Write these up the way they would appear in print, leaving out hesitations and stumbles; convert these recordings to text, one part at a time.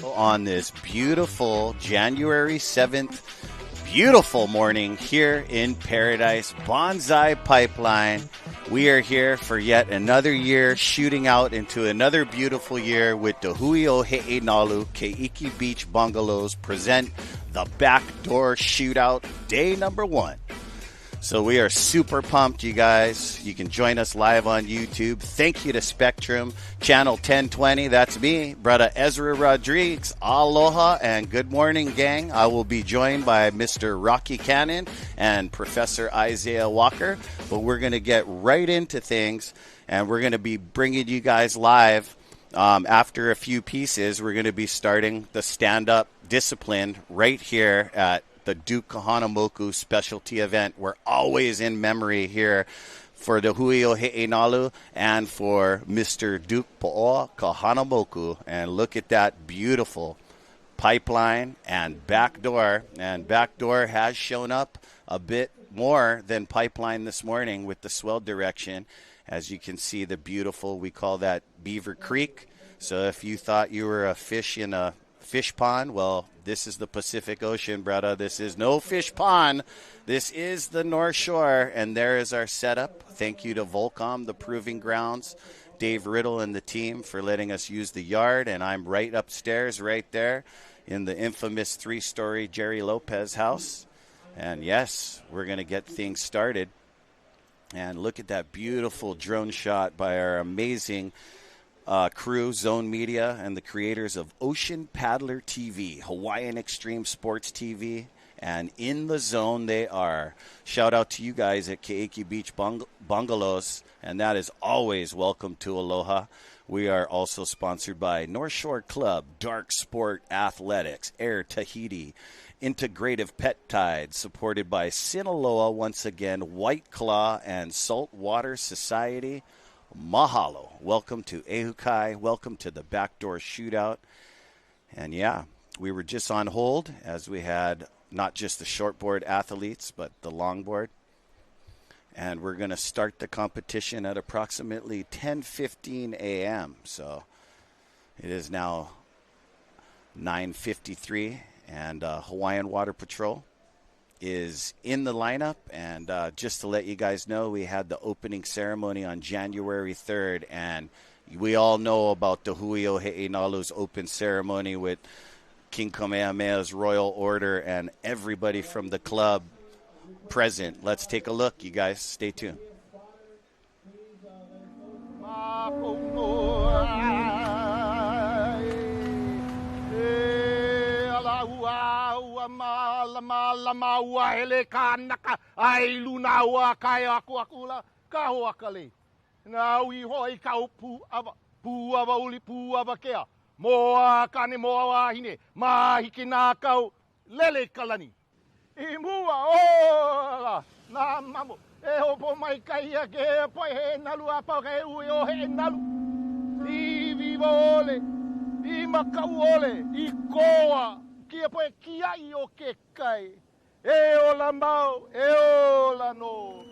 on this beautiful January 7th, beautiful morning here in Paradise Bonsai Pipeline. We are here for yet another year, shooting out into another beautiful year with the Hui Backdoor Keiki Beach Bungalows present the Backdoor Shootout, day number 1. So we are super pumped, you guys. You can join us live on YouTube. Thank you to Spectrum, channel 1020. That's me, brother Ezra Rodriguez. Aloha and good morning, gang. I will be joined by Mr. Rocky Cannon and Professor Isaiah Walker. But we're going to get right into things, and we're going to be bringing you guys live. After a few pieces, we're going to be starting the stand-up discipline right here at the Duke Kahanamoku specialty event. We're always in memory here for the Hui Backdoor and for Mr. Duke Po'o Kahanamoku. And look at that beautiful pipeline and backdoor. And backdoor has shown up a bit more than pipeline this morning with the swell direction. As you can see, the beautiful, we call that Beaver Creek. So if you thought you were a fish in a fish pond, well, this is the Pacific Ocean, brother. This is no fish pond. This is the North Shore, and there is our setup. Thank you to VOLCOM, the Proving Grounds, Dave Riddle and the team for letting us use the yard, and I'm right upstairs right there in the infamous 3-story Jerry Lopez house. And yes, we're going to get things started. And look at that beautiful drone shot by our amazing crew, Zone Media, and the creators of Ocean Paddler TV, Hawaiian Extreme Sports TV, and in the zone they are. Shout out to you guys at Keiki Beach Bungalows, and that is always welcome to Aloha. We are also sponsored by North Shore Club, Dark Sport Athletics, Air Tahiti, Integrative Pet Tide, supported by Sinaloa once again, White Claw, and Saltwater Society. Mahalo. Welcome to Ehukai. Welcome to the Backdoor Shootout. And yeah, we were just on hold as we had not just the shortboard athletes, but the longboard. And we're going to start the competition at approximately 10:15 a.m. So it is now 9:53, and Hawaiian Water Patrol is in the lineup. And just to let you guys know, we had the opening ceremony on January 3rd, and we all know about the Hui Backdoor's open ceremony with King Kamehameha's royal order and everybody from the club present. Let's take a look, you guys. Stay tuned. Lama ua hele kanaka ai luna ua kai aku akula ka hoa kale na ui hoi kau pu ava uli pu ava kea moa kane moa wahine mahiki nā kau lele kalani I mua ola nā mamo e hopo Maikai a ke poe he nalu a pau ke ui o he nalu I viva ole I makau ole I koa kia poe kia I o ke kai e ola mau e ola no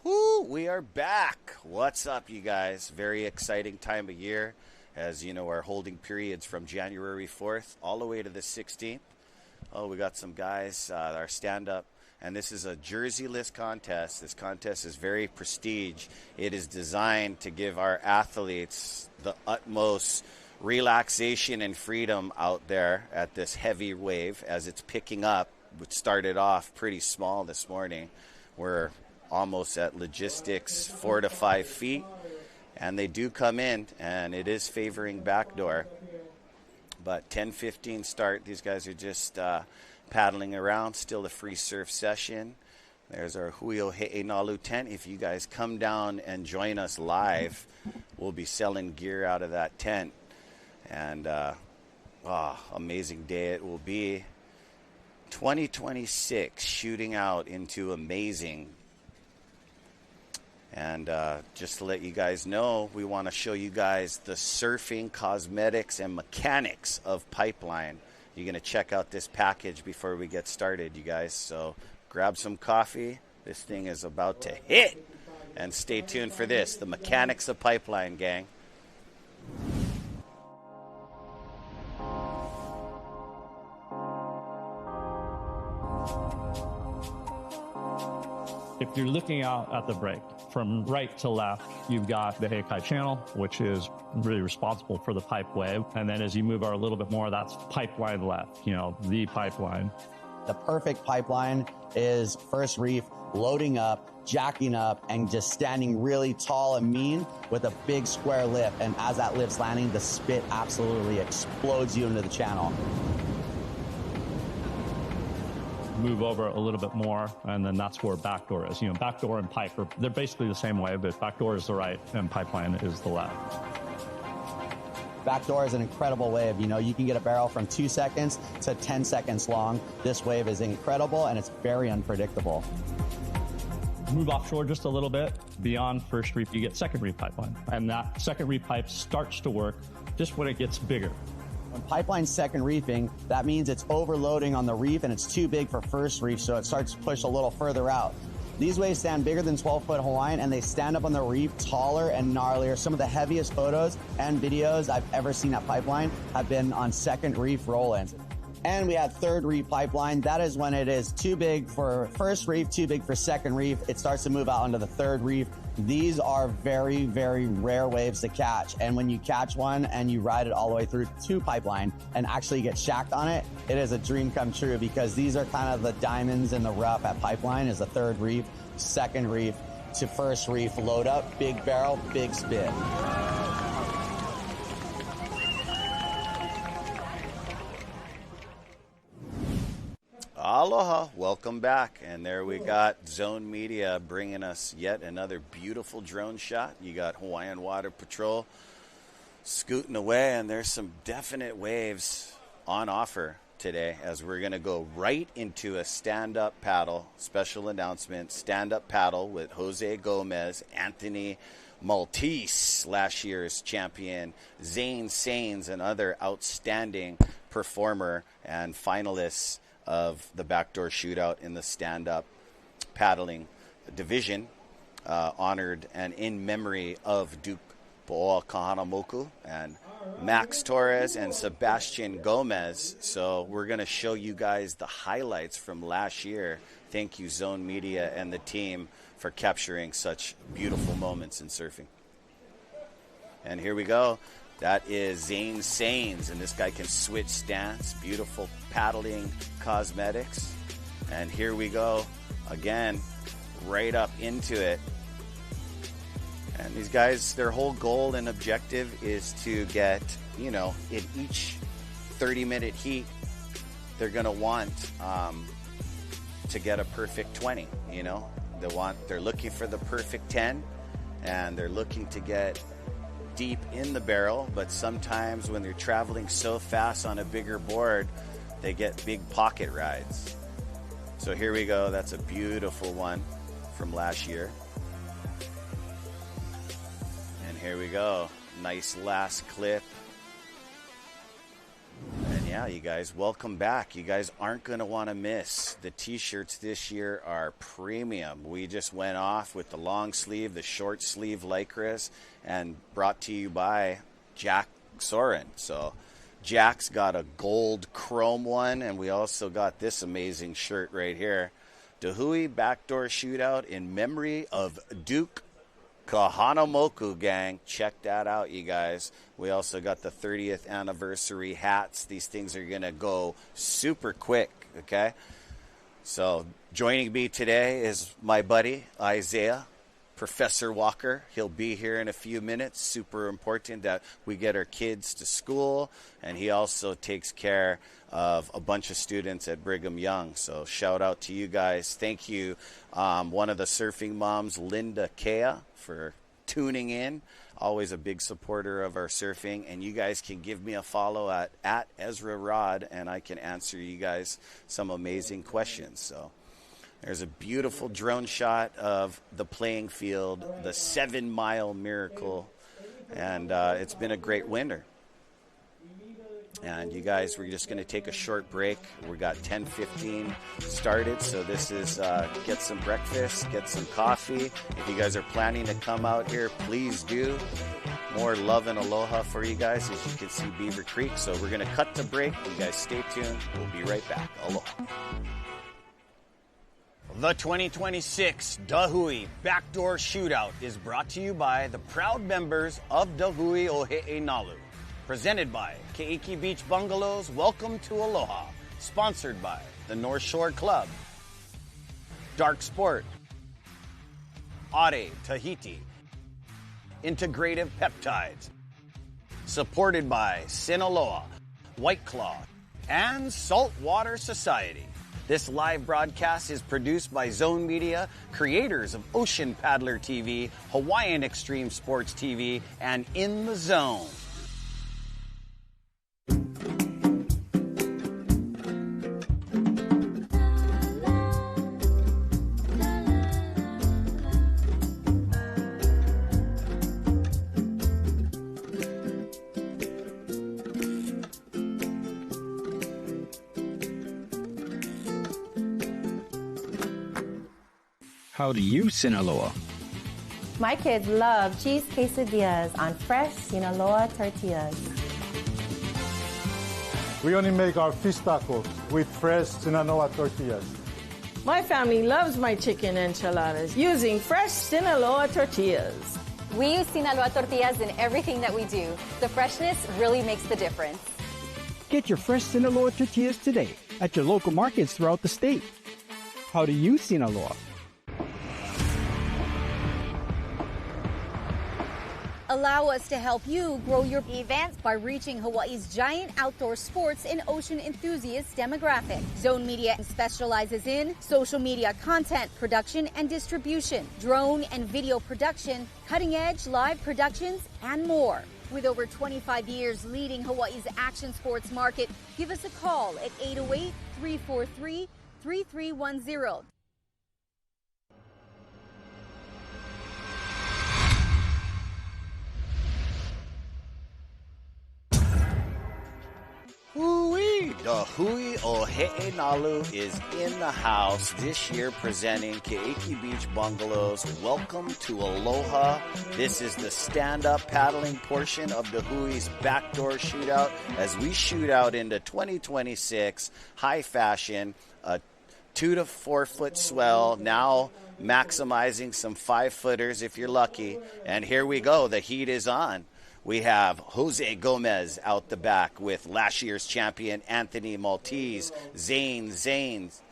Woo, we are back. What's up, you guys? Very exciting time of year. As you know, our holding periods from January 4th all the way to the 16th. Oh, we got some guys, our stand-up. And this is a jersey-less contest. This contest is very prestige. It is designed to give our athletes the utmost relaxation and freedom out there at this heavy wave as it's picking up, which started off pretty small this morning. We're almost at logistics 4 to 5 feet, and they do come in, and it is favoring backdoor. But 10:15 start. These guys are just paddling around. Still a free surf session. There's our Hui Backdoor tent. If you guys come down and join us live, we'll be selling gear out of that tent. And amazing day it will be. 2026 shooting out into amazing. And just to let you guys know, we want to show you guys the surfing, cosmetics, and mechanics of Pipeline. You're going to check out this package before we get started, you guys. So grab some coffee, This thing is about to hit. And stay tuned for this, the mechanics of pipeline, gang. If you're looking out at the break, from right to left, you've got the Maikai channel, which is really responsible for the pipe wave. And then as you move a little bit more, that's pipeline left, the pipeline. The perfect pipeline is first reef, loading up, jacking up, and just standing really tall and mean with a big square lip. And as that lip's landing, the spit absolutely explodes you into the channel. Move over a little bit more, and then that's where backdoor is. Backdoor and pipe they're basically the same way, but backdoor is the right and pipeline is the left. Backdoor is an incredible wave. You can get a barrel from 2 seconds to 10 seconds long. This wave is incredible, and it's very unpredictable. Move offshore just a little bit. Beyond first reef, you get second reef pipeline. And that second reef pipe starts to work just when it gets bigger. When pipeline's second reefing, that means it's overloading on the reef and it's too big for first reef, so it starts to push a little further out. These waves stand bigger than 12-foot Hawaiian, and they stand up on the reef taller and gnarlier. Some of the heaviest photos and videos I've ever seen at pipeline have been on second reef roll-ins. And we have third reef pipeline. That is when it is too big for first reef, too big for second reef. It starts to move out onto the third reef. These are very, very rare waves to catch. And when you catch one and you ride it all the way through to pipeline and actually get shacked on it, it is a dream come true, because these are kind of the diamonds in the rough at pipeline. Is the third reef, second reef to first reef, load up, big barrel, big spit. Aloha, welcome back. And there we got Zone Media bringing us yet another beautiful drone shot. You got Hawaiian Water Patrol scooting away, and there's some definite waves on offer today as we're going to go right into a stand-up paddle. Special announcement, stand-up paddle with Jose Gomez, Anthony Maltese, last year's champion, Zane Sains, another outstanding performer and finalists of the Backdoor Shootout in the stand-up paddling division, honored and in memory of Duke Po'oa Kahanamoku and Max Torres and Sebastian Gomez. So we're going to show you guys the highlights from last year. Thank you, Zone Media and the team, for capturing such beautiful moments in surfing. And here we go. That is Zane Sains, and this guy can switch stance. Beautiful paddling cosmetics. And here we go again, right up into it. And these guys, their whole goal and objective is to get, in each 30-minute heat, they're going to want to get a perfect 20, They're looking for the perfect 10, and they're looking to get deep in the barrel, but sometimes when they're traveling so fast on a bigger board, they get big pocket rides. So here we go. That's a beautiful one from last year. And here we go. Nice last clip. And yeah, you guys, welcome back. You guys aren't going to want to miss. The t-shirts this year are premium. We just went off with the long sleeve, the short sleeve lycras, and brought to you by Jack Soren. So Jack's got a gold chrome one, and we also got this amazing shirt right here. The Hui Backdoor Shootout in memory of Duke Kahanamoku, gang. Check that out, you guys. We also got the 30th anniversary hats. These things are going to go super quick, okay? So joining me today is my buddy, Isaiah, Professor Walker. He'll be here in a few minutes. Super important that we get our kids to school, and he also takes care of a bunch of students at Brigham Young. So shout out to you guys. Thank you, one of the surfing moms, Linda Kea, for tuning in. Always a big supporter of our surfing, and you guys can give me a follow at Ezra Rod, and I can answer you guys some amazing questions. So there's a beautiful drone shot of the playing field, the 7 Mile Miracle, and it's been a great winter. And you guys, we're just going to take a short break. We got 10:15 started, so this is get some breakfast, get some coffee. If you guys are planning to come out here, please do. More love and aloha for you guys, as you can see Beaver Creek. So we're going to cut to break. You guys stay tuned. We'll be right back. Aloha. The 2026 Hui Backdoor Shootout is brought to you by the proud members of Hui Nalu. Presented by Keiki Beach Bungalows, Welcome to Aloha. Sponsored by the North Shore Club, Dark Sport, Ade Tahiti, Integrative Peptides. Supported by Sinaloa, White Claw, and Saltwater Society. This live broadcast is produced by Zone Media, creators of Ocean Paddler TV, Hawaiian Extreme Sports TV, and In the Zone. How do you, Sinaloa? My kids love cheese quesadillas on fresh Sinaloa tortillas. We only make our fish tacos with fresh Sinaloa tortillas. My family loves my chicken enchiladas using fresh Sinaloa tortillas. We use Sinaloa tortillas in everything that we do. The freshness really makes the difference. Get your fresh Sinaloa tortillas today at your local markets throughout the state. How do you, Sinaloa? Allow us to help you grow your events by reaching Hawaii's giant outdoor sports and ocean enthusiast demographic. Zone Media specializes in social media content production and distribution, drone and video production, cutting-edge live productions, and more. With over 25 years leading Hawaii's action sports market, give us a call at 808-343-3310. The Hui Nalu is in the house this year, presenting Keiki Beach Bungalows. Welcome to Aloha. This is the stand-up paddling portion of the Hui's Backdoor Shootout as we shoot out into 2026 high fashion, a 2 to 4 foot swell, now maximizing some 5-footers if you're lucky. And here we go. The heat is on. We have Jose Gomez out the back with last year's champion Anthony Maltese, Zane Sains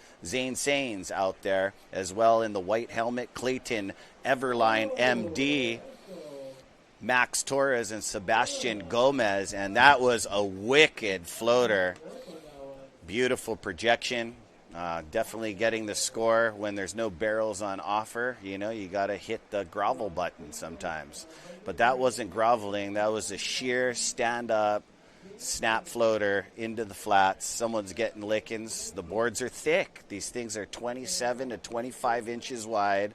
out there, as well in the white helmet, Clayton Everline MD, Max Torres and Sebastian Gomez, and that was a wicked floater. Beautiful projection. Definitely getting the score when there's no barrels on offer. You know, you got to hit the grovel button sometimes. But that wasn't groveling. That was a sheer stand-up snap floater into the flats. Someone's getting lickings. The boards are thick. These things are 27 to 25 inches wide,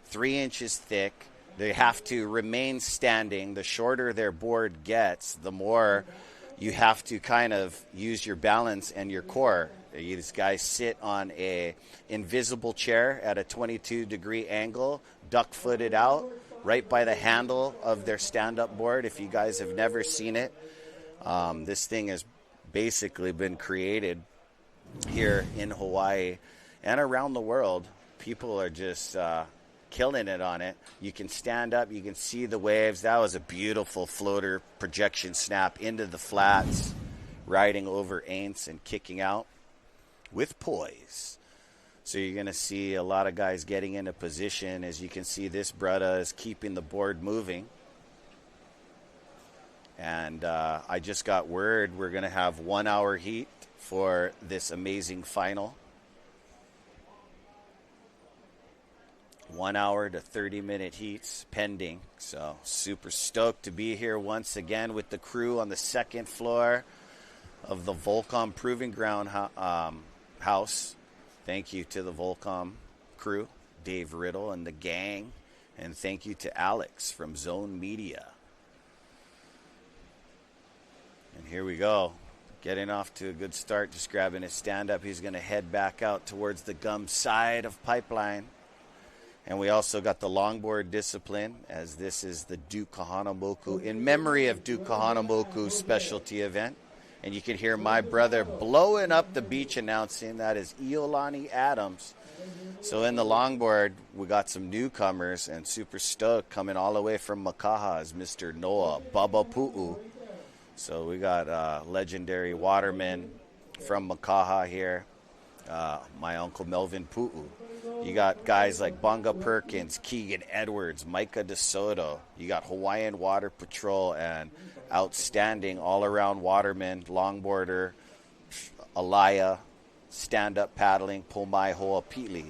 3 inches thick. They have to remain standing. The shorter their board gets, the more you have to kind of use your balance and your core. These guys sit on a invisible chair at a 22-degree angle, duck-footed out, right by the handle of their stand-up board. If you guys have never seen it, this thing has basically been created here in Hawaii and around the world. People are just killing it on it. You can stand up, you can see the waves. That was a beautiful floater projection snap into the flats, riding over aints and kicking out with poise. So you're going to see a lot of guys getting into position. As you can see, this brother is keeping the board moving. And I just got word we're going to have 1 hour heat for this amazing final. 1 hour to 30-minute heats pending. So super stoked to be here once again with the crew on the second floor of the VOLCOM Proving Ground house. Thank you to the VOLCOM crew, Dave Riddle and the gang. And thank you to Alex from Zone Media. And here we go. getting off to a good start, just grabbing his stand-up. He's going to head back out towards the gum side of Pipeline. And we also got the longboard discipline, as this is the Duke Kahanamoku, in memory of Duke Kahanamoku's specialty event. And you can hear my brother blowing up the beach announcing. That is Iolani Adams. So in the longboard, we got some newcomers, and super stoked coming all the way from Makaha is Mr. Noah Baba Pu'u. So we got legendary watermen from Makaha here. My uncle Melvin Pu'u. You got guys like Bonga Perkins, Keegan Edwards, Micah DeSoto. You got Hawaiian Water Patrol and outstanding all-around watermen, longboarder, Alaya, stand-up paddling, Pomai Hoa Pili.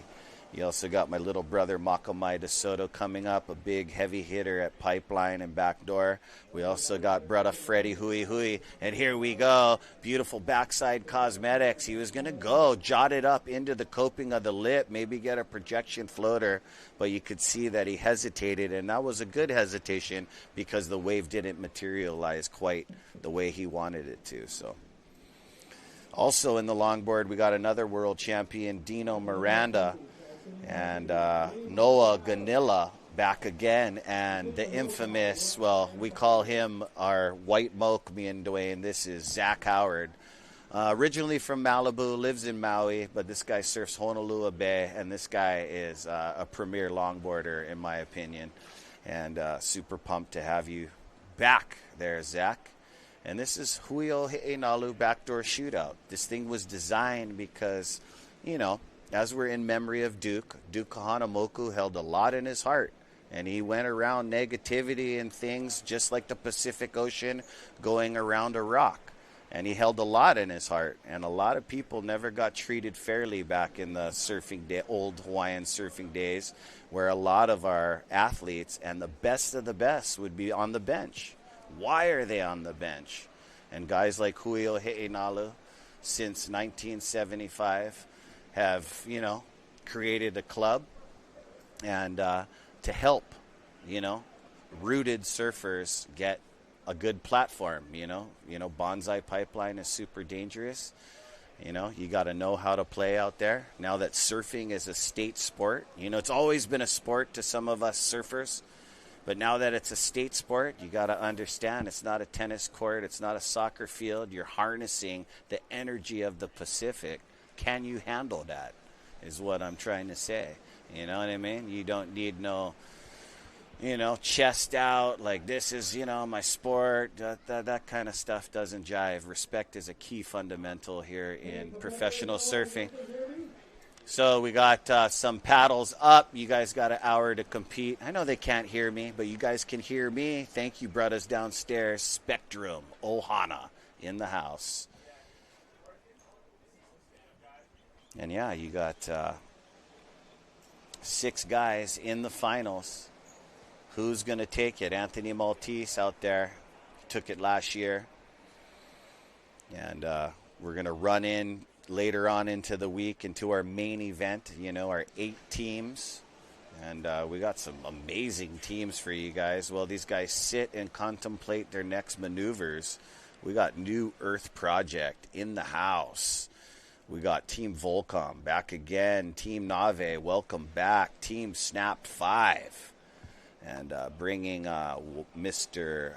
You also got my little brother Makamai DeSoto coming up, a big heavy hitter at Pipeline and Backdoor. We also got brother Freddie Hui, and here we go. Beautiful backside cosmetics. He was going to go, jot it up into the coping of the lip, maybe get a projection floater, but you could see that he hesitated, and that was a good hesitation because the wave didn't materialize quite the way he wanted it to. So, also in the longboard, we got another world champion, Dino Miranda, and Noah Ganilla back again, and the infamous, well, we call him our white moke, me and Dwayne. This is Zach Howard. Originally from Malibu, lives in Maui, but this guy surfs Honolulu Bay, and this guy is a premier longboarder, in my opinion. And super pumped to have you back there, Zach. And this is Hui Backdoor Shootout. This thing was designed because, you know, as we're in memory of Duke Kahanamoku held a lot in his heart. And he went around negativity and things just like the Pacific Ocean going around a rock. And he held a lot in his heart. And a lot of people never got treated fairly back in the old Hawaiian surfing days, where a lot of our athletes and the best of the best would be on the bench. Why are they on the bench? And guys like Hui He'enalu, since 1975, have, you know, created a club and to help, you know, rooted surfers get a good platform. You know, Bonsai Pipeline is super dangerous. You know, you got to know how to play out there. Now that surfing is a state sport, you know, it's always been a sport to some of us surfers, but now that it's a state sport, you got to understand it's not a tennis court, it's not a soccer field. You're harnessing the energy of the Pacific. Can you handle that, is what I'm trying to say. You know what I mean? You don't need no, you know, chest out, like this is, you know, my sport. That kind of stuff doesn't jive. Respect is a key fundamental here in professional surfing. So we got some paddles up. You guys got an hour to compete. I know they can't hear me, but you guys can hear me. Thank you, brothers downstairs. Spectrum, Ohana in the house. And yeah, you got 6 guys in the finals. Who's going to take it? Anthony Maltese out there. Took it last year. And we're going to run in later on into the week into our main event, you know, our 8 teams. And we got some amazing teams for you guys. Well, these guys sit and contemplate their next maneuvers. We got New Earth Project in the house. We got Team VOLCOM back again. Team Nave, welcome back. Team Snap 5. And bringing Mr.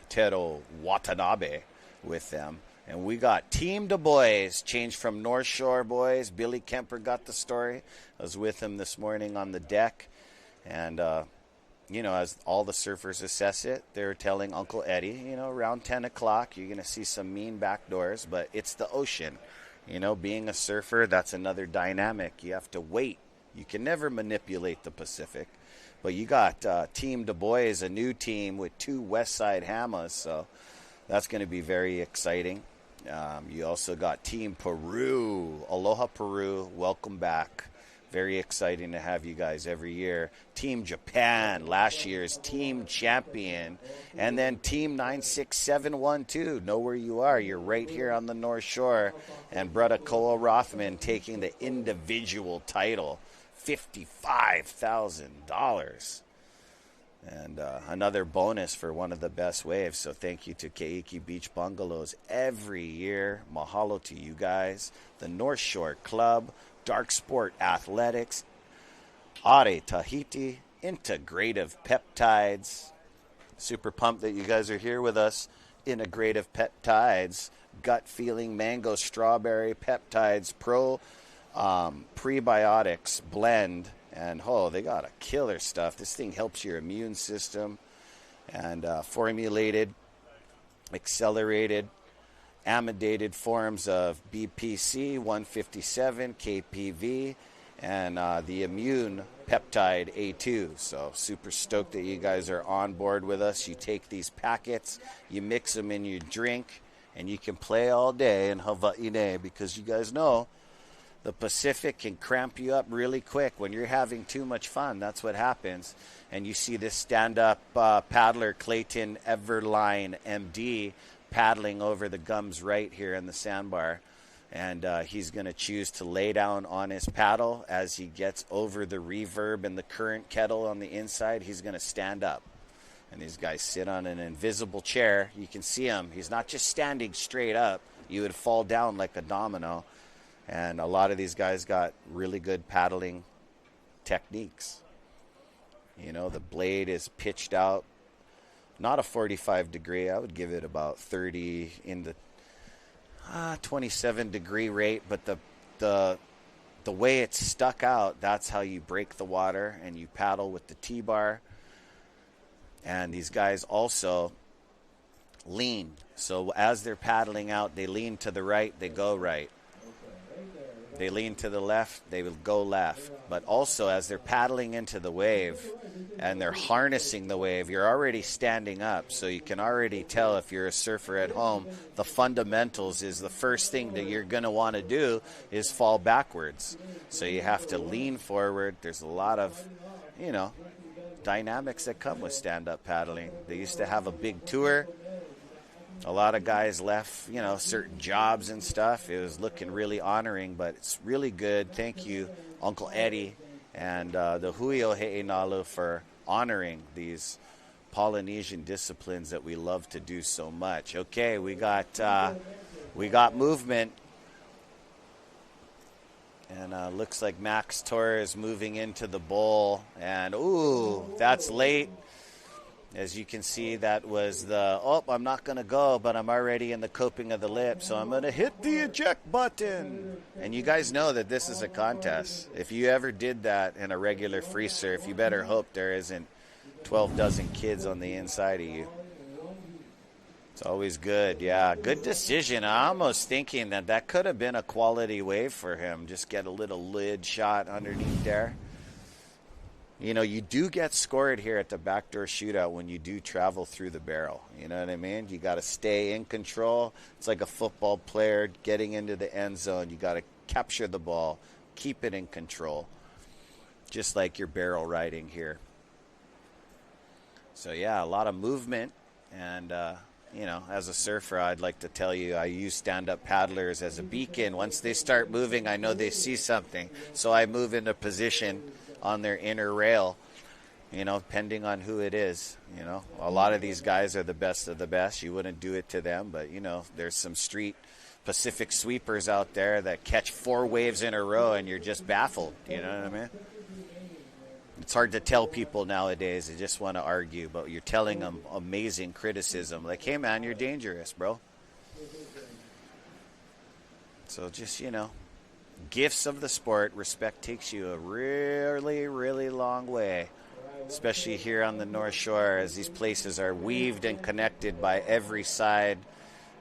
Tero Watanabe with them. And we got Team Du Bois, changed from North Shore boys. Billy Kemper got the story. I was with him this morning on the deck. And, you know, as all the surfers assess it, they're telling Uncle Eddie, you know, around 10 o'clock, you're going to see some mean backdoors, but it's the ocean. You know, being a surfer, that's another dynamic. You have to wait. You can never manipulate the Pacific. But you got Team Du Bois, a new team with 2 West Side Hamas, so that's going to be very exciting. You also got Team Peru. Aloha Peru, welcome back. Very exciting to have you guys every year. Team Japan, last year's team champion. And then Team 96712, know where you are. You're right here on the North Shore. And Brother Koa Rothman taking the individual title, $55,000. And another bonus for one of the best waves. So thank you to Keiki Beach Bungalows every year. Mahalo to you guys. The North Shore Club, Dark Sport Athletics, Are Tahiti, Integrative Peptides. Super pumped that you guys are here with us. Integrative Peptides, Gut Feeling Mango Strawberry Peptides Pro Prebiotics Blend. And, oh, they got a killer stuff. This thing helps your immune system. And formulated, accelerated, amidated forms of BPC, 157, KPV, and the immune peptide A2. So super stoked that you guys are on board with us. You take these packets, you mix them in your drink, and you can play all day in Hawaii, because you guys know the Pacific can cramp you up really quick when you're having too much fun. That's what happens. And you see this stand-up paddler, Clayton Everline, MD, paddling over the gums right here in the sandbar. And he's going to choose to lay down on his paddle as he gets over the reverb and the current kettle on the inside. He's going to stand up. And these guys sit on an invisible chair. You can see him. He's not just standing straight up. You would fall down like a domino. And a lot of these guys got really good paddling techniques. You know, the blade is pitched out. Not a 45 degree. I would give it about 30 in the 27 degree rate. But the way it's stuck out, that's how you break the water. And you paddle with the T-bar. And these guys also lean. So as they're paddling out, they lean to the right, they go right. They lean to the left, they will go left. But also as they're paddling into the wave and they're harnessing the wave, you're already standing up. So you can already tell if you're a surfer at home, the fundamentals is the first thing that you're going to want to do is fall backwards. So you have to lean forward. There's a lot of, you know, dynamics that come with stand-up paddling. They used to have a big tour. A lot of guys left, you know, certain jobs and stuff. It was looking really honoring, but it's really good. Thank you, Uncle Eddie and the Hui o He'enalu for honoring these Polynesian disciplines that we love to do so much. Okay, we got movement. And looks like Max Torres moving into the bowl. And, ooh, that's late. As you can see, that was the, oh, I'm not going to go, but I'm already in the coping of the lip, so I'm going to hit the eject button. And you guys know that this is a contest. If you ever did that in a regular free surf, you better hope there isn't 12 dozen kids on the inside of you. It's always good. Yeah, good decision. I'm almost thinking that could have been a quality wave for him. Just get a little lid shot underneath there. You know, you do get scored here at the Backdoor Shootout when you do travel through the barrel. You know what I mean? You got to stay in control. It's like a football player getting into the end zone. You got to capture the ball, keep it in control, just like your barrel riding here. So, yeah, a lot of movement. And, you know, as a surfer, I'd like to tell you I use stand-up paddlers as a beacon. Once they start moving, I know they see something. So I move into position on their inner rail, you know, depending on who it is. You know, a lot of these guys are the best of the best. You wouldn't do it to them, but, you know, there's some street Pacific sweepers out there that catch 4 waves in a row and you're just baffled. You know what I mean? It's hard to tell people nowadays. They just want to argue, but you're telling them amazing criticism. Like, hey, man, you're dangerous, bro. So just, you know, gifts of the sport. Respect takes you a really, really long way, especially here on the North Shore, as these places are weaved and connected by every side,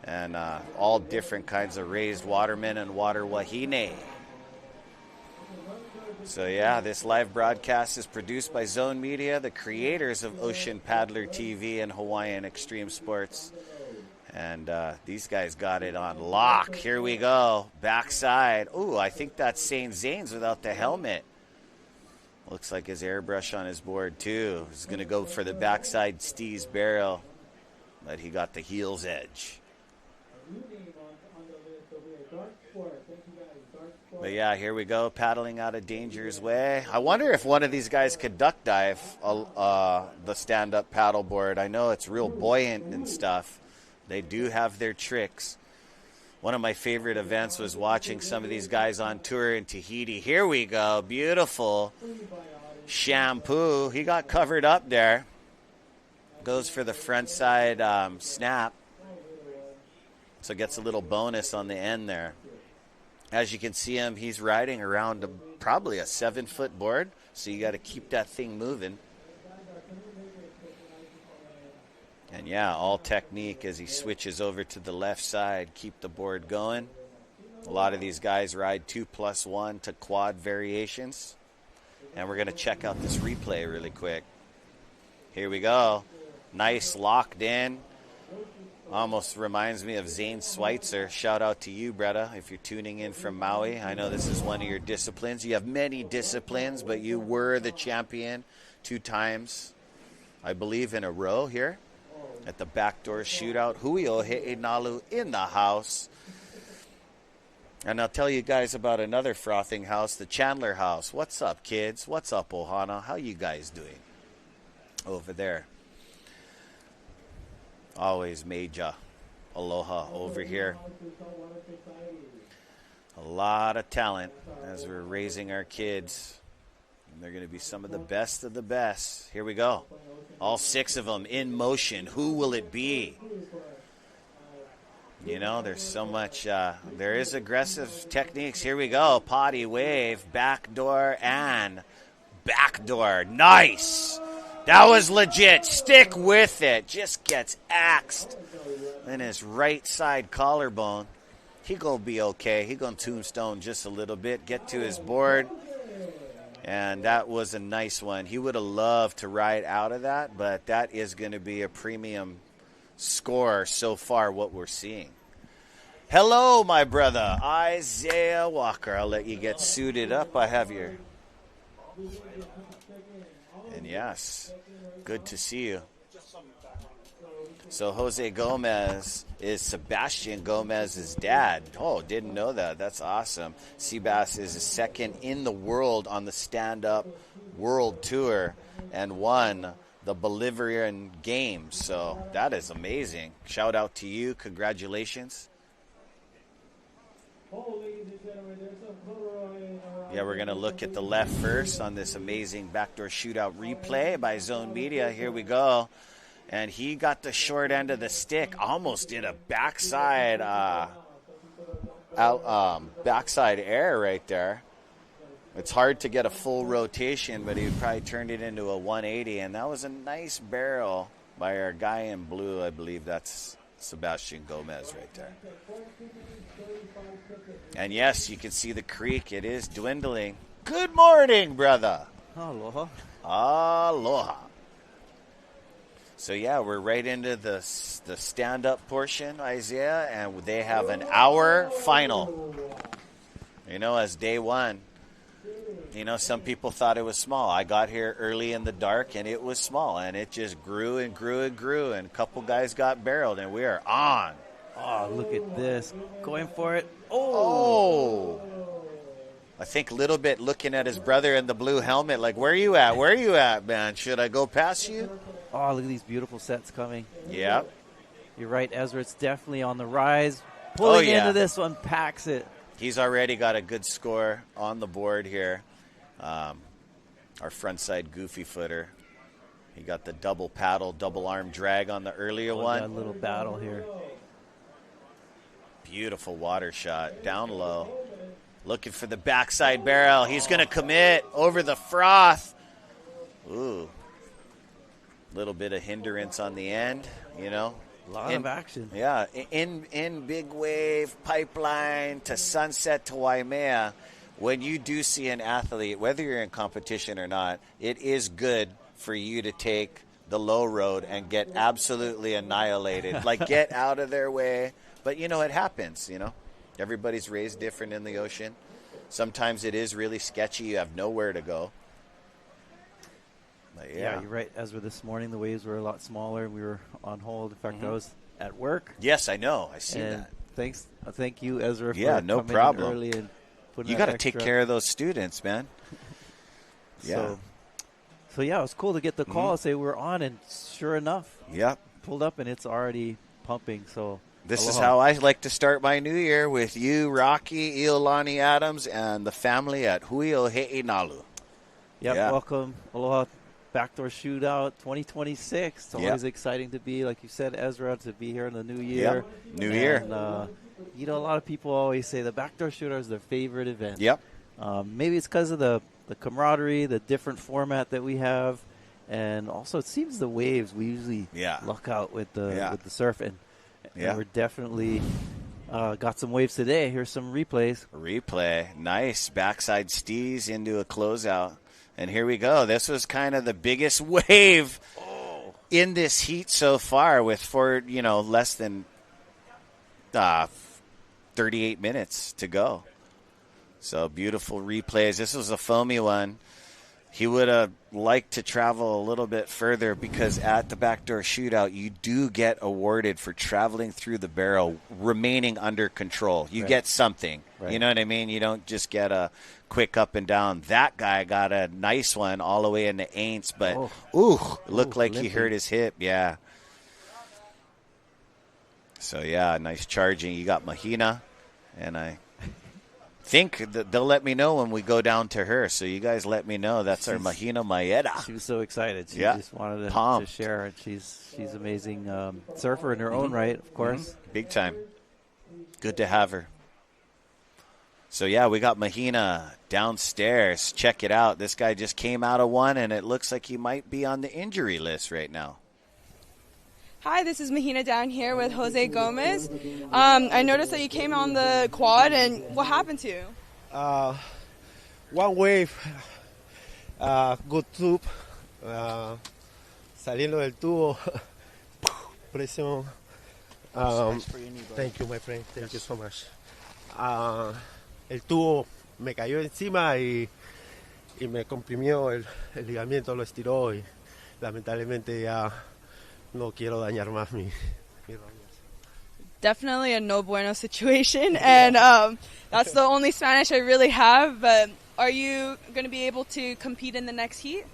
and all different kinds of raised watermen and water wahine. So, yeah, this live broadcast is produced by Zone Media, the creators of Ocean Paddler TV and Hawaiian Extreme Sports. And these guys got it on lock. Here we go. Backside. Ooh, I think that's Saint Zane's without the helmet. Looks like his airbrush on his board, too. He's going to go for the backside Steez barrel, but he got the heels edge. But yeah, here we go, paddling out of danger's way. I wonder if one of these guys could duck dive the stand-up paddleboard. I know it's real buoyant and stuff. They do have their tricks. One of my favorite events was watching some of these guys on tour in Tahiti. Here we go, beautiful shampoo. He got covered up there. Goes for the front side snap. So gets a little bonus on the end there. As you can see him, he's riding around probably a 7-foot board. So you got to keep that thing moving. And yeah, all technique as he switches over to the left side. Keep the board going. A lot of these guys ride 2+1 to quad variations. And we're going to check out this replay really quick. Here we go. Nice locked in. Almost reminds me of Zane Schweitzer. Shout out to you, Bretta, if you're tuning in from Maui. I know this is one of your disciplines. You have many disciplines, but you were the champion 2 times, I believe, in a row here at the Backdoor Shootout. Hui Nalu in the house. And I'll tell you guys about another frothing house, the Chandler House. What's up, kids? What's up, Ohana? How you guys doing over there? Always major aloha over here. A lot of talent as we're raising our kids. And they're going to be some of the best of the best. Here we go. All 6 of them in motion. Who will it be? You know, there's so much. There is aggressive techniques. Here we go. Potty wave, backdoor, and backdoor. Nice. That was legit. Stick with it. Just gets axed in his right side collarbone. He gonna be okay. He gonna tombstone just a little bit, get to his board. And that was a nice one. He would have loved to ride out of that, but that is going to be a premium score so far, what we're seeing. Hello, my brother, Isaiah Walker. I'll let you get suited up. I have your... And yes, good to see you. So Jose Gomez is Sebastian Gomez's dad. Oh, didn't know that. That's awesome. Seabass is the 2nd in the world on the stand-up world tour and won the Bolivian Games. So that is amazing. Shout out to you. Congratulations. Yeah, we're going to look at the left first on this amazing backdoor shootout replay by Zone Media. Here we go. And he got the short end of the stick. Almost did a backside backside air right there. It's hard to get a full rotation, but he probably turned it into a 180. And that was a nice barrel by our guy in blue. I believe that's Sebastian Gomez right there. And yes, you can see the creek. It is dwindling. Good morning, brother. Aloha. Aloha. So, yeah, we're right into the stand-up portion, Isaiah, and they have an hour final. You know, as day one, you know, some people thought it was small. I got here early in the dark, and it was small, and it just grew and grew and grew, and a couple guys got barreled, and we are on. Oh, look at this. Going for it. Oh. I think a little bit looking at his brother in the blue helmet, like, where are you at? Where are you at, man? Should I go past you? Oh, look at these beautiful sets coming. Yeah. You're right, Ezra. It's definitely on the rise. Pulling into this one, packs it. He's already got a good score on the board here. Our frontside goofy footer. He got the double paddle, double arm drag on the earlier one. A little battle here. Beautiful water shot, down low. Looking for the backside barrel. He's going to commit over the froth. Ooh. Little bit of hindrance on the end, you know. A lot of action. Yeah, in big wave, pipeline to sunset to Waimea. When you do see an athlete, whether you're in competition or not, it is good for you to take the low road and get absolutely annihilated. Like, get out of their way. But, you know, it happens, you know. Everybody's raised different in the ocean. Sometimes it is really sketchy. You have nowhere to go. But yeah, you're right. Ezra, this morning the waves were a lot smaller. We were on hold. In fact, I was at work. Yes, I know. I see that. Thank you, Ezra, for no coming problem. early and You got to take care of those students, man. Yeah. So yeah, it was cool to get the call and say we're on, and sure enough, pulled up and it's already pumping. So this is how I like to start my new year, with you, Rocky, Iolani Adams, and the family at Hui Backdoor. Welcome. Aloha. Backdoor Shootout 2026. It's always exciting to be, like you said, Ezra, to be here in the new year. New year. You know, a lot of people always say the Backdoor Shootout is their favorite event. Maybe it's because of the camaraderie, the different format that we have, and also it seems the waves. We usually luck out with the surf, and we're definitely got some waves today. Here's some replays. Nice backside steez into a closeout. And here we go. This was kind of the biggest wave in this heat so far, with less than 38 minutes to go. So beautiful replays. This was a foamy one. He would have liked to travel a little bit further, because at the Backdoor Shootout, you do get awarded for traveling through the barrel, remaining under control. You get something. You know what I mean? You don't just get a quick up and down. That guy got a nice one all the way into Aints, but looked like he hurt his hip. Yeah. So, nice charging. You got Mahina, and I think that they'll let me know when we go down to her. So you guys let me know. That's our Mahina Maeda. She was so excited. She just wanted to share, and she's amazing surfer in her own right, of course. Big time. Good to have her. So, we got Mahina downstairs. Check it out. This guy just came out of one, and it looks like he might be on the injury list right now. Hi, this is Mahina down here with Jose Gomez. I noticed that you came on the quad, and what happened to you? One wave, good tube, saliendo del tubo, presión. Thank you, my friend. Thank you so much. El tubo me cayó encima y me comprimió el ligamento, lo estiró y lamentablemente ya no quiero dañar más mi Definitely a no bueno situation, and that's the only Spanish I really have. But are you going to be able to compete in the next heat?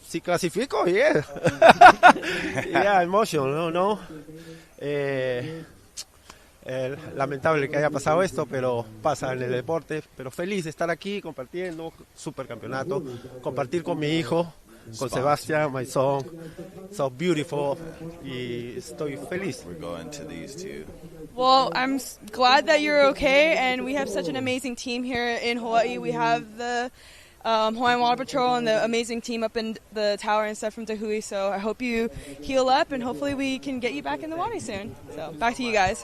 Si clasifico, emotion, no. Lamentable que haya pasado esto, pero pasa en el deporte. Pero feliz de estar aquí compartiendo, super campeonato, compartir con mi hijo, con Sebastián, my son. So beautiful, y estoy feliz. We're going to these two. Well, I'm glad that you're okay, and we have such an amazing team here in Hawaii. We have the Hawaiian Water Patrol and the amazing team up in the tower and stuff from Tahui. So I hope you heal up, and hopefully we can get you back in the water soon. So back to you guys.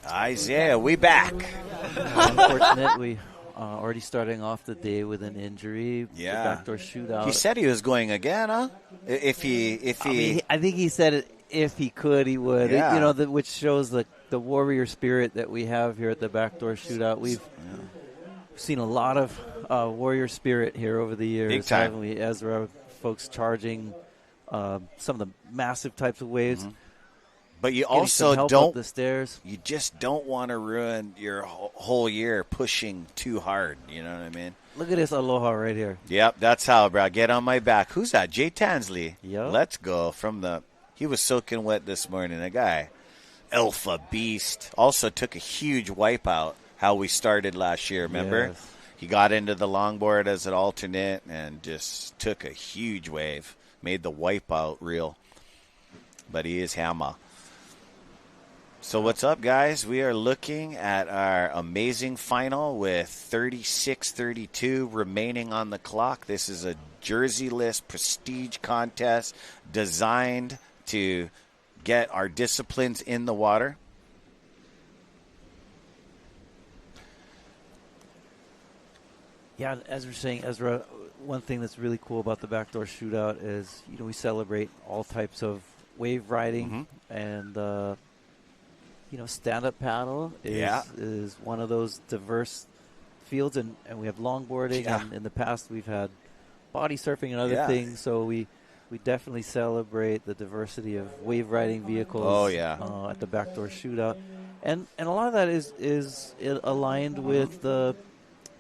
Isaiah, we back. Unfortunate, we already starting off the day with an injury. The Backdoor Shootout. He said he was going again, huh? If he, I think he said it, if he could, he would. Yeah. Which shows the warrior spirit that we have here at the Backdoor Shootout. We've seen a lot of warrior spirit here over the years. Big time. Haven't we, Ezra? Folks charging some of the massive types of waves. But you also don't. The stairs. You just don't want to ruin your whole year pushing too hard. You know what I mean? Look at this aloha right here. Yep, that's how, bro. Get on my back. Who's that? Jay Tansley. Yep. Let's go he was soaking wet this morning. A guy, alpha beast. Also took a huge wipeout. How we started last year. Remember? Yes. He got into the longboard as an alternate and just took a huge wave. Made the wipeout real. But he is hammer. So what's up, guys? We are looking at our amazing final with 36:32 remaining on the clock. This is a jersey-less prestige contest designed to get our disciplines in the water. Yeah, as we're saying, Ezra, one thing that's really cool about the Backdoor Shootout is, we celebrate all types of wave riding, and stand-up paddle is one of those diverse fields, and we have longboarding, and in the past we've had body surfing and other things, so we definitely celebrate the diversity of wave riding vehicles at the Backdoor Shootout. And a lot of that is aligned with the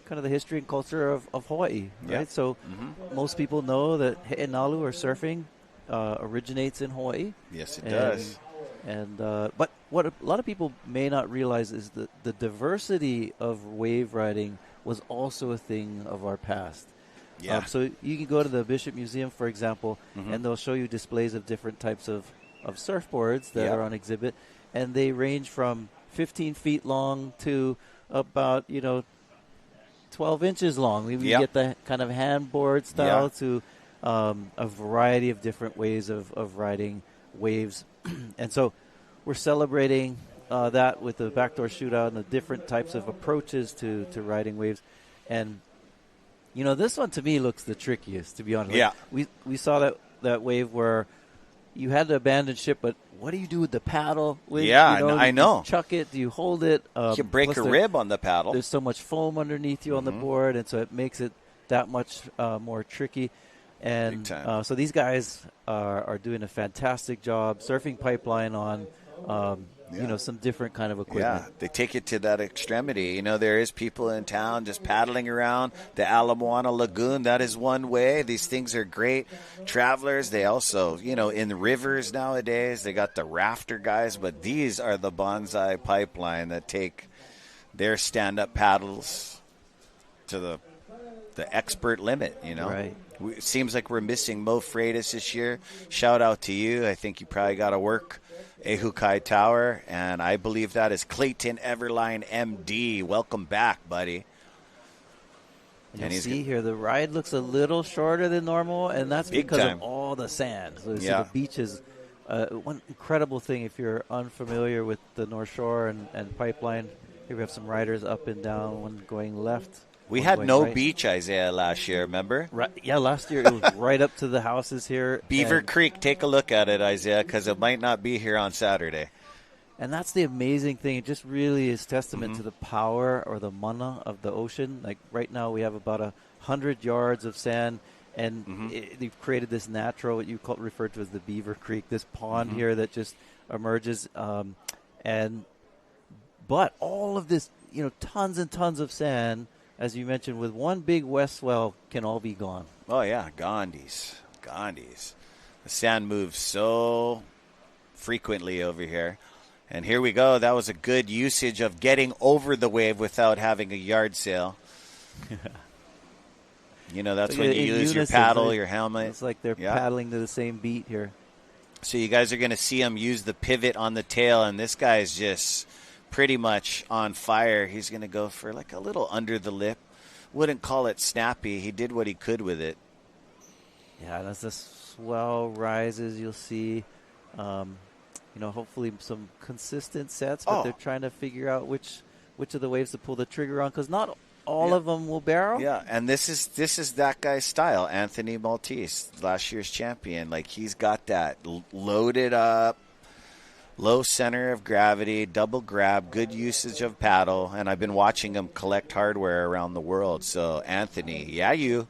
kind of the history and culture of Hawaii, right? Yeah. So most people know that he'enalu or surfing originates in Hawaii. Yes, it does. And but what a lot of people may not realize is that the diversity of wave riding was also a thing of our past. Yeah. So you can go to the Bishop Museum, for example, and they'll show you displays of different types of surfboards that are on exhibit, and they range from 15 feet long to about 12 inches long. We get the kind of handboard style to a variety of different ways of riding waves. And so we're celebrating that with the backdoor shootout and the different types of approaches to riding waves. And, this one to me looks the trickiest, to be honest. Yeah. Like we saw that wave where you had to abandon ship, but what do you do with the paddle? I know. Do you chuck it? Do you hold it? You can break a rib on the paddle. There's so much foam underneath you on the board, and so it makes it that much more tricky. And so these guys are doing a fantastic job surfing pipeline on, some different kind of equipment. Yeah, they take it to that extremity. There is people in town just paddling around the Moana Lagoon. That is one way. These things are great travelers. They also, in the rivers nowadays, they got the rafter guys, but these are the bonsai pipeline that take their stand-up paddles to the expert limit, Right. It seems like we're missing Mo Freitas this year. Shout out to you. I think you probably got to work Ehukai Tower, and I believe that is Clayton Everline, MD. Welcome back, buddy. And you see here, the ride looks a little shorter than normal, and that's because of all the sand. So the beach is one incredible thing if you're unfamiliar with the North Shore and pipeline. Here we have some riders up and down, one going left. We had no beach, Isaiah, last year, remember? Right. Yeah, last year it was right up to the houses here. Beaver Creek, take a look at it, Isaiah, because it might not be here on Saturday. And that's the amazing thing. It just really is testament to the power or the mana of the ocean. Like right now we have about 100 yards of sand, and they've created this natural, what you referred to as the Beaver Creek, this pond here that just emerges. But all of this, tons and tons of sand, as you mentioned, with one big west swell, can all be gone. Oh, yeah, Gandhis. The sand moves so frequently over here. And here we go. That was a good usage of getting over the wave without having a yard sail. That's when you use your paddle, your helmet. It's like they're paddling to the same beat here. So you guys are going to see him use the pivot on the tail, and this guy's just pretty much on fire. He's going to go for like a little under the lip. Wouldn't call it snappy. He did what he could with it. Yeah, and as the swell rises, you'll see, hopefully some consistent sets, but they're trying to figure out which of the waves to pull the trigger on, because not all of them will barrel. Yeah, and this is that guy's style, Anthony Maltese, last year's champion. Like, he's got that loaded up, low center of gravity, double grab, good usage of paddle, and I've been watching him collect hardware around the world. So, Anthony, you.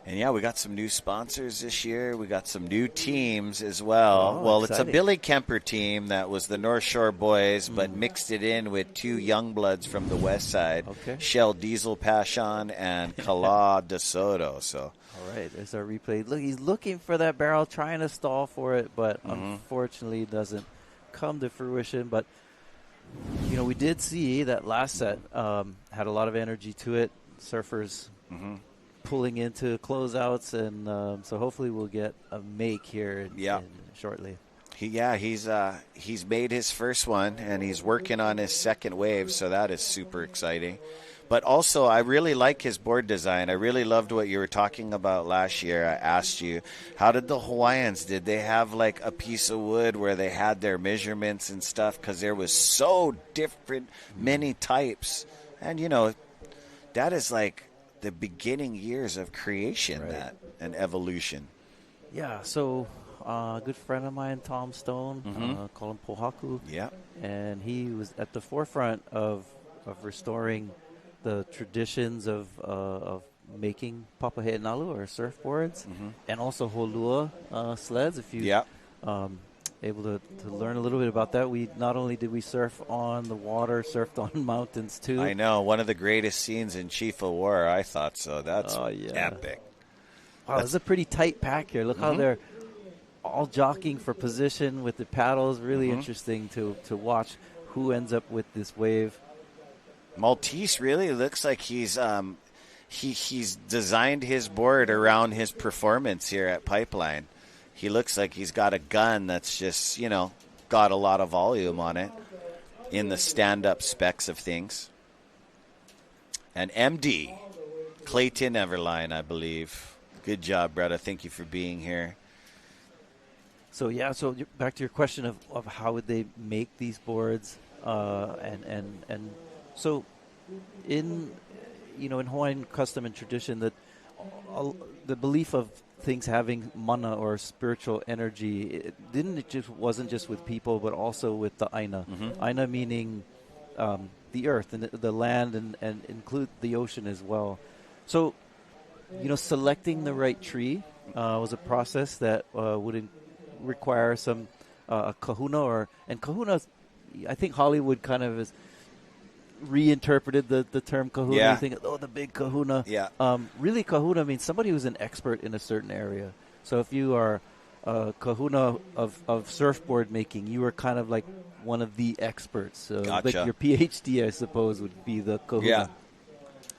And, we got some new sponsors this year. We got some new teams as well. Well, exciting. It's a Billy Kemper team that was the North Shore boys, but mixed it in with two young bloods from the west side, Shell Diesel Passion and Kala De Soto. So. All right, there's our replay. Look, he's looking for that barrel, trying to stall for it, but unfortunately doesn't come to fruition. But, we did see that last set had a lot of energy to it. Surfers pulling into closeouts, and so hopefully we'll get a make here shortly. He's made his first one, and he's working on his second wave, so that is super exciting. But also, I really like his board design. I really loved what you were talking about last year. I asked you, how did the Hawaiians, did they have like a piece of wood where they had their measurements and stuff? Because there was so different, many types. And, that is like the beginning years of creation, and evolution. Yeah, so a good friend of mine, Tom Stone, call him Pohaku. Yeah. And he was at the forefront of restoring the traditions of making papahe'enalu or surfboards, and also holua sleds. If you able to learn a little bit about that. We not only did we surf on the water, surfed on mountains too. I know, one of the greatest scenes in Chief of War. I thought so. That's epic. Wow, this is a pretty tight pack here. Look how they're all jockeying for position with the paddles. Really interesting to watch who ends up with this wave. Maltese really looks like he's designed his board around his performance here at Pipeline. He looks like he's got a gun that's just, got a lot of volume on it in the stand-up specs of things. And MD, Clayton Everline, I believe. Good job, brother. Thank you for being here. So, so back to your question of how would they make these boards. And so in Hawaiian custom and tradition, that the belief of things having mana or spiritual energy, wasn't just with people, but also with the aina. Aina meaning the earth and the land, and include the ocean as well. So, selecting the right tree was a process that would require some a kahuna, and kahuna, I think Hollywood kind of has reinterpreted the term kahuna. Yeah. You think, the big kahuna. Yeah. Really, kahuna means somebody who's an expert in a certain area. So if you are a kahuna of surfboard making, you are kind of like one of the experts. So Gotcha. like your PhD, I suppose, would be the kahuna. Yeah.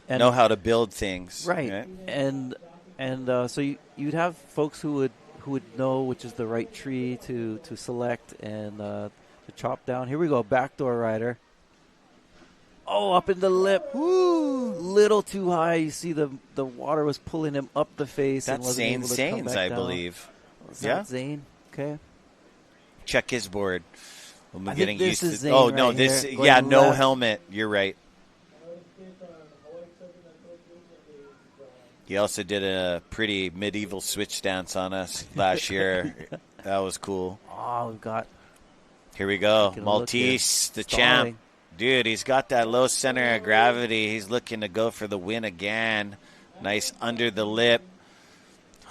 And know how to build things. Right. And so you'd have folks who would know which is the right tree to select and to chop down. Here we go, backdoor rider. Oh, up in the lip. Woo! Little too high. You see the water was pulling him up the face. That's and wasn't able to come Zane's, back I down. believe. Is that Zane? Okay. Check his board. I'm I getting think this used is to. Zane Oh no, right this here, going no left. helmet. You're right. He also did a pretty medieval switch stance on us last year. That was cool. Oh, we've got. Here we go. Taking a Maltese, look the here. champ. Stalling. Dude, he's got that low center of gravity. He's looking to go for the win again. Nice under the lip.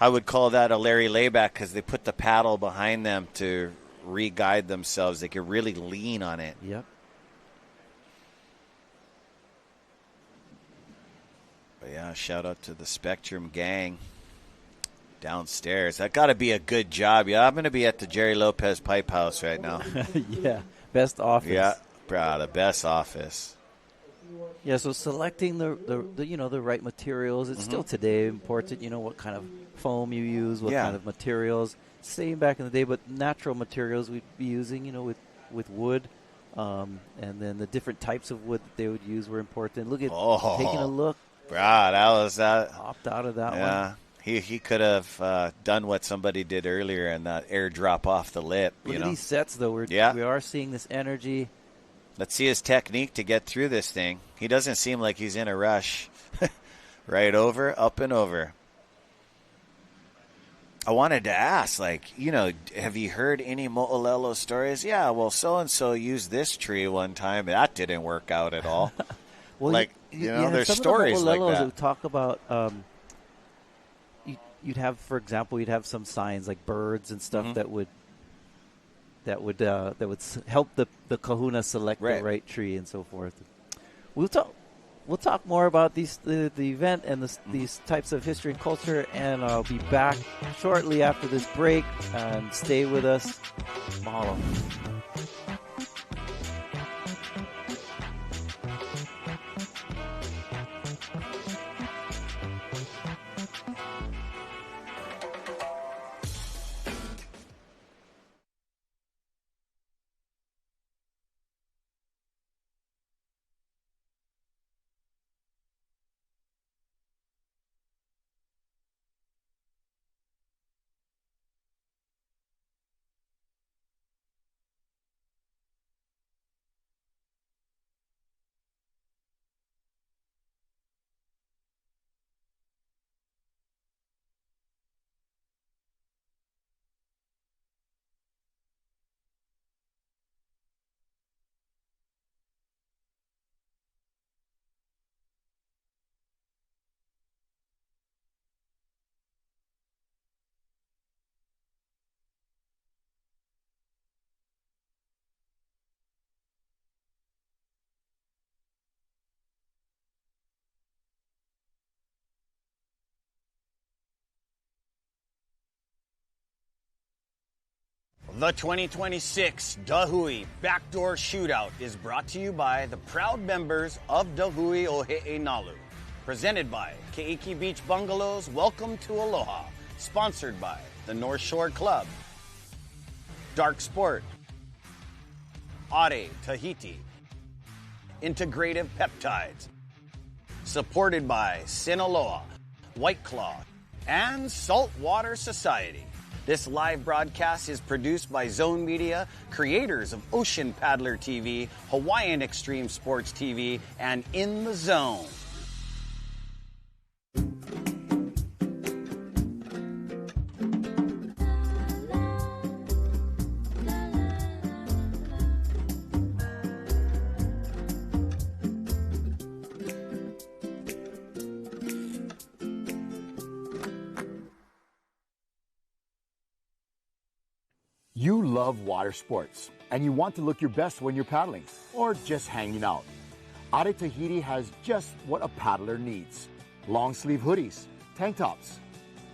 I would call that a Larry layback because they put the paddle behind them to re-guide themselves. They can really lean on it. Yep. But yeah, shout out to the Spectrum gang downstairs. That got to be a good job. Yeah, I'm going to be at the Jerry Lopez Pipe House right now. Yeah, best office. Yeah, bro, the best office. Yeah, so selecting the right materials. It's still today important. What kind of foam you use, what kind of materials. Same back in the day, but natural materials we'd be using. With wood, and then the different types of wood that they would use were important. Look at taking a look. Bro, that was that. Opt out of that one. Yeah, he could have done what somebody did earlier and that airdrop off the lip. Look at these sets, though. We are seeing this energy. Let's see his technique to get through this thing. He doesn't seem like he's in a rush. Right over, up and over. I wanted to ask, have you heard any Mo'olelo stories? Yeah, well, so-and-so used this tree one time. That didn't work out at all. Well, there's some stories of the like that. Would talk about, you'd have, for example, you'd have some signs like birds and stuff that would help the kahuna select the right tree and so forth. We'll talk more about the event and these types of history and culture, and I'll be back shortly after this break. And stay with us. Mahalo. The 2026 Hui Backdoor Shootout is brought to you by the proud members of Hui Nalu. Presented by Keiki Beach Bungalows, Welcome to Aloha. Sponsored by the North Shore Club, Dark Sport, Ade Tahiti, Integrative Peptides. Supported by Sinaloa, White Claw, and Saltwater Society. This live broadcast is produced by Zone Media, creators of Ocean Paddler TV, Hawaiian Extreme Sports TV, and In the Zone. You love water sports, and you want to look your best when you're paddling, or just hanging out. Ade Tahiti has just what a paddler needs. Long sleeve hoodies, tank tops,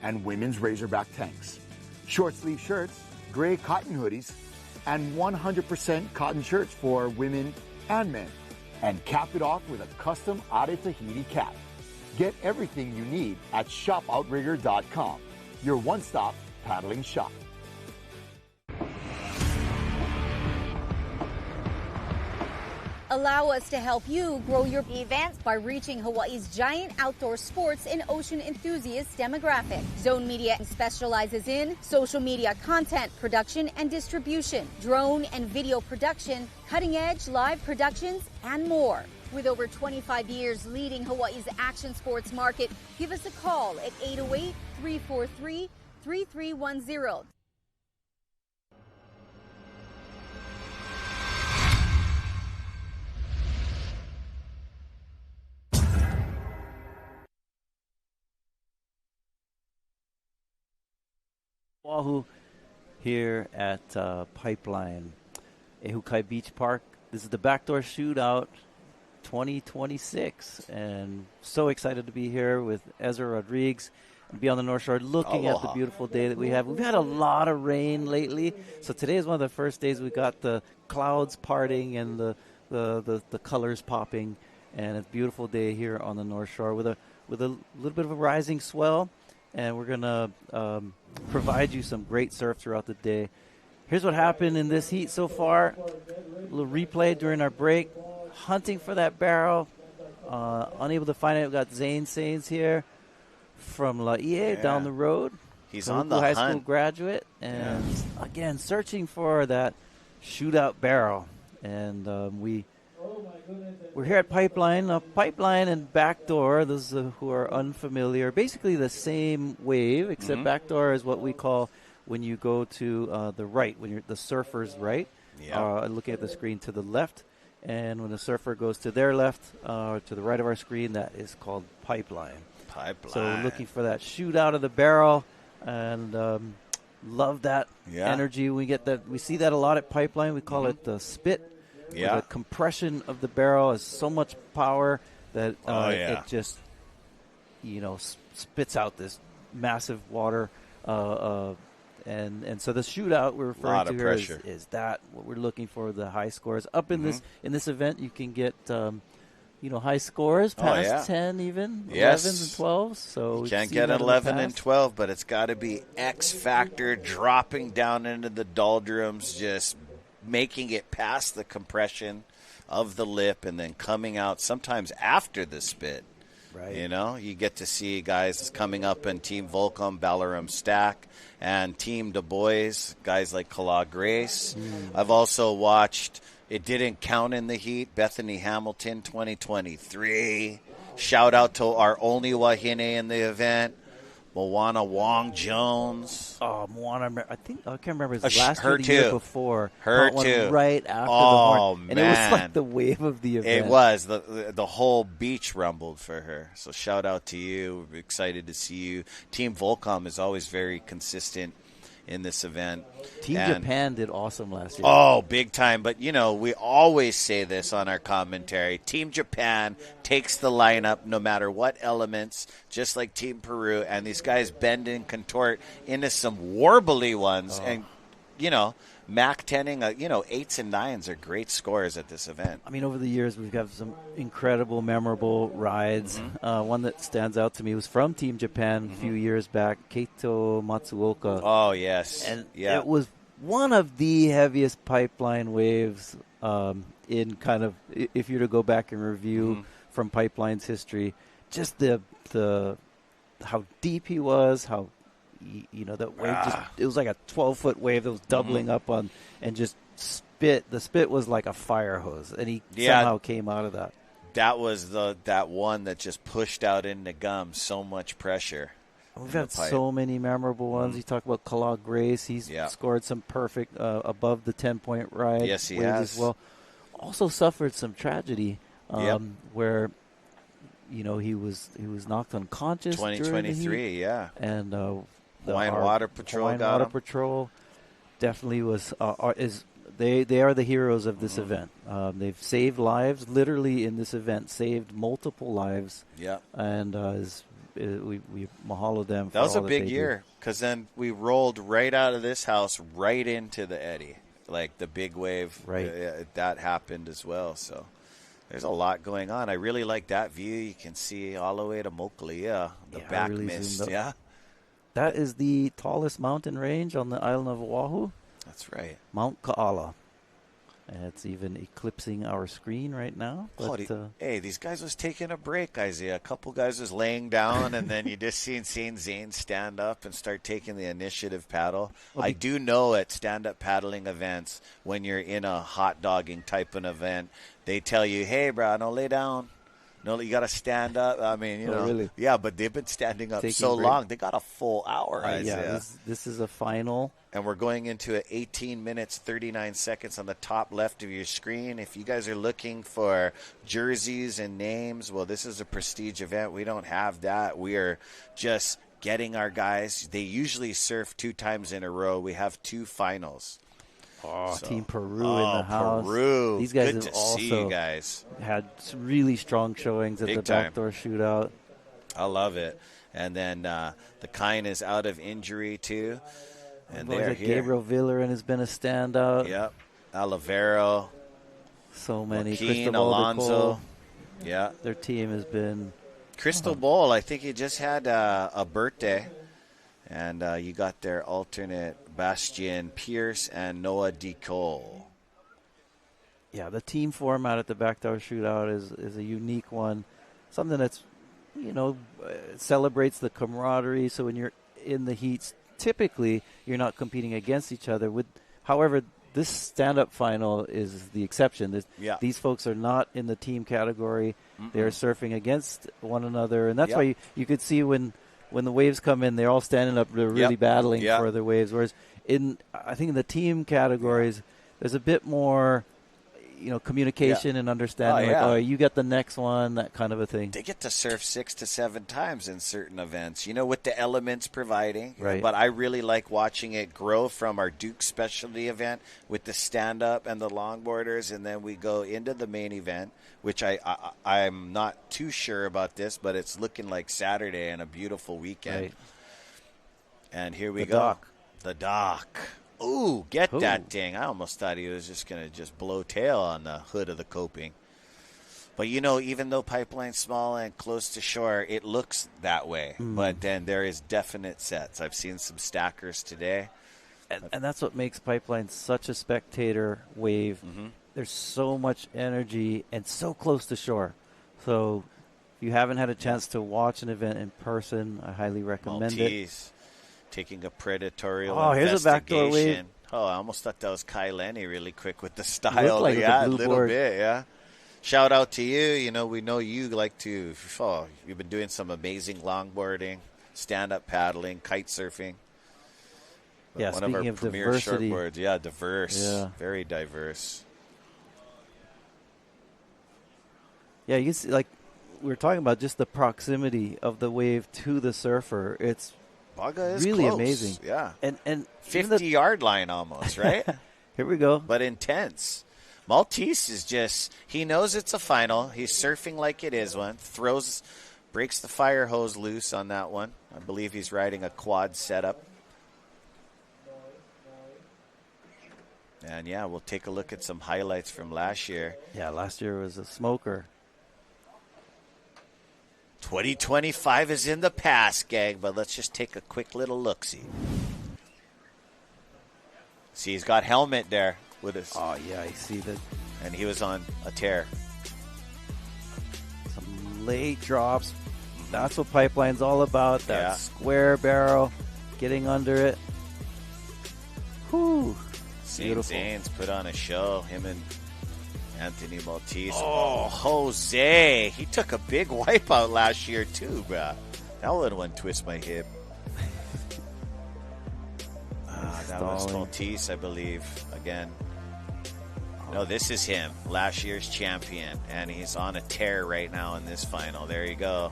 and women's Razorback tanks. Short sleeve shirts, gray cotton hoodies, and 100% cotton shirts for women and men. And cap it off with a custom Ade Tahiti cap. Get everything you need at shopoutrigger.com, your one-stop paddling shop. Allow us to help you grow your events by reaching Hawaii's giant outdoor sports and ocean enthusiast demographic. Zone Media specializes in social media content production and distribution, drone and video production, cutting-edge live productions, and more. With over 25 years leading Hawaii's action sports market, give us a call at 808-343-3310. Oahu here at Pipeline, Ehukai Beach Park. This is the Backdoor Shootout 2026, and so excited to be here with Ezra Rodriguez and be on the North Shore looking at the beautiful day that we have. We've had a lot of rain lately, so today is one of the first days we got the clouds parting and the colors popping, and it's a beautiful day here on the North Shore with a little bit of a rising swell. And we're going to provide you some great surf throughout the day. Here's what happened in this heat so far. A little replay during our break. Hunting for that barrel. Unable to find it. We've got Zane Sains here from Laie down the road. He's on the high hunt. School graduate. And again, searching for that shootout barrel. And we're here at Pipeline. Pipeline and Backdoor, those who are unfamiliar, basically the same wave, except Backdoor is what we call when you go to the right, when you're the surfer's right, looking at the screen to the left. And when the surfer goes to their left, to the right of our screen, that is called Pipeline. So we're looking for that shoot out of the barrel, and love that energy. We get that. We see that a lot at Pipeline. We call it the spit. The compression of the barrel has so much power that it just, spits out this massive water. And so the shootout we're referring to here is that what we're looking for, the high scores. Up in this event, you can get high scores past 10 even, 11s and 12s. So you can't get 11 and 12, but it's got to be X factor, dropping down into the doldrums, just making it past the compression of the lip and then coming out sometimes after the spit. Right. You get to see guys coming up in Team VOLCOM, Balaram Stack, and Team Du Bois, guys like Kala Grace. I've also watched, it didn't count in the heat, Bethany Hamilton 2023. Shout out to our only Wahine in the event. Moana Wong Jones. Oh, Moana! I can't remember his last year, the year before. Her too. Right after the horn. And it was like the wave of the event. It was. The whole beach rumbled for her. So shout out to you. We're excited to see you. Team VOLCOM is always very consistent in this event. Team Japan did awesome last year. Oh, big time. But, we always say this on our commentary. Team Japan takes the lineup no matter what elements, just like Team Peru. And these guys bend and contort into some warbly ones. And, Mac 10ing, 8s and 9s are great scores at this event. I mean, over the years, we've got some incredible, memorable rides. One that stands out to me was from Team Japan a few years back, Keito Matsuoka. Oh, yes. And yeah. it was one of the heaviest pipeline waves in kind of, if you were to go back and review from Pipeline's history, just the how deep he was, how that wave it was like a 12-foot wave that was doubling up on and just spit. The spit was like a fire hose, and he somehow came out of that. That was that one that just pushed out into gum. So much pressure. We've had so many memorable ones. You talk about Kala Grace. He's scored some perfect above the 10-point ride. Yes, he has. As well. Also suffered some tragedy where he was knocked unconscious. 2023, and Hawaiian Water Patrol Hawaiian Water Patrol definitely was they are the heroes of this event. They've saved lives literally in this event, saved multiple lives. Yeah, and we mahalo them. That was a big year because then we rolled right out of this house right into the eddy, like the big wave. Right, that happened as well. So there's a lot going on. I really like that view. You can see all the way to Mokalia, the back really mist. Yeah. That is the tallest mountain range on the island of Oahu. That's right. Mount Ka'ala. And it's even eclipsing our screen right now. But, hey, these guys was taking a break, Isaiah. A couple guys was laying down, and then you just seen Zane stand up and start taking the initiative paddle. I do know at stand-up paddling events, when you're in a hot dogging type of event, they tell you, hey, bro, don't lay down. No, you got to stand up. I mean, really? Yeah, but they've been standing up so long. They got a full hour, Isaiah. This is a final. And we're going into 18 minutes, 39 seconds on the top left of your screen. If you guys are looking for jerseys and names, well, this is a prestige event. We don't have that. We are just getting our guys. They usually surf 2 times in a row. We have 2 finals. Team Peru in the house. Peru. These guys Good have to also see you guys. had some really strong showings at Big the time. Backdoor Shootout. I love it. And then the Kine is out of injury, too. And they're like here. Gabriel Villerin has been a standout. Yep. Olivero. So many. Joaquin, Cristobal Alonso. Yeah. Their team has been. Cristobal, I think he just had a birthday. And you got their alternate Bastien Pierce and Noah DeCole. Yeah, the team format at the Backdoor Shootout is a unique one. Something that's, celebrates the camaraderie. So when you're in the heats, typically you're not competing against each other. However, this stand-up final is the exception. These folks are not in the team category. They're surfing against one another. And that's why you could see when the waves come in, they're all standing up, they're really battling for their waves. Whereas I think in the team categories, there's a bit more, communication and understanding. You get the next one, that kind of a thing. They get to surf 6 to 7 times in certain events, with the elements providing. Right. But I really like watching it grow from our Duke specialty event with the stand-up and the longboarders, and then we go into the main event, which I'm not too sure about this, but it's looking like Saturday and a beautiful weekend. Right. And here we go. The dock. Ooh, that thing. I almost thought he was just going to blow tail on the hood of the coping. But, even though Pipeline's small and close to shore, it looks that way. But then there is definite sets. I've seen some stackers today. And that's what makes Pipeline such a spectator wave. There's so much energy and so close to shore. So if you haven't had a chance to watch an event in person, I highly recommend Maltese, taking a predatory here's a backdoor wave. Oh, I almost thought that was Kai Lenny really quick with the style. Like a little bit, yeah. Shout out to you. We know you like to, you've been doing some amazing longboarding, stand-up paddling, kite surfing. Yeah, one of our premier diversity. shortboards. Yeah, diverse. Yeah. Very diverse. Yeah, you see, like we were talking about, just the proximity of the wave to the surfer. It's Baga is really close. amazing. Yeah. And 50-yard line almost, right? Here we go. But intense. Maltese is just, he knows it's a final. He's surfing like it is one. Breaks the fire hose loose on that one. I believe he's riding a quad setup. And, yeah, we'll take a look at some highlights from last year. Yeah, last year was a smoker. 2025 is in the past, gang, but let's just take a quick little look-see. See, he's got helmet there with his. Oh, yeah, I see that. And he was on a tear. Some late drops. That's what Pipeline's all about. That square barrel, getting under it. Whew. St. Zane's put on a show. Him and Anthony Maltese. Oh, Jose. He took a big wipeout last year, too, bruh. That little one twist my hip. That was Maltese, I believe, again. No, this is him, last year's champion, and he's on a tear right now in this final. There you go.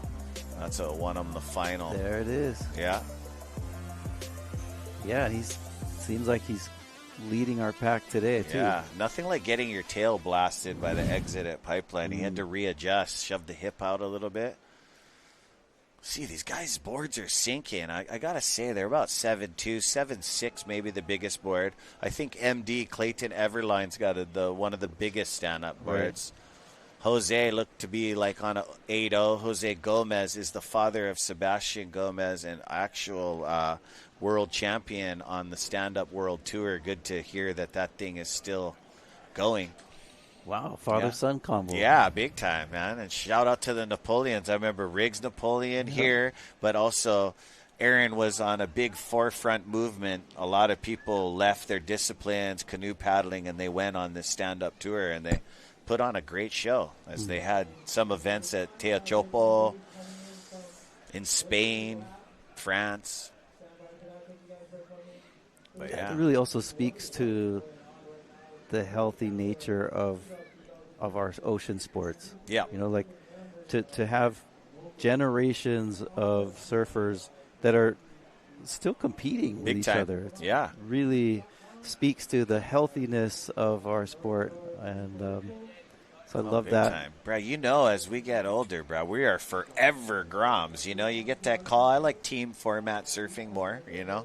That's what won him the final. There it is. Yeah. Yeah, seems like he's leading our pack today, too. Yeah, nothing like getting your tail blasted by the exit at Pipeline. He had to readjust, shove the hip out a little bit. See, these guys' boards are sinking. I got to say, they're about 7'2", 7'6", maybe the biggest board. I think MD, Clayton Everline's got one of the biggest stand-up boards. Right. Jose looked to be like on a 8-0. Jose Gomez is the father of Sebastian Gomez, an actual world champion on the stand-up world tour. Good to hear that thing is still going. Wow, father-son combo. Yeah, big time, man. And shout out to the Napoleons. I remember Riggs Napoleon here, but also Aaron was on a big forefront movement. A lot of people left their disciplines, canoe paddling, and they went on this stand-up tour, and they put on a great show as they had some events at Teochopo, in Spain, France. But It really also speaks to the healthy nature of our ocean sports. Yeah. You know, like to have generations of surfers that are still competing with each other. It's really speaks to the healthiness of our sport. And so I love that. Time. Bro, you know, as we get older, bro, we are forever Groms. You know, you get that call. I like team format surfing more, you know.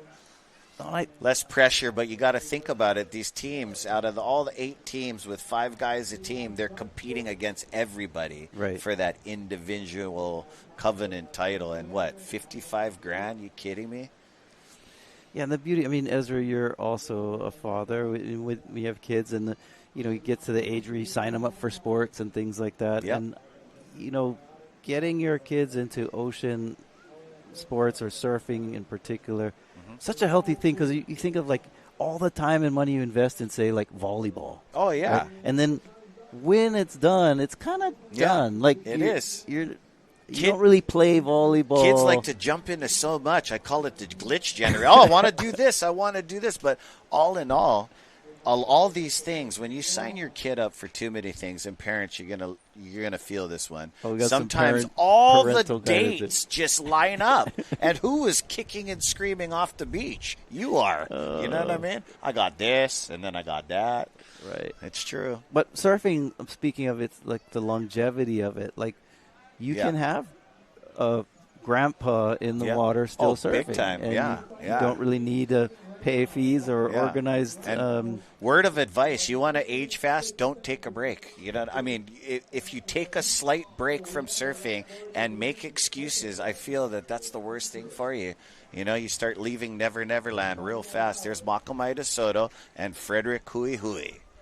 Less pressure, but you got to think about it. These teams, out of all the 8 teams with 5 guys a team, they're competing against everybody for that individual covenant title. And what, $55,000? You kidding me? Yeah, and the beauty. I mean, Ezra, you're also a father. We have kids, and you get to the age where you sign them up for sports and things like that. Yep. And getting your kids into ocean sports or surfing in particular. Such a healthy thing because you think of like all the time and money you invest in, say, like volleyball. Oh, yeah. Right? And then when it's done, it's kind of done. Like it is. You don't really play volleyball. Kids like to jump into so much. I call it the glitch generator. Oh, I want to do this. I want to do this. But all in all these things, when you sign your kid up for too many things, and parents, you're gonna feel this one. Sometimes all the dates just line up, and who is kicking and screaming off the beach? You are. You know what I mean? I got this, and then I got that. Right. It's true. But surfing, speaking of it, like the longevity of it, like you can have a grandpa in the water still surfing. Big time. And you don't really need to pay fees or organized. Word of advice: you want to age fast, don't take a break. I mean, if you take a slight break from surfing and make excuses, I feel that's the worst thing for you. You start leaving Never Neverland real fast. There's Makamai de Soto and Frederick Hui.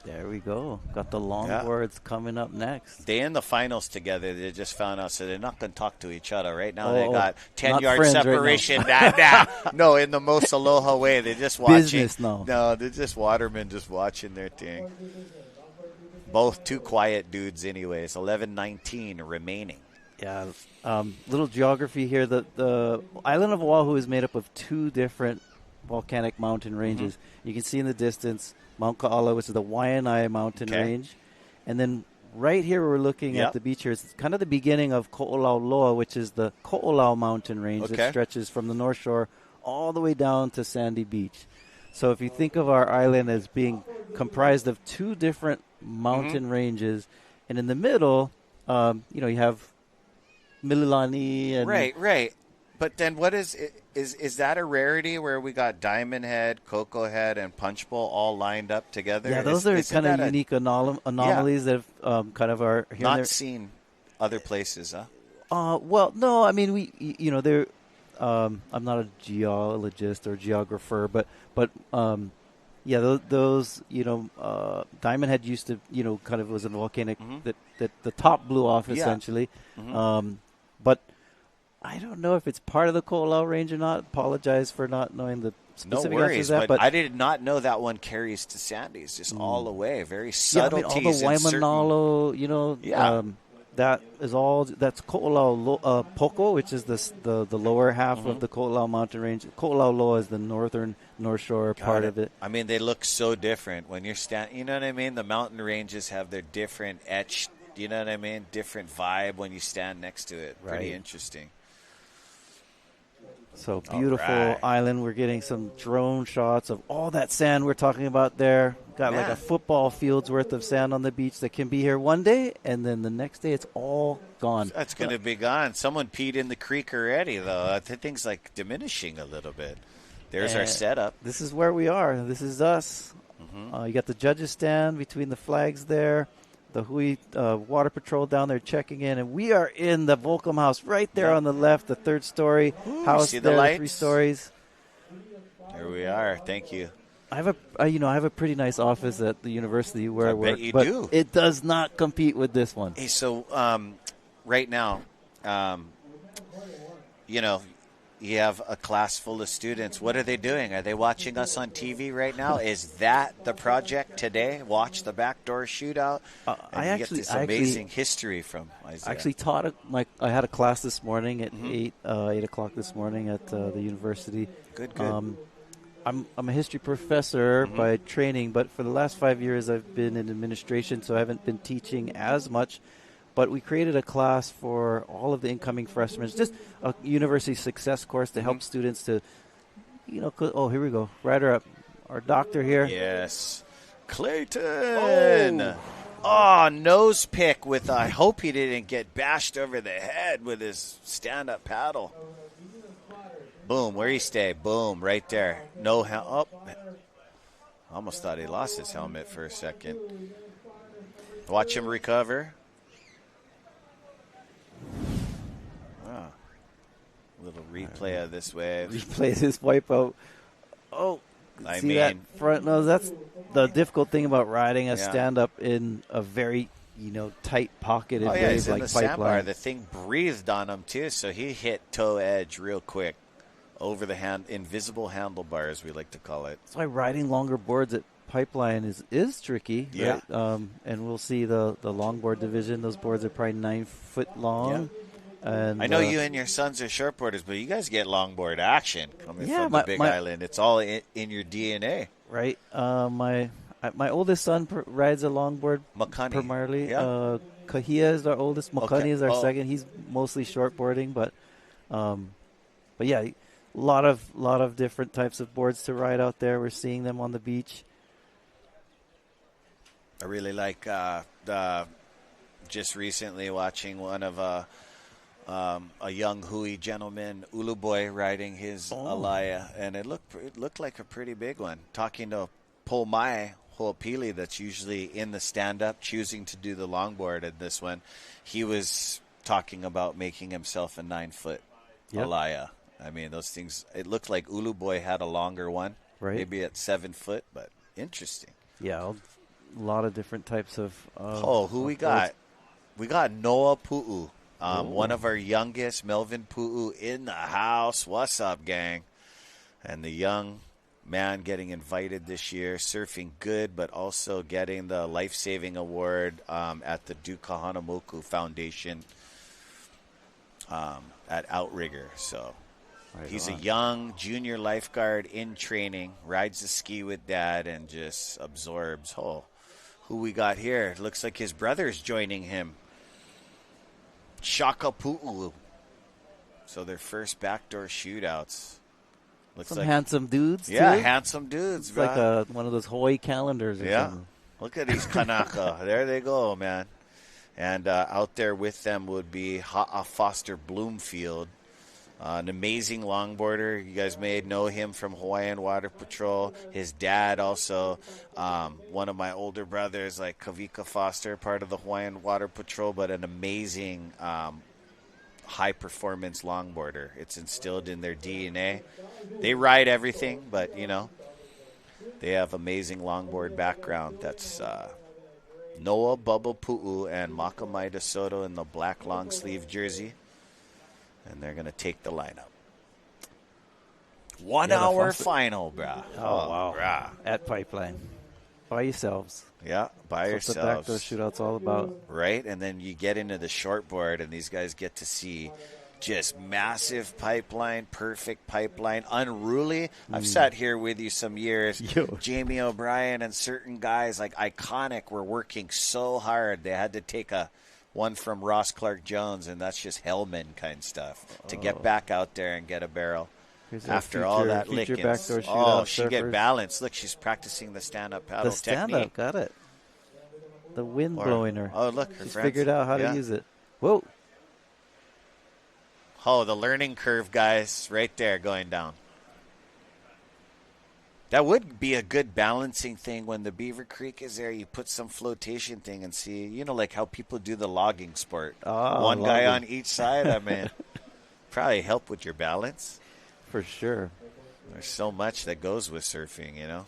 There we go. Got the Longboards coming up next. They in the finals together. They just found out, so they're not going to talk to each other. Right now they got 10-yard separation. Right no, in the most aloha way. They're just watching. Business, no. No, they're just watermen just watching their thing. Both 2 quiet dudes anyways. 11:19 remaining. Yeah. Little geography here. The island of Oahu is made up of 2 different volcanic mountain ranges. You can see in the distance Mount Ka'ala, which is the Waianae mountain range. And then right here we're looking at the beach here. It's kind of the beginning of Ko'olauloa, which is the Ko'olau mountain range that stretches from the North Shore all the way down to Sandy Beach. So if you think of our island as being comprised of 2 different mountain ranges, and in the middle, you have Mililani. And right. But then what is Is that a rarity where we got Diamond Head, Cocoa Head, and Punch Bowl all lined up together? Yeah, those are kind of unique anomalies that have, kind of are here not seen other places, huh? Well, no, I mean they're. I'm not a geologist or geographer, but yeah, those Diamond Head used to kind of was a volcanic that the top blew off essentially, but I don't know if it's part of the Ko'olau range or not. Apologize for not knowing the specific no worries, answers to that, but I did not know that one carries to Sandy's just all the way. Very subtleties. All the Waimanalo, that is all. That's Ko'olau Poko, which is the lower half of the Ko'olau mountain range. Ko'olau Loa is the northern North Shore part of it. I mean, they look so different when you're standing. You know what I mean? The mountain ranges have their different etched. You know what I mean? Different vibe when you stand next to it. Pretty interesting. So beautiful island. We're getting some drone shots of all that sand we're talking about there. Got like a football field's worth of sand on the beach that can be here one day, and then the next day it's all gone. That's going to be gone. Someone peed in the creek already, though. I think things like diminishing a little bit. There's our setup. This is where we are. This is us. You got the judges stand between the flags there. The Hui Water Patrol down there checking in, and we are in the VOLCOM house right there on the left, the third story house. See there, the lights? 3 stories. There we are. Thank you. I have a pretty nice office at the university where I work, bet you but do. It does not compete with this one. Hey, so right now, you have a class full of students. What are they doing? Are they watching us on TV right now? Is that the project today? Watch the Backdoor Shootout? And get this amazing history from Isaiah. I actually taught I had a class this morning at 8 o'clock this morning at the university. Good. I'm a history professor by training, but for the last 5 years I've been in administration, so I haven't been teaching as much. But we created a class for all of the incoming freshmen, just a university success course to help students to, oh, here we go. Right her up. Our doctor here. Yes. Clayton. Oh, nose pick with, I hope he didn't get bashed over the head with his stand-up paddle. Boom, where he stay? Boom, right there. No helmet. Oh, almost thought he lost his helmet for a second. Watch him recover. Oh, little replay of this wave. Replay this wipeout. Oh, that front nose. That's the difficult thing about riding a stand-up in a very, tight pocketed wave he's like in the pipeline. sandbar. The thing breathed on him too, so he hit toe edge real quick over the invisible handlebars, we like to call it. That's why riding longer boards at Pipeline is tricky. Yeah. Right? And we'll see the longboard division. Those boards are probably 9 foot long. Yeah. And I know you and your sons are shortboarders, but you guys get longboard action coming from the Big Island. It's all in your DNA. Right. My oldest son rides a longboard Makani. primarily. Yeah. Kahia is our oldest. Makani is our second. He's mostly shortboarding, but yeah, a lot of different types of boards to ride out there. We're seeing them on the beach. I really like just recently watching one of a young Hui gentleman, Ulu Boy, riding his Alaya, and it looked like a pretty big one. Talking to Pomai Ho'opili, that's usually in the stand-up, choosing to do the longboard in this one, he was talking about making himself a 9-foot Alaya. I mean, those things, it looked like Ulu Boy had a longer one, maybe at 7 foot, but interesting. Yeah, a lot of different types of who we got? We got Noah Pu'u, one of our youngest, Melvin Pu'u, in the house. What's up, gang? And the young man getting invited this year, surfing good, but also getting the life-saving award at the Duke Kahanamoku Foundation at Outrigger. So he's a young junior lifeguard in training, rides the ski with dad, and just absorbs. Who we got here? Looks like his brother's joining him. Shaka Pu'u. So their first backdoor shootouts. Looks some like handsome dudes, yeah, too. handsome dudes. It's like one of those Hawaii calendars or something. Look at these Kanaka. There they go, man. And out there with them would be Foster Bloomfield. An amazing longboarder. You guys may know him from Hawaiian Water Patrol. His dad also, one of my older brothers, like Kavika Foster, part of the Hawaiian Water Patrol, but an amazing high-performance longboarder. It's instilled in their DNA. They ride everything, but, they have amazing longboard background. That's Noah Bubba Pu'u and Makamaida Soto in the black long-sleeve jersey. And they're going to take the lineup. 1 hour final, brah. Oh, wow. Brah. At Pipeline. By yourselves. Yeah, by That's yourselves. what the backdoor shootout's all about. Right? And then you get into the shortboard, and these guys get to see just massive pipeline, perfect pipeline, unruly. I've sat here with you some years. Jamie O'Brien and certain guys like Iconic were working so hard. They had to take one from Ross Clark Jones, and that's just Hellman kind of stuff to get back out there and get a barrel. After all that lickings. She get balance. Look, she's practicing the stand-up paddle technique. Stand-up, got it. The wind blowing her. Oh, look, she's figured out how to use it. Whoa. Oh, the learning curve, guys, right there going down. That would be a good balancing thing when the Beaver Creek is there. You put some flotation thing and see, like how people do the logging sport. One guy on each side. I mean, probably help with your balance. For sure. There's so much that goes with surfing,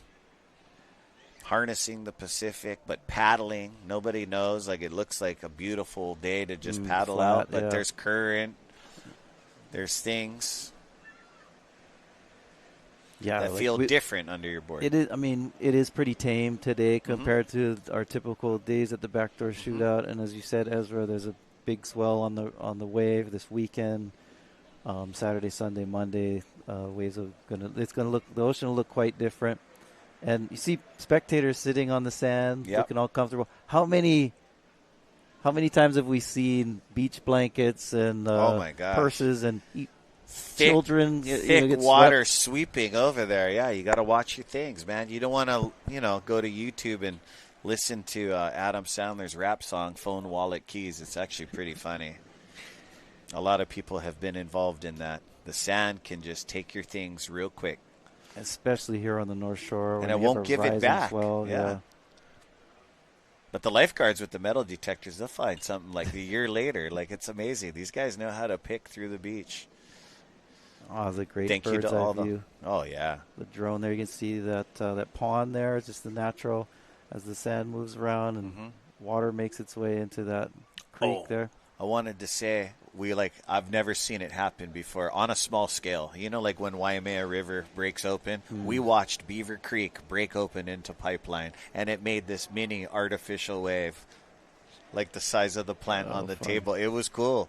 Harnessing the Pacific, but paddling. Nobody knows. Like, it looks like a beautiful day to just paddle flat, out, but there's current. There's things. That feel different under your board. It is. I mean, it is pretty tame today compared to our typical days at the backdoor shootout. And as you said, Ezra, there's a big swell on the wave this weekend. Saturday, Sunday, Monday, waves are the ocean will look quite different. And you see spectators sitting on the sand, looking all comfortable. How many times have we seen beach blankets and purses and children, thick water sweeping over there? Yeah, you got to watch your things, man. You don't want to, go to YouTube and listen to Adam Sandler's rap song, Phone, Wallet, Keys. It's actually pretty funny. A lot of people have been involved in that. The sand can just take your things real quick. Especially here on the North Shore. And it won't give it back. Yeah. But the lifeguards with the metal detectors, they'll find something like a year later. Like, it's amazing. These guys know how to pick through the beach. Oh, the great Thank bird's you to all eye view. Oh, yeah. The drone there, you can see that pond there. It's just the natural as the sand moves around and water makes its way into that creek there. I wanted to say, I've never seen it happen before on a small scale. Like when Waimea River breaks open, we watched Beaver Creek break open into Pipeline, and it made this mini artificial wave, like the size of the plant on the table. It was cool.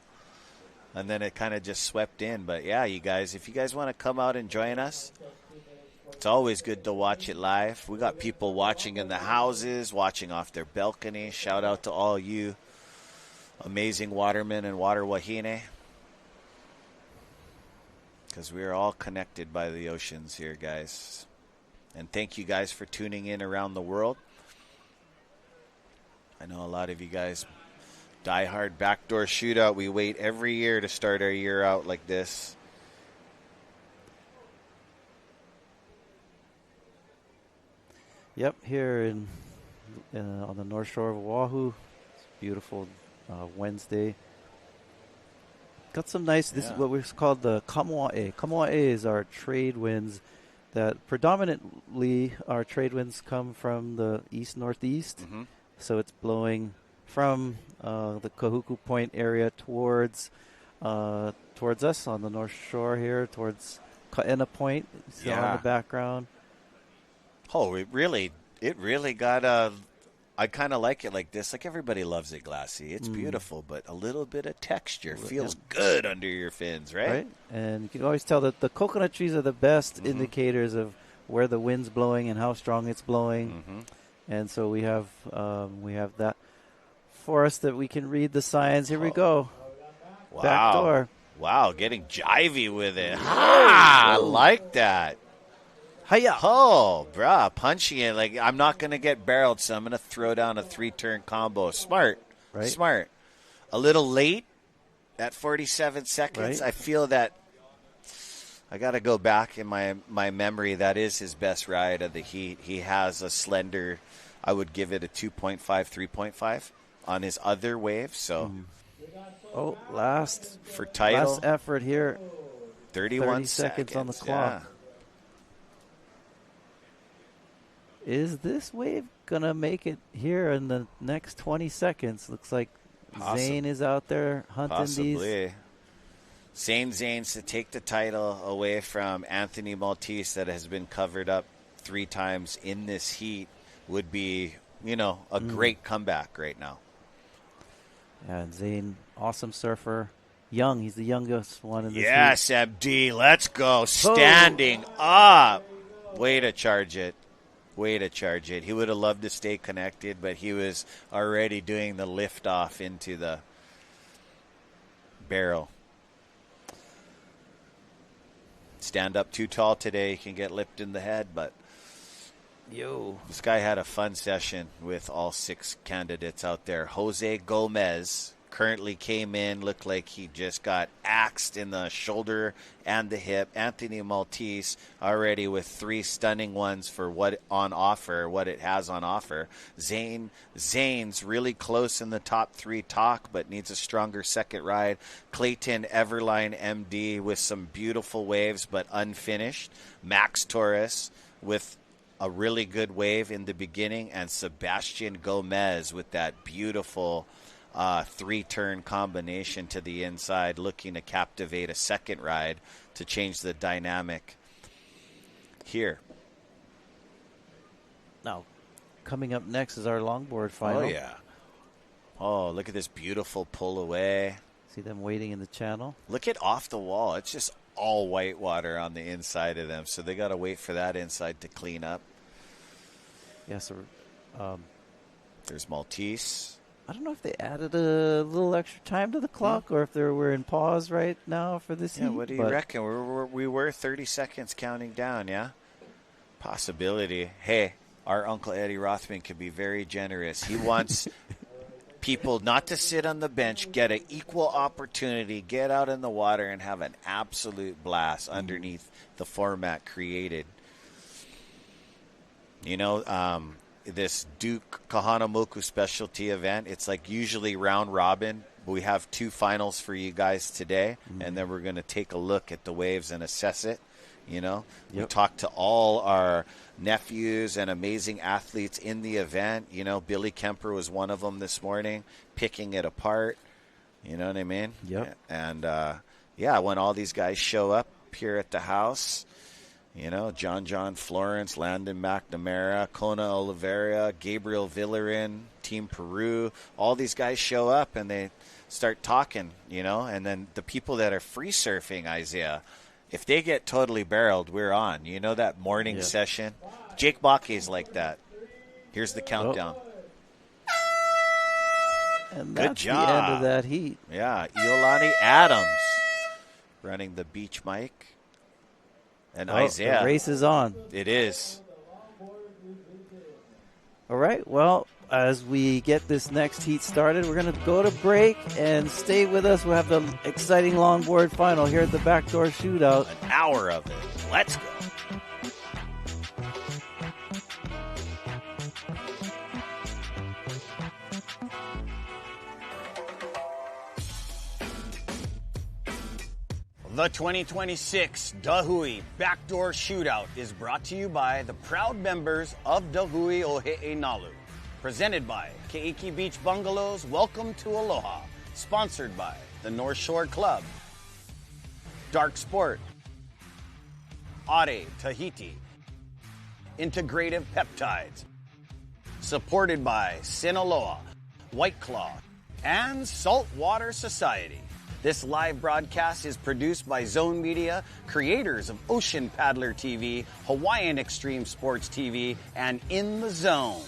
And then it kind of just swept in. But yeah, you guys, if you guys want to come out and join us, it's always good to watch it live. We got people watching in the houses, watching off their balcony. Shout out to all you amazing watermen and water wahine, because we are all connected by the oceans here, guys. And thank you guys for tuning in around the world. I know a lot of you guys diehard backdoor shootout. We wait every year to start our year out like this. Yep, here on the North Shore of Oahu. It's beautiful. Wednesday. Got some nice, this is what we call the kamoa'e. Kamoa'e is our trade winds that predominantly our trade winds come from the east-northeast. So it's blowing from the Kahuku Point area towards us on the North Shore here, towards Kaena Point. You see on the background. Oh, it really got I kind of like it like this. Like, everybody loves it glassy. It's beautiful, but a little bit of texture feels good under your fins, right? And you can always tell that the coconut trees are the best indicators of where the wind's blowing and how strong it's blowing. And so we have that for us that we can read the signs. Here we go. Wow. Backdoor. Wow, getting jivey with it. I like that. Hiya. Oh, brah, punching it. Like, I'm not going to get barreled, so I'm going to throw down a 3-turn combo. Smart. Smart. A little late at 47 seconds. I feel that I got to go back in my memory. That is his best ride of the heat. He has a slender, I would give it a 2.5, 3.5 on his other wave. So, last for title, last effort here. 31 seconds on the clock. Yeah. Is this wave gonna make it here in the next 20 seconds? Looks like Zane is out there hunting these. Zane's to take the title away from Anthony Maltese that has been covered up 3 times in this heat would be, a great comeback right now. Yeah, and Zane, awesome surfer. Young, he's the youngest one in this Yes, heat. MD, let's go. Standing up. Way to charge it. He would have loved to stay connected, but he was already doing the lift off into the barrel. Stand up too tall today, can get lipped in the head, but this guy had a fun session with all 6 candidates out there. Jose Gomez currently came in, looked like he just got axed in the shoulder and the hip. Anthony Maltese already with 3 stunning ones for what it has on offer. Zane's really close in the top 3 talk, but needs a stronger second ride. Clayton Everline MD with some beautiful waves, but unfinished. Max Torres with a really good wave in the beginning, and Sebastian Gomez with that beautiful 3-turn combination to the inside, looking to captivate a second ride to change the dynamic here. Now, coming up next is our longboard final. Oh, yeah. Oh, look at this beautiful pull away. See them waiting in the channel. Look at off the wall. It's just all white water on the inside of them, so they got to wait for that inside to clean up. Yeah, so there's Maltese. I don't know if they added a little extra time to the clock or if we're in pause right now for this heat. What do you reckon? We were 30 seconds counting down, yeah? Possibility. Hey, our Uncle Eddie Rothman can be very generous. He wants people not to sit on the bench, get an equal opportunity, get out in the water and have an absolute blast underneath the format created. This Duke Kahanamoku specialty event, it's like usually round robin. We have 2 finals for you guys today, and then we're going to take a look at the waves and assess it. We talked to all our nephews and amazing athletes in the event. Billy Kemper was one of them this morning, picking it apart. You know what I mean? Yep. And, when all these guys show up here at the house, John Florence, Landon McNamara, Kona Oliveira, Gabriel Villarin, Team Peru, all these guys show up and they start talking, and then the people that are free surfing, Isaiah, if they get totally barreled, we're on. That morning session? Jake Bake's like that. Here's the countdown. And good that's job. The end of that heat. Yeah, Iolani Adams running the beach mic. And Isaiah. The race is on. It is. All right. Well, as we get this next heat started, we're going to go to break and stay with us. We'll have the exciting longboard final here at the Backdoor Shootout. An hour of it. Let's go. The 2026 Hui Backdoor Shootout is brought to you by the proud members of Hui Ohe'e Nalu. Presented by Keiki Beach Bungalows, Welcome to Aloha. Sponsored by the North Shore Club, Dark Sport, Are Tahiti, Integrative Peptides. Supported by Sinaloa, White Claw, and Saltwater Society. This live broadcast is produced by Zone Media, creators of Ocean Paddler TV, Hawaiian Extreme Sports TV, and In the Zone.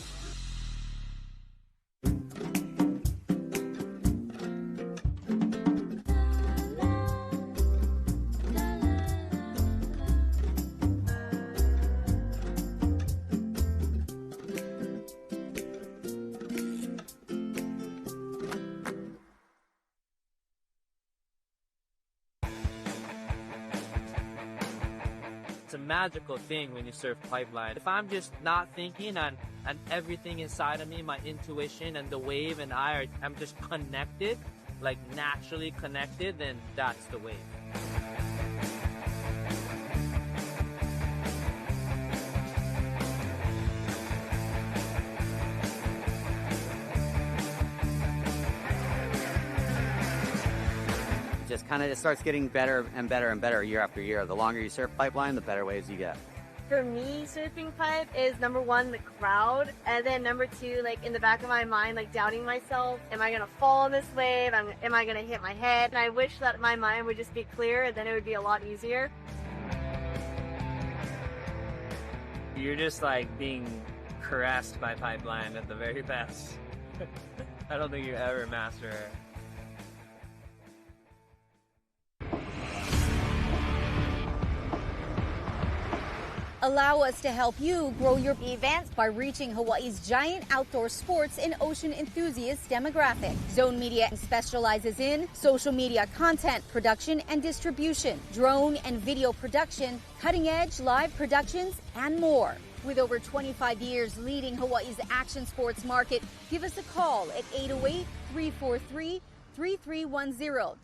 it's a magical thing when you surf pipeline. If I'm just not thinking and everything inside of me, my intuition and the wave and I'm just connected, like naturally connected, then that's the wave. Just kind of it starts getting better and better and better year after year. The longer you surf pipeline, the better waves you get. For me, surfing pipe is number one, the crowd, and then number two, like in the back of my mind, like doubting myself. Am I gonna fall on this wave? Am I gonna hit my head? And I wish that my mind would just be clear, and then it would be a lot easier. You're just like being caressed by pipeline at the very best. I don't think you ever master it. Allow us to help you grow your events by reaching Hawaii's giant outdoor sports and ocean enthusiast demographic. Zone Media specializes in social media content production and distribution, drone and video production, cutting-edge live productions, and more. With over 25 years leading Hawaii's action sports market, give us a call at 808-343-3310.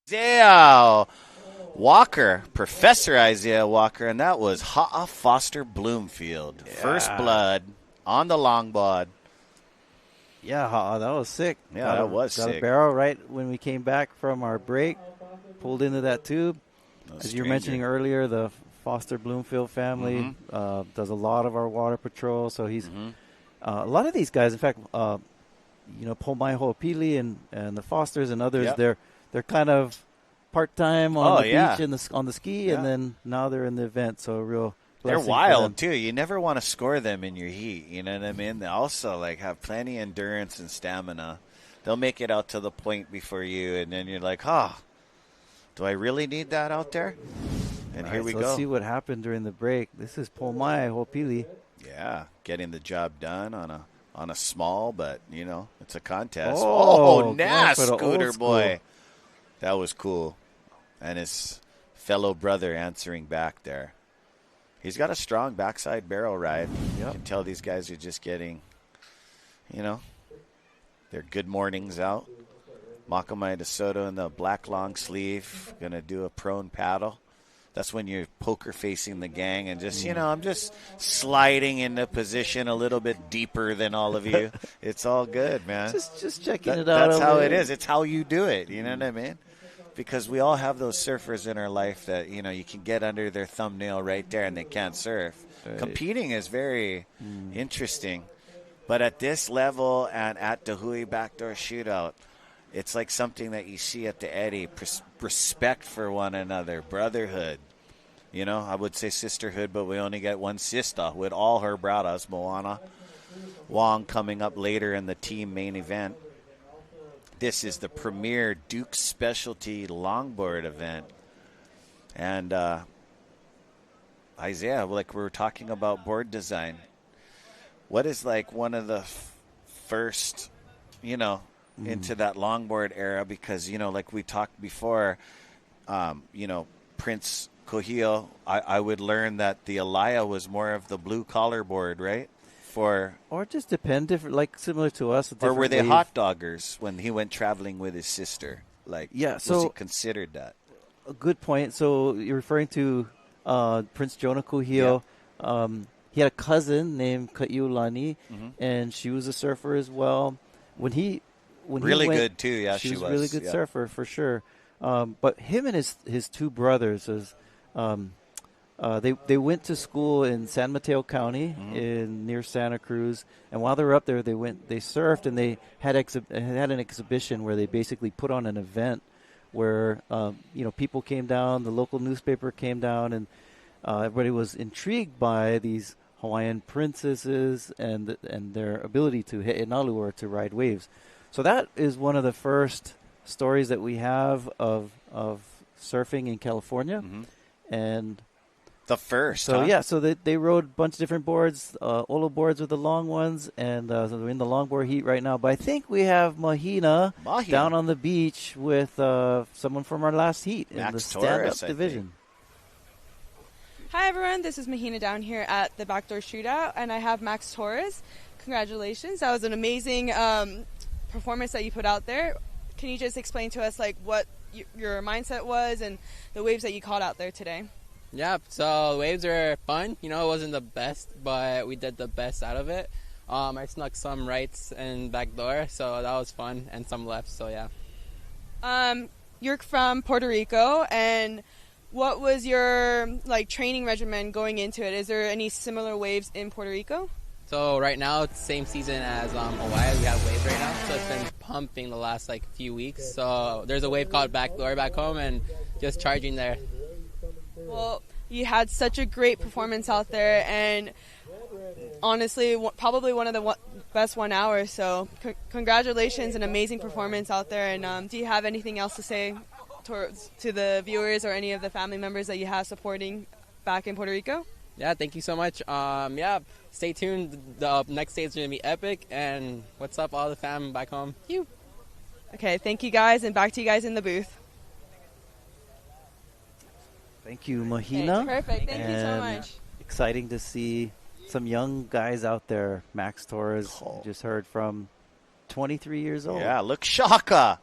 Isaiah Walker, Professor Isaiah Walker, and that was Ha'a Foster Bloomfield. Yeah. First blood on the longboard. Yeah, Ha'a, that was sick. Yeah, that was sick. Got a barrel right when we came back from our break, pulled into that tube. As you were mentioning earlier, the Foster Bloomfield family does a lot of our water patrol, so he's a lot of these guys, in fact, Pomai Ho'opili and the Fosters and others, they're kind of part-time on the beach and on the ski, and then now they're in the event, so a real they're wild, too. You never want to score them in your heat, you know what I mean? They also have plenty of endurance and stamina. They'll make it out to the point before you, and then you're like, do I really need that out there? And here we go. Let's see what happened during the break. This is Pomai Ho'opili. Yeah, getting the job done on a small, but, it's a contest. Scooter boy. That was cool. And his fellow brother answering back there. He's got a strong backside barrel ride. Yep. You can tell these guys are just getting, their good mornings out. Makamai DeSoto in the black long sleeve, going to do a prone paddle. That's when you're poker facing the gang and just, I'm just sliding into position a little bit deeper than all of you. It's all good, man. Just checking it out. That's how it is. It's how you do it. You know what I mean? Because we all have those surfers in our life that, you can get under their thumbnail right there and they can't surf. Right. Competing is very interesting. But at this level and at the Hui Backdoor Shootout, it's like something that you see at the Eddy. Respect for one another, brotherhood. I would say sisterhood, but we only get one sister with all her brothers. Moana, Wong coming up later in the team main event. This is the premier Duke Specialty Longboard event. And Isaiah, we were talking about board design. What is one of the first, into that longboard era? Because, like we talked before, Prince Kohio, I would learn that the Alaya was more of the blue collar board, right? Or it just depend, different, similar to us. Or were they hot doggers when he went traveling with his sister? Was he considered that? A good point. So you're referring to Prince Jonah Kohio. Yeah. He had a cousin named Kaiulani, and she was a surfer as well. When he really went, good too. Yeah, she was a really good surfer for sure. But him and his two brothers, They went to school in San Mateo County near Santa Cruz, and while they were up there, they surfed, and they had an exhibition where they basically put on an event where people came down, the local newspaper came down, and everybody was intrigued by these Hawaiian princesses and their ability to hit inalu or to ride waves. So that is one of the first stories that we have of surfing in California, and the first. So huh? so they rode a bunch of different boards, Olo boards with the long ones, and so they're in the longboard heat right now. But I think we have Mahina down on the beach with someone from our last heat in the stand-up division. Hi everyone, this is Mahina down here at the Backdoor Shootout, and I have Max Torres. Congratulations, that was an amazing performance that you put out there. Can you just explain to us what your mindset was and the waves that you caught out there today? Yeah, so the waves were fun. It wasn't the best, but we did the best out of it. I snuck some rights and backdoor, so that was fun, and some lefts, so yeah. You're from Puerto Rico, and what was your training regimen going into it? Is there any similar waves in Puerto Rico? So right now it's the same season as Hawaii. We have waves right now, so it's been pumping the last few weeks. So there's a wave called Backdoor back home, and just charging there. Well, you had such a great performance out there, and honestly, probably one of the best 1 hour. So congratulations, an amazing performance out there. And do you have anything else to say to the viewers or any of the family members that you have supporting back in Puerto Rico? Yeah, thank you so much. Stay tuned. The next stage is going to be epic. And what's up, all the fam back home? You. Okay, thank you guys, and back to you guys in the booth. Thank you, Mahina. Okay, perfect. Thank you so much. Exciting to see some young guys out there. Max Torres, just heard from, 23 years old. Yeah, look, Shaka.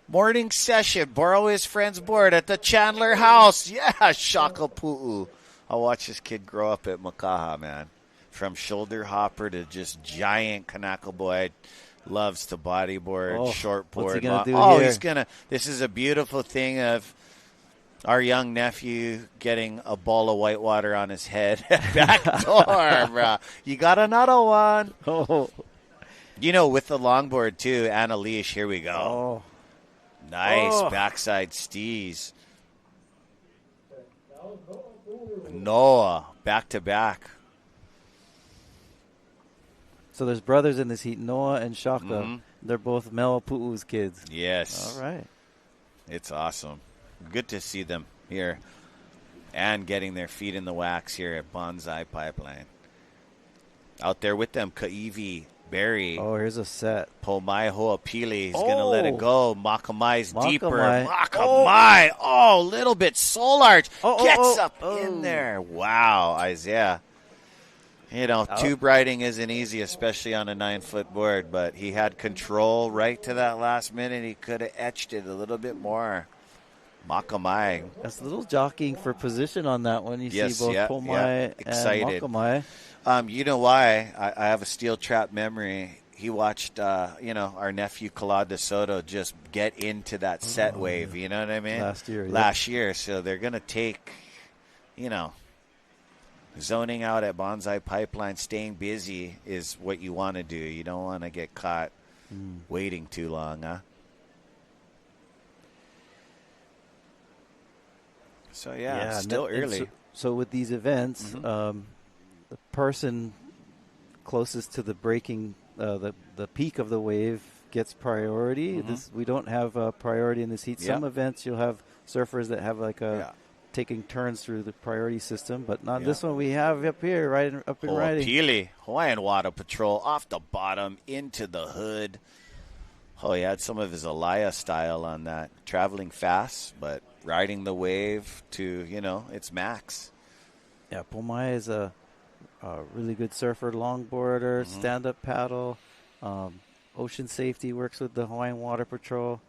Morning session. Borrow his friend's board at the Chandler house. Yeah, Shaka Pu'u. I'll watch this kid grow up at Makaha, man. From shoulder hopper to just giant Kanaka boy. Loves to bodyboard, shortboard. What's he going to do here? He's going to. This is a beautiful thing of our young nephew getting a ball of whitewater on his head. Backdoor, bro. You got another one. Oh. With the longboard, too, and a leash. Here we go. Nice backside stees. Noah, back-to-back. So there's brothers in this heat, Noah and Shaka. They're both Mel Pu'u's kids. Yes. All right. It's awesome. Good to see them here and getting their feet in the wax here at Bonsai Pipeline. Out there with them, Kaivi, Barry. Oh, here's a set. Pomai Ho'apili is going to let it go. Makamai's deeper. Makamai. Oh, little bit soul arch. Gets up in there. Wow, Isaiah. Tube riding isn't easy, especially on a 9-foot board, but he had control right to that last minute. He could have etched it a little bit more. Makamai. That's a little jockeying for position on that one. You see both Pomai excited. and Makamai. You know why? I have a steel trap memory. He watched, our nephew Kalad de Soto just get into that set wave. You know what I mean? Last year. So they're going to take, zoning out at Bonsai Pipeline, staying busy is what you want to do. You don't want to get caught waiting too long, huh? So, it's still early. So with these events, the person closest to the breaking, the peak of the wave gets priority. We don't have priority in this heat. Some events you'll have surfers that have taking turns through the priority system, but not this one. We have up here, right up and riding. Pili, Hawaiian Water Patrol, off the bottom, into the hood. Oh, he had some of his Alaya style on that. Traveling fast, but riding the wave to, its max. Yeah, Pomai is a really good surfer, longboarder, stand-up paddle, ocean safety, works with the Hawaiian Water Patrol.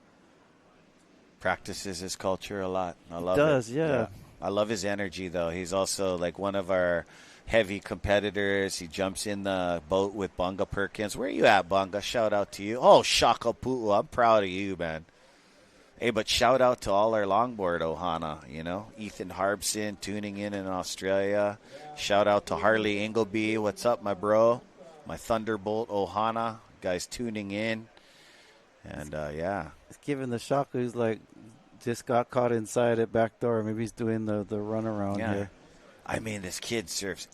Practices his culture a lot. I love it. Yeah. I love his energy, though. He's also one of our heavy competitors. He jumps in the boat with Bunga Perkins. Where are you at, Bunga? Shout out to you. Oh, Shaka Pu'u. I'm proud of you, man. Hey, but shout out to all our longboard ohana, you know. Ethan Harbson tuning in Australia. Shout out to Harley Ingleby. What's up, my bro? My Thunderbolt ohana. Guys tuning in. And, yeah. It's giving the shock who's like just got caught inside at Backdoor. Maybe he's doing the run around here. I mean, this kid surfs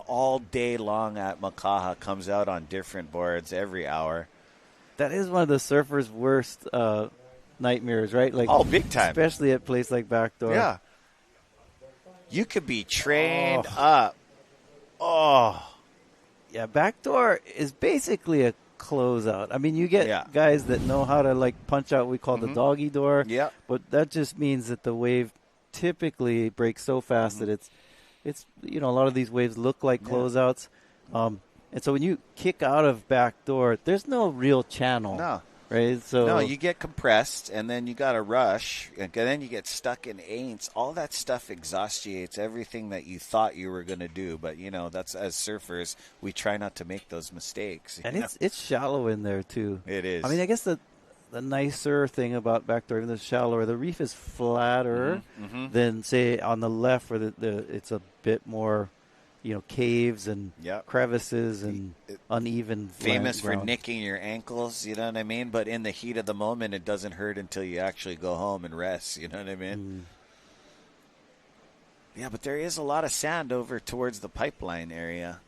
all day long at Makaha, comes out on different boards every hour. That is one of the surfers' worst nightmares, right? Like, oh, big time. Especially at a place like Backdoor. Yeah. You could be trained up. Oh. Yeah, Backdoor is basically a closeout. I mean, you get guys that know how to, like, punch out what we call the doggy door. Yeah. But that just means that the wave typically breaks so fast that it's you know, a lot of these waves look like closeouts. And so when you kick out of Backdoor, there's no real channel. No. Right? So no, you get compressed, and then you got to rush, and then you get stuck in aints. All that stuff exhaustions everything that you thought you were going to do. But, you know, that's as surfers, we try not to make those mistakes. And it's shallow in there, too. It is. I mean, I guess the nicer thing about Backdoor, even though it's shallower, the reef is flatter than, say, on the left where it's a bit more, you know, caves and crevices and uneven. Famous for ground. nicking your ankles, you know what I mean? But in the heat of the moment, it doesn't hurt until you actually go home and rest, you know what I mean? Yeah, but there is a lot of sand over towards the pipeline area.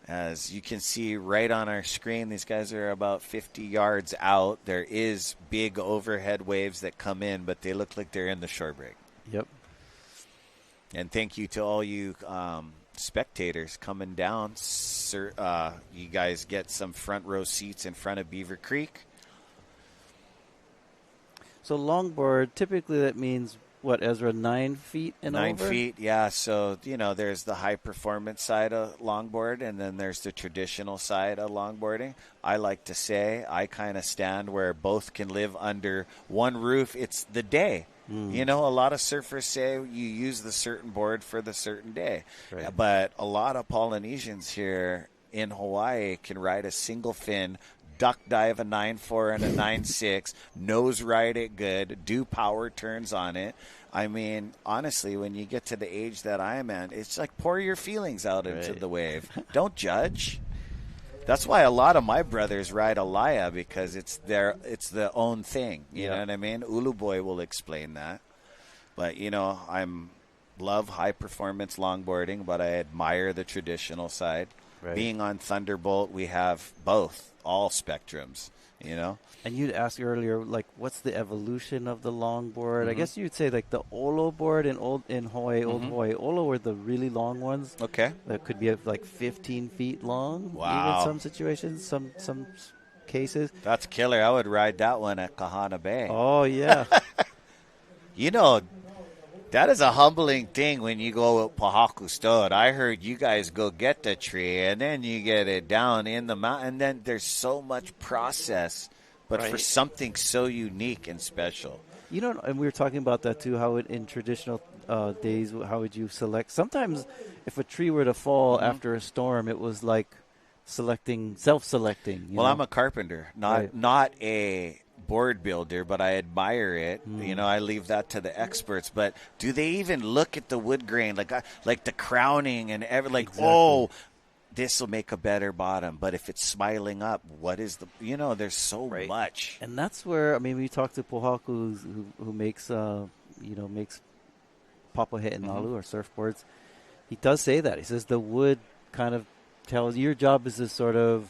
As you can see right on our screen, these guys are about 50 yards out. There is big overhead waves that come in, but they look like they're in the shore break. Yep. And thank you to all you spectators coming down. You guys get some front row seats in front of Beaver Creek. So longboard, typically that means, what, Ezra, 9 feet and 9 over? 9 feet, yeah. So, you know, there's the high-performance side of longboard, and then there's the traditional side of longboarding. I like to say I kind of stand where both can live under one roof. It's the day. You know, a lot of surfers say you use the certain board for the certain day. Right. But a lot of Polynesians here in Hawaii can ride a single fin, duck dive a 9.4 and a 9.6, nose ride it good, do power turns on it. I mean, honestly, when you get to the age that I am at, it's like pour your feelings out into the wave. Don't judge. That's why a lot of my brothers ride Alaya, because it's their own thing. You know what I mean? Ulu Boy will explain that. But, you know, love high-performance longboarding, but I admire the traditional side. Right. Being on Thunderbolt, we have both, all spectrums, you know. And you'd ask earlier, like, what's the evolution of the longboard? I guess you'd say, like, the Olo board in Hawaii, Old Hawaii. Olo were the really long ones. Okay. That could be, like, 15 feet long. Wow. Even some situations, some cases. That's killer. I would ride that one at Kahana Bay. Oh, yeah. You know, that is a humbling thing when you go with Pahaku Stone. I heard you guys go get the tree, and then you get it down in the mountain, and then there's so much process, but for something so unique and special. You know, and we were talking about that, too, how in traditional days, how would you select? Sometimes if a tree were to fall after a storm, it was like self-selecting. Well, I'm a carpenter, not a board builder, but I admire it. You know, I leave that to the experts. But do they even look at the wood grain, like the crowning and oh, this will make a better bottom? But if it's smiling up, what is the? You know, there's so much. And that's where, I mean, we talked to Pohaku, who makes makes Papahe and Nalu or surfboards. He does say that. He says the wood kind of tells your job is to sort of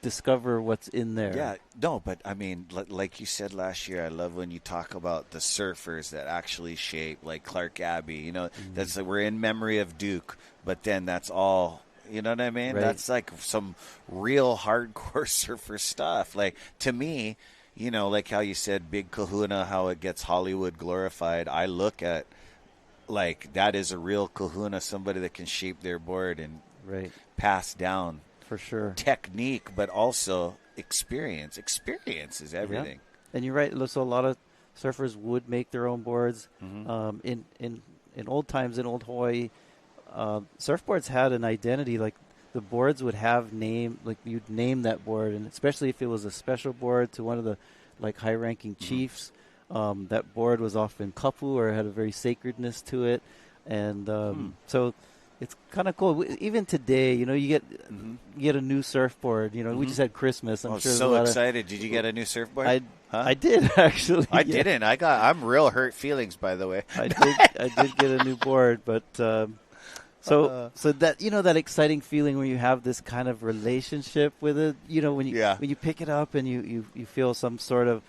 discover what's in there. Yeah, no, but I mean, like you said last year, I love when you talk about the surfers that actually shape, like Clark Abbey. You know, that's we're in memory of Duke, but then that's all. You know what I mean? Right. That's like some real hardcore surfer stuff. Like, to me, you know, like how you said Big Kahuna, how it gets Hollywood glorified. I look at, like, that is a real kahuna, somebody that can shape their board and pass down. For sure. Technique, but also experience. Experience is everything. Yeah. And you're right. So a lot of surfers would make their own boards. In old times in Old Hawaii, surfboards had an identity. Like, the boards would have name, like you'd name that board, and especially if it was a special board to one of the like high-ranking chiefs, that board was often kapu or had a very sacredness to it. And so it's kind of cool. Even today, you get a new surfboard. We just had Christmas. I'm sure so excited. Did you get a new surfboard? I did, actually. I didn't. I'm real hurt feelings, by the way. I did get a new board, but so that that exciting feeling when you have this kind of relationship with it, when you pick it up and you feel some sort of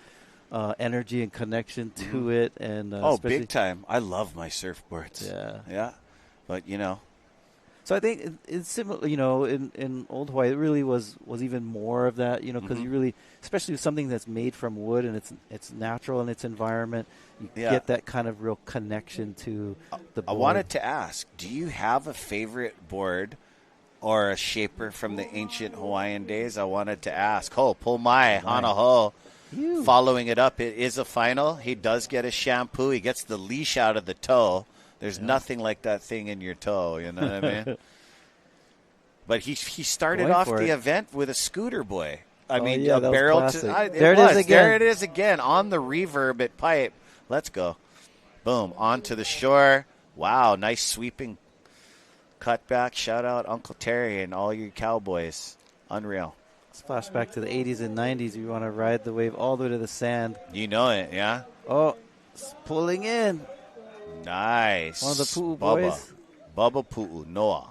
energy and connection to it, and big time. I love my surfboards. Yeah, but So I think it's similar, in old Hawaii, it really was even more of that, because you really, especially with something that's made from wood and it's natural in its environment, you get that kind of real connection to the board. I wanted to ask, do you have a favorite board or a shaper from the ancient Hawaiian days? I wanted to ask. Pull my Hana Ho. Following it up, it is a final. He does get a shampoo. He gets the leash out of the toe. There's nothing like that thing in your toe, you know what I mean? But he started off the event with a scooter boy. A barrel. There it is again on the reverb at Pipe. Let's go. Boom. Onto the shore. Wow. Nice sweeping cutback. Shout out Uncle Terry and all you cowboys. Unreal. Let's flash back to the 80s and 90s. You want to ride the wave all the way to the sand. You know it, yeah? Oh, it's pulling in. Nice. One of the Pu'u boys. Bubba Pu'u, Noah.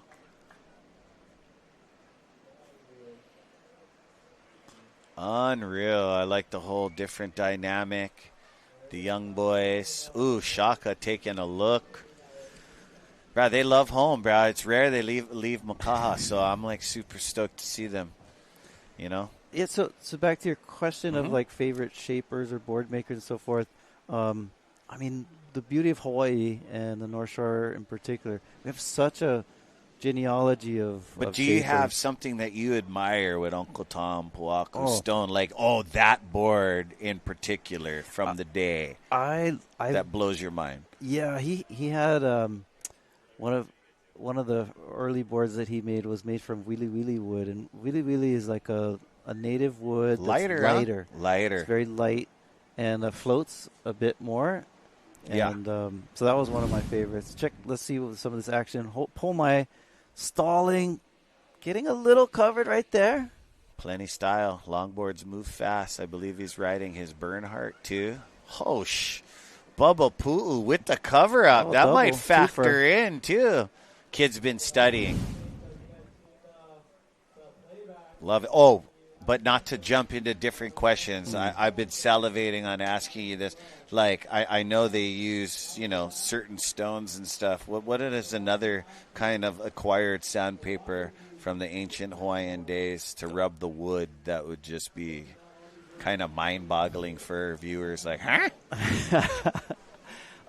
Unreal. I like the whole different dynamic. The young boys. Ooh, Shaka taking a look. Bro, they love home, bro. It's rare they leave Makaha, so I'm like super stoked to see them. Yeah, so back to your question of like favorite shapers or board makers and so forth. I mean, the beauty of Hawaii and the North Shore in particular, we have such a genealogy of But do shapers. you have something that you admire with Uncle Tom Puaku Stone? Like, that board in particular from the day that blows your mind. Yeah, he had one of the early boards that he made was made from wili wili wood, and wili wili is like a native wood that's lighter. Lighter. It's very light and floats a bit more. And so that was one of my favorites. Let's see some of this action. Pull my stalling, getting a little covered right there. Plenty style. Longboards move fast. I believe he's riding his Bernhardt too. Bubba Pu'u with the cover up. That might factor in too. Kid's been studying. Love it. But not to jump into different questions. I've been salivating on asking you this. Like, I know they use, certain stones and stuff. What is another kind of acquired sandpaper from the ancient Hawaiian days to rub the wood that would just be kind of mind-boggling for viewers? Like, huh?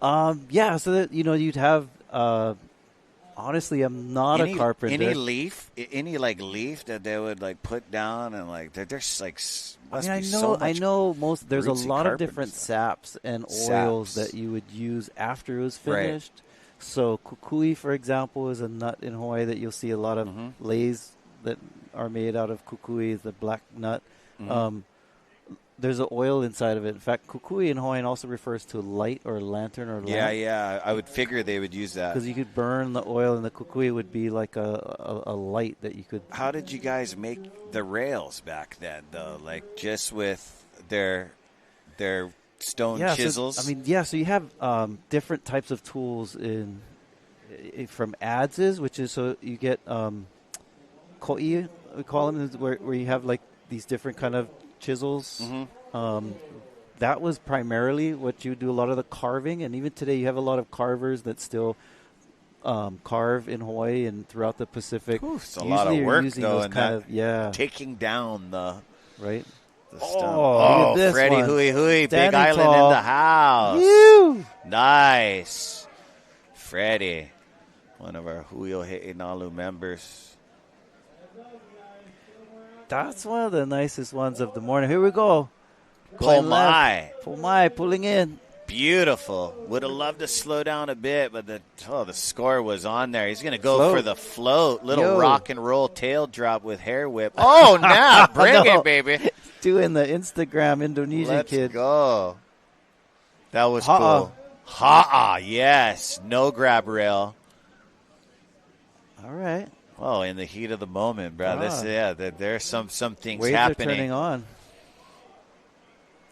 So that, you'd have... honestly, I'm not a carpenter. Any leaf that they would put down and there's I know most. There's a lot of different saps and oils that you would use after it was finished. Right. So kukui, for example, is a nut in Hawaii that you'll see a lot of leis that are made out of kukui, the black nut. There's an oil inside of it. In fact, kukui in Hawaiian also refers to light or lantern or lamp. Yeah. I would figure they would use that. Because you could burn the oil, and the kukui would be like a light that you could... How did you guys make the rails back then, though? Like, just with their stone chisels? So you have different types of tools from adzes, which is, so you get ko'i, we call them, where you have, like, these different kind of chisels. That was primarily what you do, a lot of the carving, and even today you have a lot of carvers that still carve in Hawaii and throughout the Pacific. It's a lot of work, though, and taking down the stone. Look at this Freddie one. Hui, Standing Big Island tall. in the house. Woo! Nice. Freddie, one of our Huio He'inalu members. That's one of the nicest ones of the morning. Here we go. Pull my. Pulling in. Beautiful. Would have loved to slow down a bit, but the score was on there. He's going to go for the float. Little rock and roll tail drop with hair whip. Oh, Bring it, baby. Doing the Instagram Indonesian kid. Let's go. That was cool. Ha-ah, yes. No grab rail. All right. Oh, in the heat of the moment, bro. There's some things Waves happening. are turning on.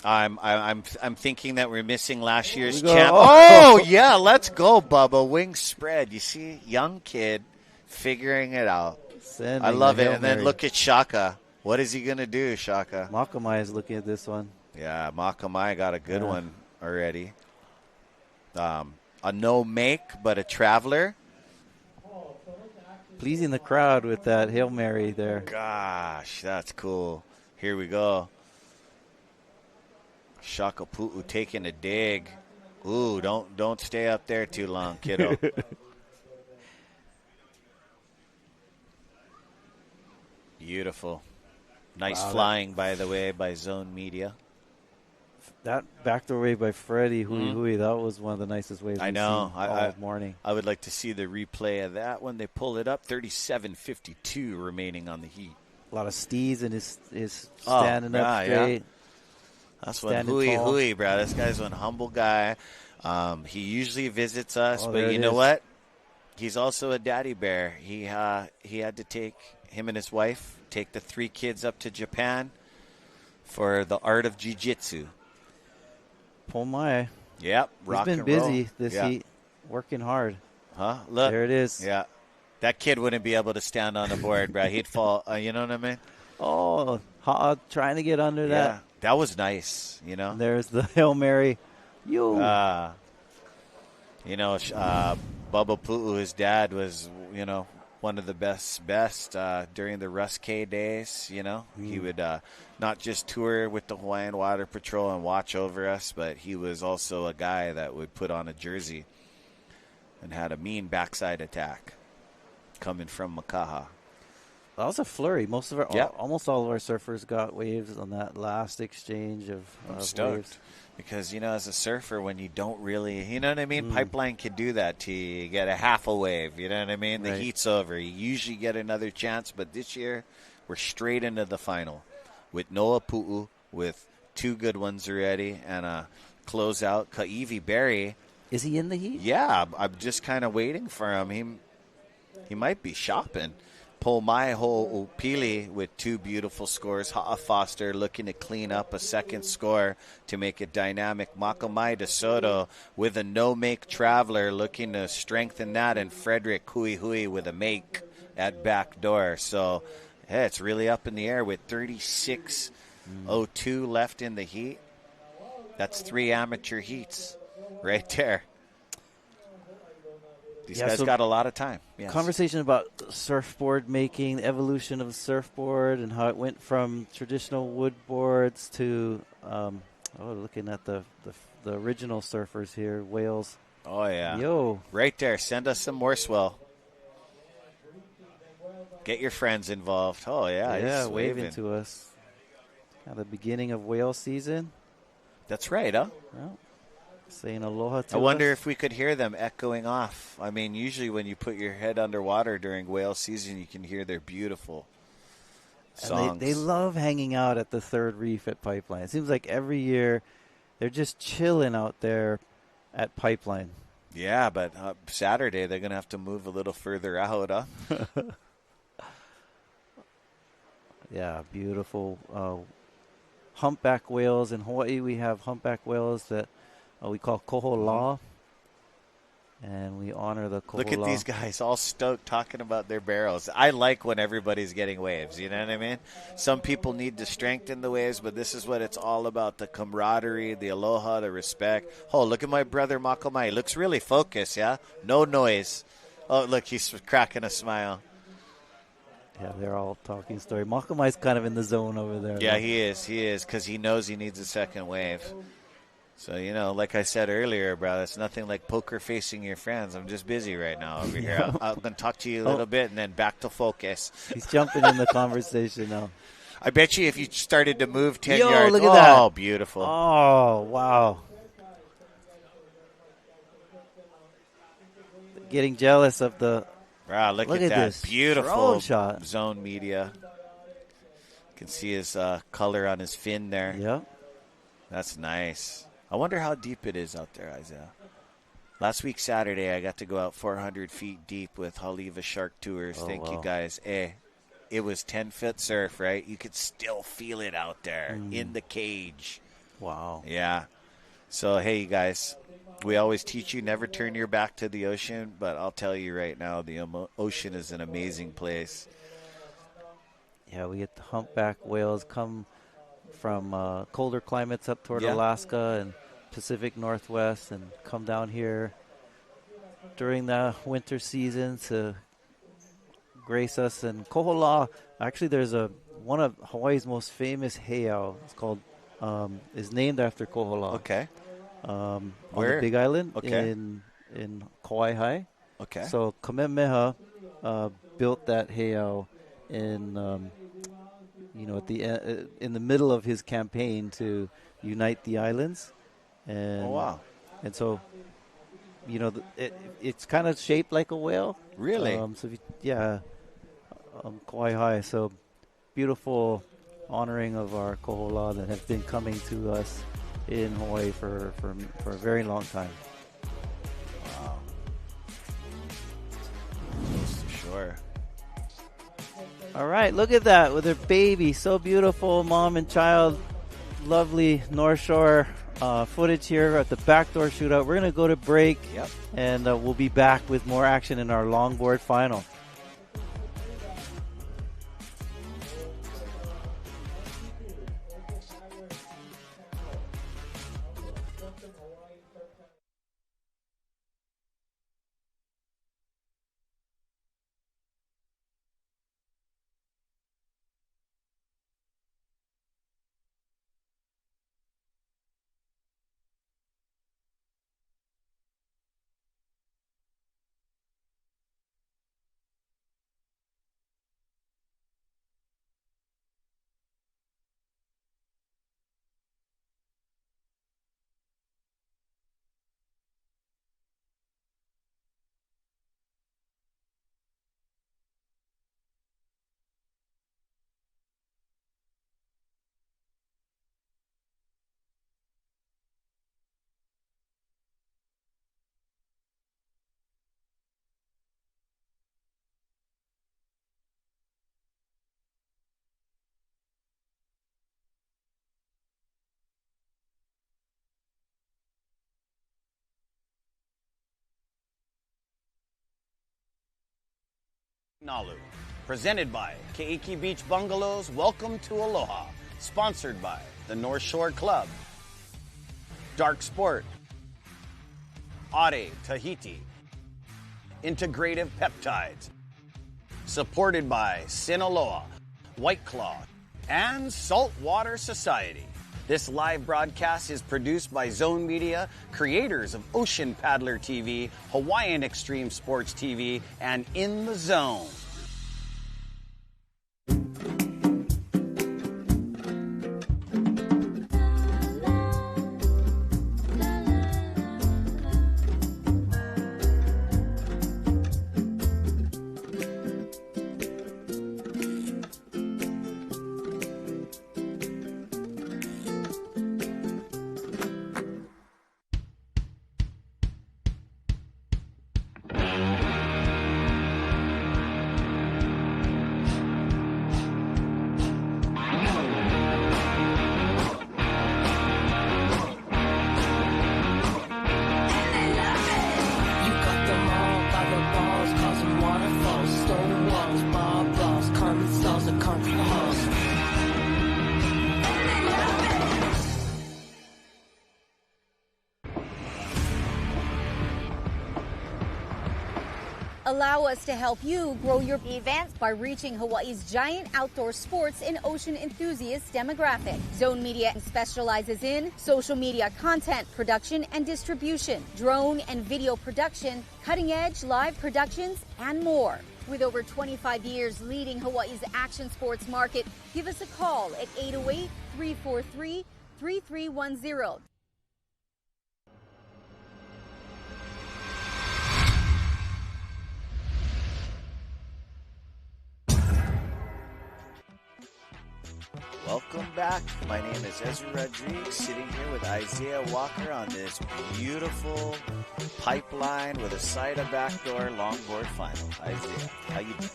I'm thinking that we're missing last year's go. champ. Oh yeah, let's go, Bubba. Wing spread. You see, young kid figuring it out. I love it. And then look at Shaka. What is he gonna do, Shaka? Makamai is looking at this one. Yeah, Makamai got a good one already. A no make, but a traveler. Pleasing the crowd with that Hail Mary there. Gosh, that's cool. Here we go. Shaka Pu'u taking a dig. Ooh, don't stay up there too long, kiddo. Beautiful. Nice flying, by the way, by Zone Media. That backdoor wave by Freddie, Hui, that was one of the nicest waves I know. all morning. I would like to see the replay of that when they pull it up. 37:52 remaining on the heat. A lot of steez and his standing up straight. Yeah. That's one Hui, bro. This guy's one humble guy. He usually visits us, but you know what? He's also a daddy bear. He had to take him and his wife, take the 3 kids up to Japan for the art of jiu-jitsu. Pomai. Yep. He's been busy this heat, working hard. Huh? Look. There it is. Yeah. That kid wouldn't be able to stand on the board, bro. He'd fall. You know what I mean? Oh, trying to get under that. That was nice, you know. There's the Hail Mary. Bubba Pu'u, his dad was, one of the best during the Russ K days, He would not just tour with the Hawaiian Water Patrol and watch over us, but he was also a guy that would put on a jersey and had a mean backside attack coming from Makaha. That was a flurry. Almost all of our surfers got waves on that last exchange of waves. Because, as a surfer, when you don't really, you know what I mean? Pipeline can do that to you. You get a half a wave, you know what I mean? The heat's over. You usually get another chance, but this year we're straight into the final with Noah Pu'u with 2 good ones already and a closeout. Ka'ivi Berry. Is he in the heat? Yeah, I'm just kind of waiting for him. He might be shopping. Polmaiho Upili with 2 beautiful scores. Ha'a Foster looking to clean up a second score to make it dynamic. Makamai de Soto with a no-make traveler looking to strengthen that. And Frederick Hui with a make at backdoor. So, it's really up in the air with 36:02 left in the heat. That's 3 amateur heats right there. These guys got a lot of time. Yes. Conversation about surfboard making, the evolution of the surfboard, and how it went from traditional wood boards to looking at the original surfers here, whales. Oh, yeah. Yo. Right there. Send us some more swell. Get your friends involved. Oh, yeah. Yeah, waving to us. At the beginning of whale season. That's right, huh? Well, saying aloha to I wonder us. if we could hear them echoing off. I mean, usually when you put your head underwater during whale season, you can hear their beautiful songs. They love hanging out at the third reef at Pipeline. It seems like every year they're just chilling out there at Pipeline. Yeah, but Saturday they're going to have to move a little further out, huh? Yeah, beautiful humpback whales. In Hawaii, we have humpback whales that we call kohola, and we honor the kohola. Look at these guys all stoked talking about their barrels. I like when everybody's getting waves, you know what I mean? Some people need to strengthen the waves, but this is what it's all about, the camaraderie, the aloha, the respect. Oh, look at my brother Makamai. He looks really focused, yeah? No noise. Oh, look, he's cracking a smile. Yeah, they're all talking story. Makamai's kind of in the zone over there. Yeah, he is, because he knows he needs a second wave. So, like I said earlier, bro, it's nothing like poker facing your friends. I'm just busy right now over here. I'm going to talk to you a little bit and then back to focus. He's jumping in the conversation now. I bet you if you started to move 10 yards. Look at that. Oh, beautiful. Oh, wow. Getting jealous of the... Wow, look at that. This Beautiful shot. Zone Media. You can see his color on his fin there. Yep. That's nice. I wonder how deep it is out there, Isaiah. Last week, Saturday, I got to go out 400 feet deep with Haleiwa Shark Tours. Thank you, guys. It was 10-foot surf, right? You could still feel it out there in the cage. Wow. Yeah. So, hey, you guys, we always teach you never turn your back to the ocean, but I'll tell you right now, the ocean is an amazing place. Yeah, we get the humpback whales come from colder climates up toward Alaska and Pacific Northwest and come down here during the winter season to grace us. And Kohola, actually there's one of Hawaii's most famous heiau. It's called, is named after Kohola. Okay. On Where? the Big Island Okay. in Kauai. Okay. So Kamehameha built that heiau in at the in the middle of his campaign to unite the islands. And, wow. And so, it's kind of shaped like a whale. Really? Kauai. So beautiful honoring of our kohola that have been coming to us in Hawaii for a very long time. Wow. Sure. All right, look at that with her baby. So beautiful, mom and child. Lovely North Shore footage here at the Backdoor Shootout. We're going to go to break, and we'll be back with more action in our longboard final. Nalu, presented by Keiki Beach Bungalows, Welcome to Aloha, sponsored by the North Shore Club, Dark Sport, Ade Tahiti, Integrative Peptides, supported by Sinaloa, White Claw, and Saltwater Society. This live broadcast is produced by Zone Media, creators of Ocean Paddler TV, Hawaiian Extreme Sports TV, and In the Zone. Allow us to help you grow your events by reaching Hawaii's giant outdoor sports and ocean enthusiast demographic. Zone Media specializes in social media content production and distribution, drone and video production, cutting-edge live productions, and more. With over 25 years leading Hawaii's action sports market, give us a call at 808-343-3310. Welcome back. My name is Ezra Rodriguez, sitting here with Isaiah Walker on this beautiful pipeline with a side of backdoor longboard final. Isaiah, how you doing?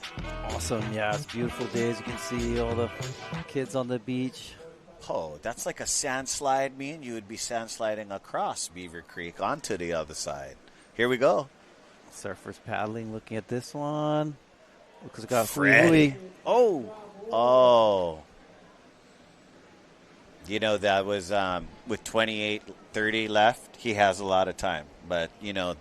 Awesome. Yeah, it's a beautiful day. As you can see, all the kids on the beach. Oh, that's like a sand slide. Me and you would be sand sliding across Beaver Creek onto the other side. Here we go. Surfers paddling, looking at this one. Because it got Freddie. Oh. You know, that was with 28:30 left, he has a lot of time. But, you know,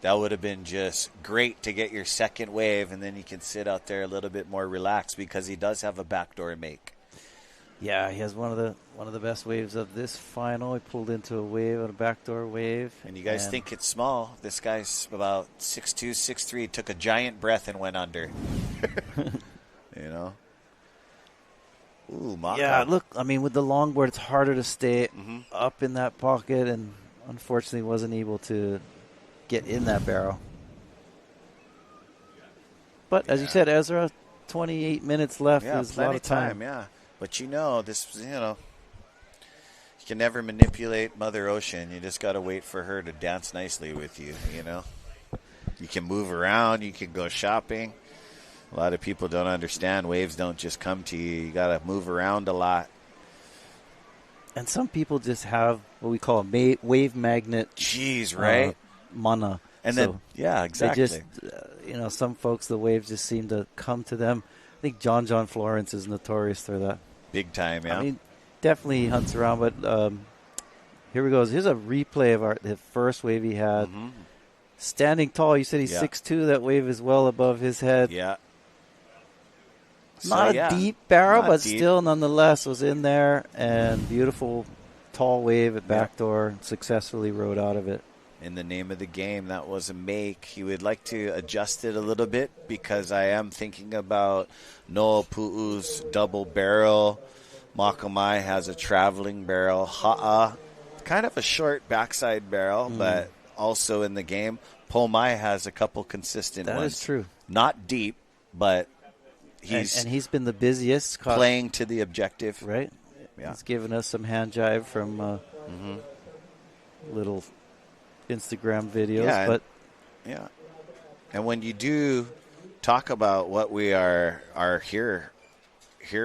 that would have been just great to get your second wave, and then you can sit out there a little bit more relaxed because he does have a backdoor make. Yeah, he has one of the best waves of this final. He pulled into a wave, a backdoor wave. And you guys think it's small. This guy's about 6'2", 6'3", took a giant breath and went under. You know? Ooh, Maka. Yeah, look, I mean, with the longboard, it's harder to stay up in that pocket, and unfortunately wasn't able to get in that barrel. But as you said, Ezra, 28 minutes left is a lot of time. Yeah. But you know, you can never manipulate Mother Ocean. You just got to wait for her to dance nicely with you, you know. You can move around. You can go shopping. A lot of people don't understand. Waves don't just come to you. You got to move around a lot. And some people just have what we call a wave magnet. Jeez, right? Mana. And so then, yeah, exactly. They just, some folks, the waves just seem to come to them. I think John Florence is notorious for that. Big time, yeah. I mean, definitely hunts around, but here we go. Here's a replay of the first wave he had. Standing tall, you said he's 6'2". That wave is well above his head. Yeah. Not a deep barrel, but still nonetheless was in there, and beautiful tall wave at backdoor, successfully rode out of it. In the name of the game, that was a make. He would like to adjust it a little bit because I am thinking about Noa Pu'u's double barrel. Makamai has a traveling barrel. Ha'a, kind of a short backside barrel, but also in the game. Pomai has a couple consistent ones. That is true. Not deep, but he's been the busiest. Playing to the objective. Right. Yeah. He's given us some hand jive from little Instagram videos. And when you do talk about what we are here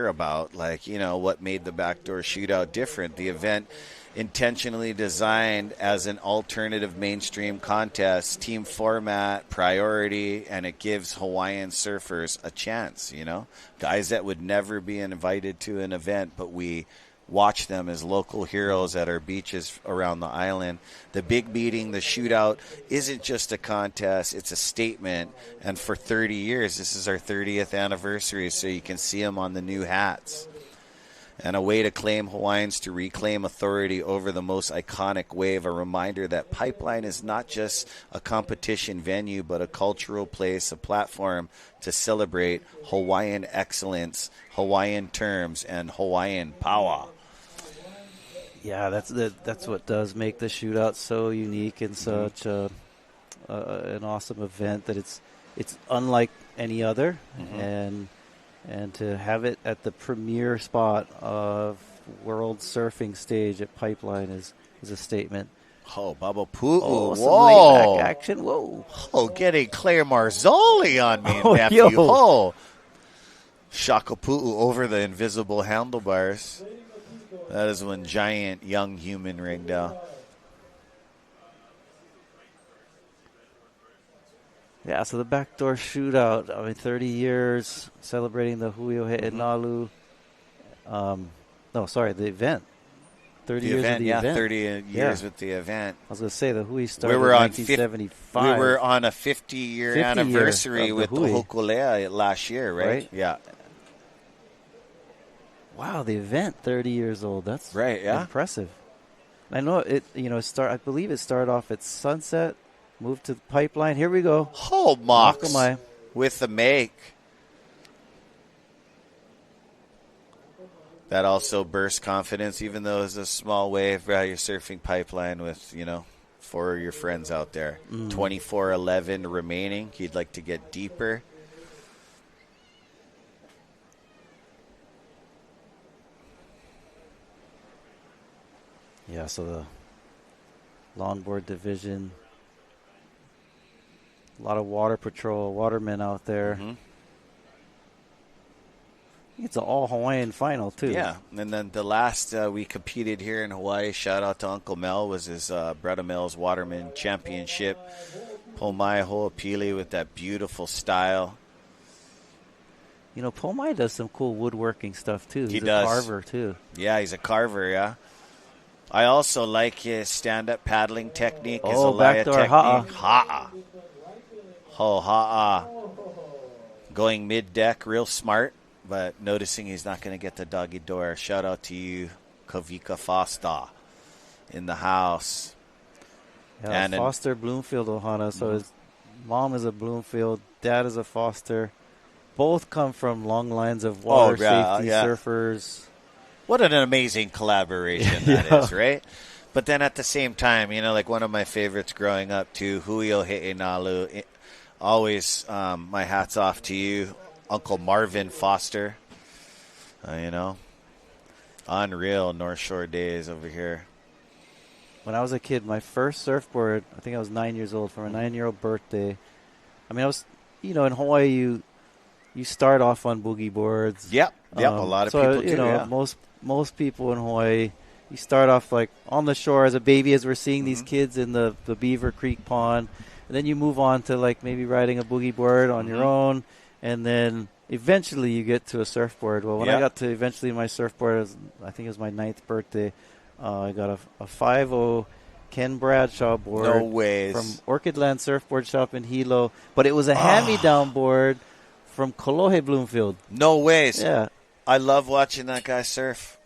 about, like, you know, what made the Backdoor Shootout different, the event intentionally designed as an alternative mainstream contest, team format, priority, and it gives Hawaiian surfers a chance, you know, guys that would never be invited to an event, but we watch them as local heroes at our beaches around the island. The big meeting, the shootout, isn't just a contest, it's a statement. And for 30 years, this is our 30th anniversary, so you can see them on the new hats. And a way to claim Hawaiians to reclaim authority over the most iconic wave, a reminder that Pipeline is not just a competition venue, but a cultural place, a platform to celebrate Hawaiian excellence, Hawaiian terms, and Hawaiian power. Yeah, that's what does make the shootout so unique and such an awesome event, that it's unlike any other, and to have it at the premier spot of world surfing stage at Pipeline is a statement. Oh, Baba Pu'u. Oh, whoa. Some laid back action. Whoa. Oh, getting Claire Marzoli on me, nephew. Yo. Oh. Shaka Pu'u over the invisible handlebars. That is one giant young human ringed out. Yeah, so the Backdoor Shootout, I mean, 30 years celebrating the Hui Nalu. The event. 30 years of the event. 30 years with the event. I was going to say, the Hui started in 1975. We were on a 50-year anniversary with the Hokulea last year, right? Yeah. Wow, the event, 30 years old. That's right. Yeah, impressive. I know it. You know, I believe it started off at sunset, moved to the Pipeline. Here we go. Oh, Mox with the make. That also bursts confidence, even though it's a small wave. You're surfing Pipeline with, you know, 4 of your friends out there. 24-11 remaining. You'd like to get deeper. Yeah, so the longboard division, a lot of water patrol, watermen out there. Mm-hmm. It's an all-Hawaiian final, too. Yeah, and then the last we competed here in Hawaii, shout out to Uncle Mel, was his Bretta Mills Waterman Championship. Pomai Ho'opili with that beautiful style. You know, Pomai does some cool woodworking stuff, too. He's a carver, too. Yeah, he's a carver, yeah. I also like his stand-up paddling technique, his Oh, Alaya backdoor technique. ha'a. Ha'a. Going mid-deck, real smart, but noticing he's not going to get the doggy door. Shout out to you, Kavika Foster, in the house. Yeah, and Foster Bloomfield Ohana. So his mom is a Bloomfield, dad is a Foster. Both come from long lines of water safety surfers. What an amazing collaboration that is, right? But then at the same time, you know, like one of my favorites growing up too, Huio He'enalu. Always, my hat's off to you, Uncle Marvin Foster. You know, unreal North Shore days over here. When I was a kid, my first surfboard, I think I was 9 years old, for my 9-year-old birthday. I mean, I was, you know, in Hawaii, you start off on boogie boards. Yep, a lot of people do. You know, most people in Hawaii, you start off like on the shore as a baby, as we're seeing these kids in the Beaver Creek Pond, and then you move on to like maybe riding a boogie board on your own, and then eventually you get to a surfboard. Well, when I got to eventually my surfboard, I think it was my 9th birthday. I got a 5.0 Ken Bradshaw board. No ways. From Orchid Land Surfboard Shop in Hilo. But it was a hand-me-down board from Kolohe Bloomfield. No ways. Yeah. I love watching that guy surf.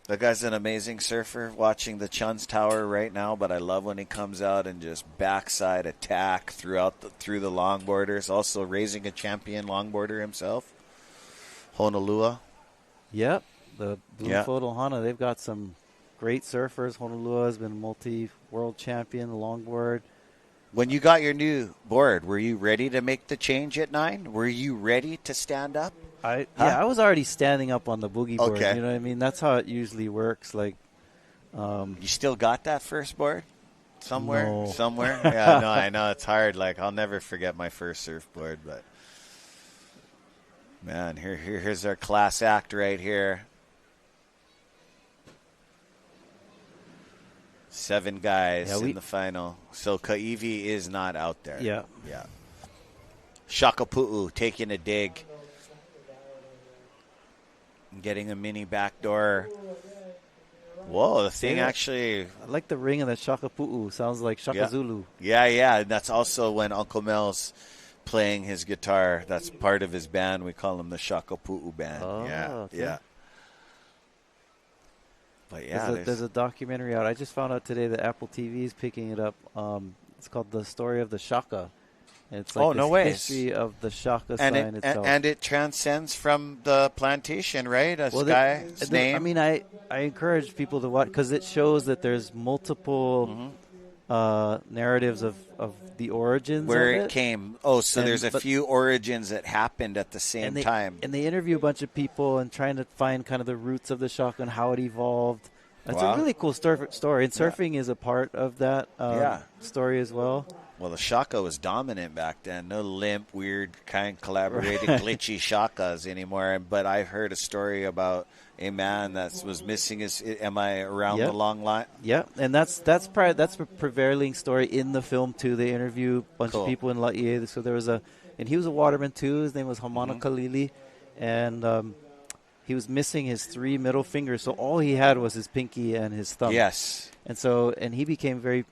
That guy's an amazing surfer. Watching the Chun's Tower right now, but I love when he comes out and just backside attack through the longboarders. Also raising a champion longboarder himself. Honolua. Yep. The Bloomfield Ohana, they've got some great surfers. Honolua has been multi-world champion, longboard. When you got your new board, were you ready to make the change at 9? Were you ready to stand up? I was already standing up on the boogie board. Okay. You know what I mean? That's how it usually works. Like, you still got that first board somewhere? No. Somewhere? Yeah, no, I know it's hard. Like, I'll never forget my first surfboard, but man, here's our class act right here. 7 guys in the final. So Kaiwi is not out there. Yeah. Yeah. Shakapu'u taking a dig. Getting a mini backdoor. Whoa, the thing actually... I like the ring of the Shakapu'u. Sounds like Shaka Zulu. Yeah. That's also when Uncle Mel's playing his guitar. That's part of his band. We call him the Shakapu'u band. Oh, okay. Yeah. But yeah, there's a documentary out. I just found out today that Apple TV is picking it up. It's called The Story of the Shaka. And it's like history of the Shaka sign itself. And it transcends from the plantation, right? Guy's name. I mean, I encourage people to watch because it shows that there's multiple narratives of the origins where of it came. Oh, so there's a few origins that happened at the same time. And they interview a bunch of people and trying to find kind of the roots of the Shaka and how it evolved. It's a really cool story. And surfing is a part of that story as well. Well, the Shaka was dominant back then. No limp, weird, kind collaborating, glitchy Shakas anymore. But I heard a story about a man that was missing his. Am I around the long line? Yeah, and that's a prevailing story in the film too. They interview a bunch of people in Laie. So there was and he was a waterman too. His name was Hamana Kalili, and he was missing his 3 middle fingers. So all he had was his pinky and his thumb. Yes, and he became very.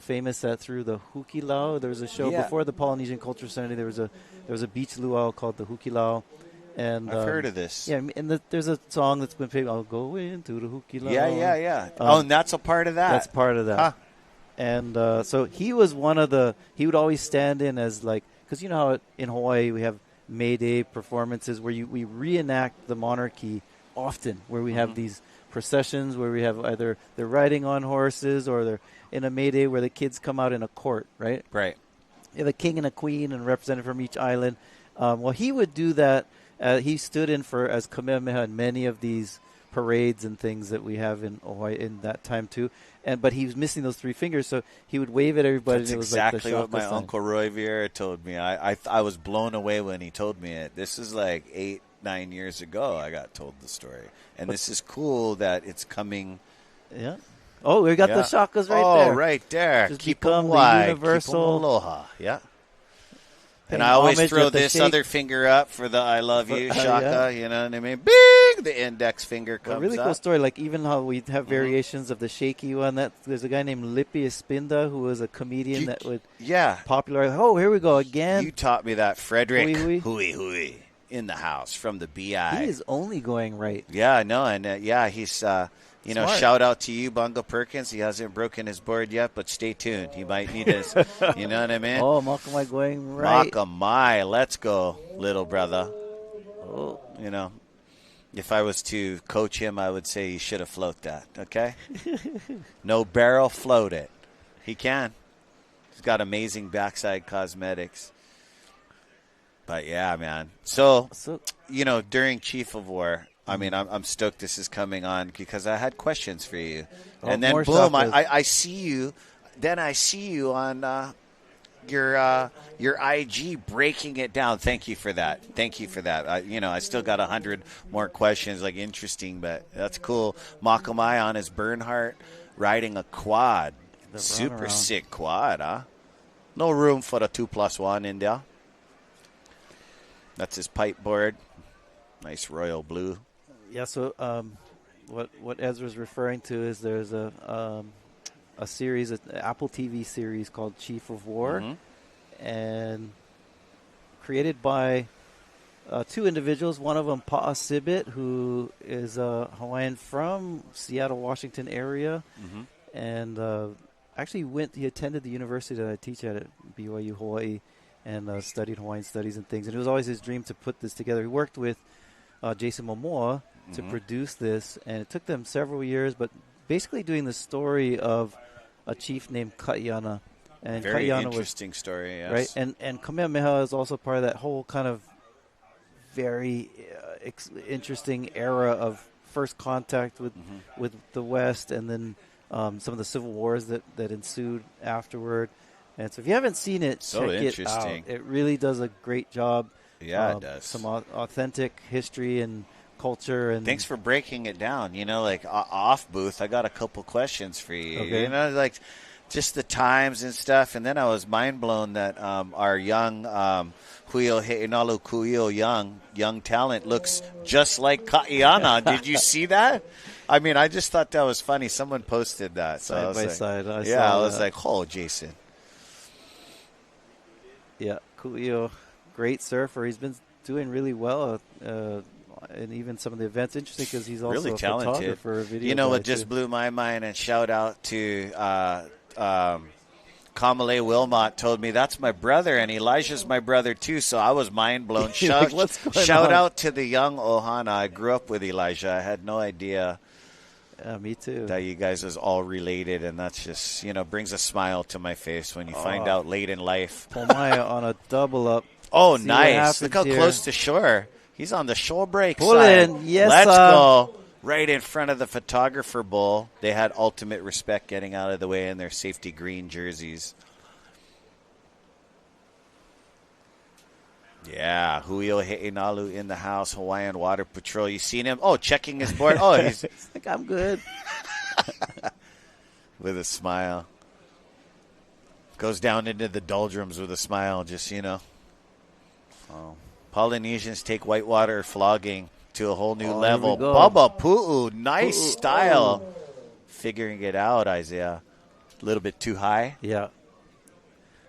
Famous through the Hukilau. There was a show before the Polynesian Culture Center. There was a beach luau called the Hukilau, and I've heard of this. Yeah, and there's a song that's been played. I'll go into the Hukilau. Yeah. And that's a part of that. That's part of that. Huh. And so he was one of the. He would always stand in as because you know how in Hawaii we have May Day performances where we reenact the monarchy often, where we have these processions where we have either they're riding on horses or they're in a May Day where the kids come out in a court, right? Right. You have a king and a queen and represented from each island. Well, he would do that. He stood in as Kamehameha in many of these parades and things that we have in Hawaii in that time too. But he was missing those 3 fingers, so he would wave at everybody. That's and it was exactly like the what my Uncle Roy Vieira told me. I was blown away when he told me it. This is like 8-9 years ago I got told the story. And this is cool that it's coming. Yeah. Oh, we got the shakas right there. Oh, right there. Just Keep become them wide. the universal Keep 'em aloha. Yeah. And Paying I always homage throw with the this shake. other finger up for the I love you shaka, you know what I mean? Bing! The index finger comes A really up. cool story, like even how we have variations of the shaky one. There's a guy named Lippy Espinda who was a comedian that would popularize. Oh, here we go again. You taught me that, Frederick. Hui. Hui. In the house from the BI. He is only going right. Yeah, I know. And, he's, Smart. shout out to you, Bungo Perkins. He hasn't broken his board yet, but stay tuned. He might need his, you know what I mean? Oh, Makamai going right. Makamai, let's go, little brother. Oh. You know, if I was to coach him, I would say he should have float that, okay? No barrel, float it. He can. He's got amazing backside cosmetics. But, yeah, man. So during Chief of War, I mean, I'm stoked this is coming on because I had questions for you. And then, boom, I see you. Then I see you on your IG breaking it down. Thank you for that. I still got 100 more questions, like interesting, but that's cool. Makamai on his Bernhardt riding a quad. Super sick quad, huh? No room for the 2+1 in there. That's his pipe board. Nice royal blue. Yeah, so what Ezra's referring to is there's a series, an Apple TV series called Chief of War, and created by 2 individuals. One of them, Pa'a Sibit, who is a Hawaiian from Seattle, Washington area, and actually he attended the university that I teach at BYU Hawaii, and studied Hawaiian studies and things. And it was always his dream to put this together. He worked with Jason Momoa to produce this, and it took them several years, but basically doing the story of a chief named Ka'iana. And very Ka'iana interesting story, yes. Right? And Kamehameha is also part of that whole kind of very interesting era of first contact with the West, and then some of the civil wars that ensued afterward. And so if you haven't seen it, check it out. It really does a great job. Yeah, it does. Some authentic history and culture. And thanks for breaking it down. Like off booth, I got a couple questions for you. Okay. Like just the times and stuff. And then I was mind blown that our young Huio He'inalu Kuio young talent looks just like Ka'iana. Did you see that? I mean, I just thought that was funny. Someone posted that. So side by side. I was like, oh, Jason. Yeah, Kuio, great surfer. He's been doing really well in even some of the events. Interesting because he's also really a talented photographer. Video you know what guy just too. blew my mind, and shout out to Kamale Wilmot told me that's my brother, and Elijah's my brother too, so I was mind blown. Shout out to the young Ohana. I grew up with Elijah. I had no idea. Yeah, me too. That you guys was all related, and that's just, brings a smile to my face when you find out late in life. Pomaya on a double up. Oh, nice. Look how close to shore. He's on the shore break side. In. Yes, let's go. Right in front of the photographer bowl. They had ultimate respect getting out of the way in their safety green jerseys. Yeah, Huio He'inalu in the house, Hawaiian Water Patrol. You seen him? Oh, checking his board. Oh, he's like, I'm good. With a smile. Goes down into the doldrums with a smile, just, Oh. Polynesians take whitewater flogging to a whole new level. Bubba Pu'u, nice style. Figuring it out, Isaiah. A little bit too high. Yeah.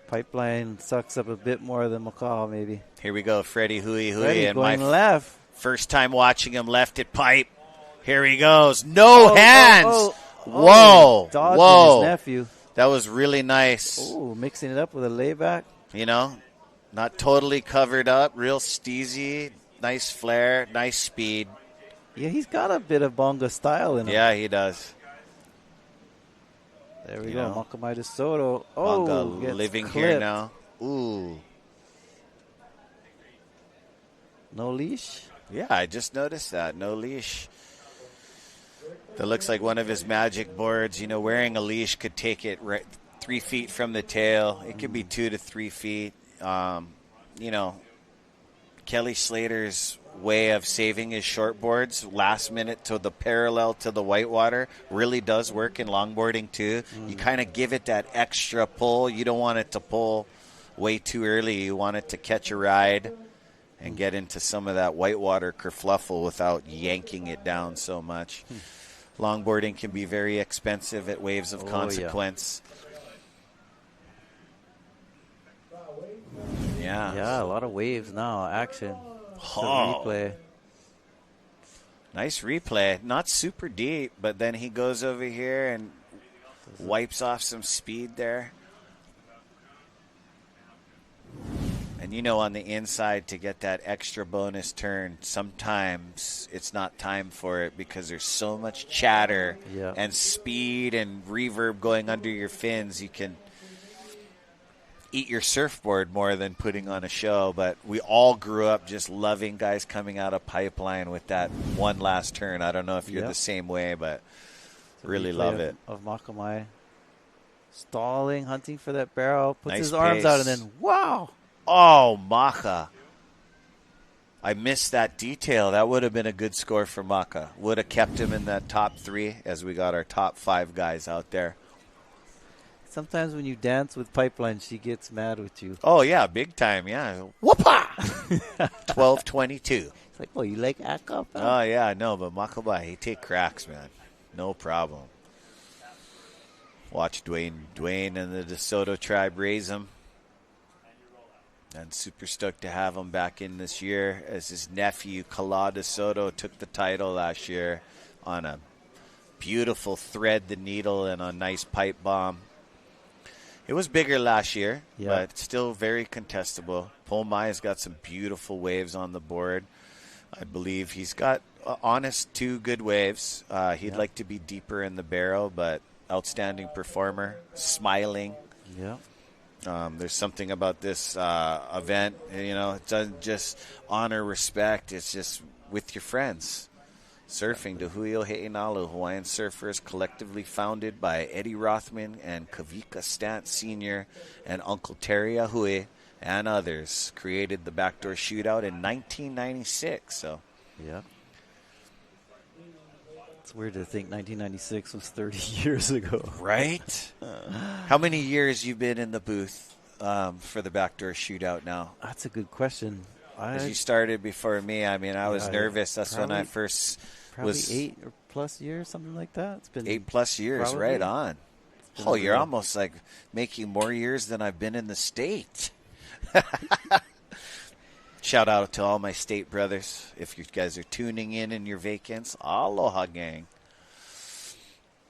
Pipeline sucks up a bit more than Makana, maybe. Here we go, Freddie Hui. And going left. First time watching him left at pipe. Here he goes. No hands. Whoa. Whoa. His nephew. That was really nice. Oh, mixing it up with a layback. Not totally covered up. Real steezy. Nice flare. Nice speed. Yeah, he's got a bit of bonga style in him. Yeah, he does. There we go. Makamai de Soto. Bonga living clipped. here now. Ooh. No leash? Yeah, I just noticed that. No leash. That looks like one of his magic boards. You know, wearing a leash could take it 3 feet from the tail. It could be 2 to 3 feet. You know, Kelly Slater's way of saving his shortboards last minute to the parallel to the whitewater really does work in longboarding too. You kind of give it that extra pull. You don't want it to pull way too early. You want it to catch a ride and get into some of that whitewater kerfluffle without yanking it down so much. Longboarding can be very expensive at waves of consequence. Yeah. Yeah, a lot of waves now. Action. Replay. Nice replay. Not super deep, but then he goes over here and wipes off some speed there. And you know, on the inside, to get that extra bonus turn, sometimes it's not time for it because there's so much chatter and speed and reverb going under your fins. You can eat your surfboard more than putting on a show. But we all grew up just loving guys coming out of pipeline with that one last turn. I don't know if you're the same way, but really love it. Of Maikai stalling, hunting for that barrel, puts Nice his arms out, and pace. then wow. Oh, Maka. I missed that detail. That would have been a good score for Maka. Would have kept him in that top 3 as we got our top 5 guys out there. Sometimes when you dance with Pipeline, she gets mad with you. Oh, yeah, big time, yeah. Whoopah! 12-22. It's like, oh, you like Akap? Oh, yeah, no, but Makabai, he take cracks, man. No problem. Watch Dwayne and the DeSoto tribe raise him. And super stoked to have him back in this year as his nephew, Kala DeSoto, took the title last year on a beautiful thread the needle and a nice pipe bomb. It was bigger last year, but still very contestable. Paul Mai's got some beautiful waves on the board. I believe he's got honest 2 good waves. He'd like to be deeper in the barrel, but outstanding performer, smiling. Yeah. There's something about this event, you know, it doesn't just honor respect, it's just with your friends. Surfing to Hui Backdoor Hawaiian surfers collectively founded by Eddie Rothman and Kavika Stant Sr. and Uncle Terry Ahui and others created the Backdoor Shootout in 1996. So, yeah. It's weird to think 1996 was 30 years ago. Right? How many years you been in the booth for the Backdoor Shootout now? That's a good question. As you started before me, I mean, I was nervous. That's when I first was. 8 or plus years, something like that. It's been 8+ years, probably. right on. Oh, you're almost like making more years than I've been in the state. Shout out to all my state brothers. If you guys are tuning in your vacants, aloha, gang.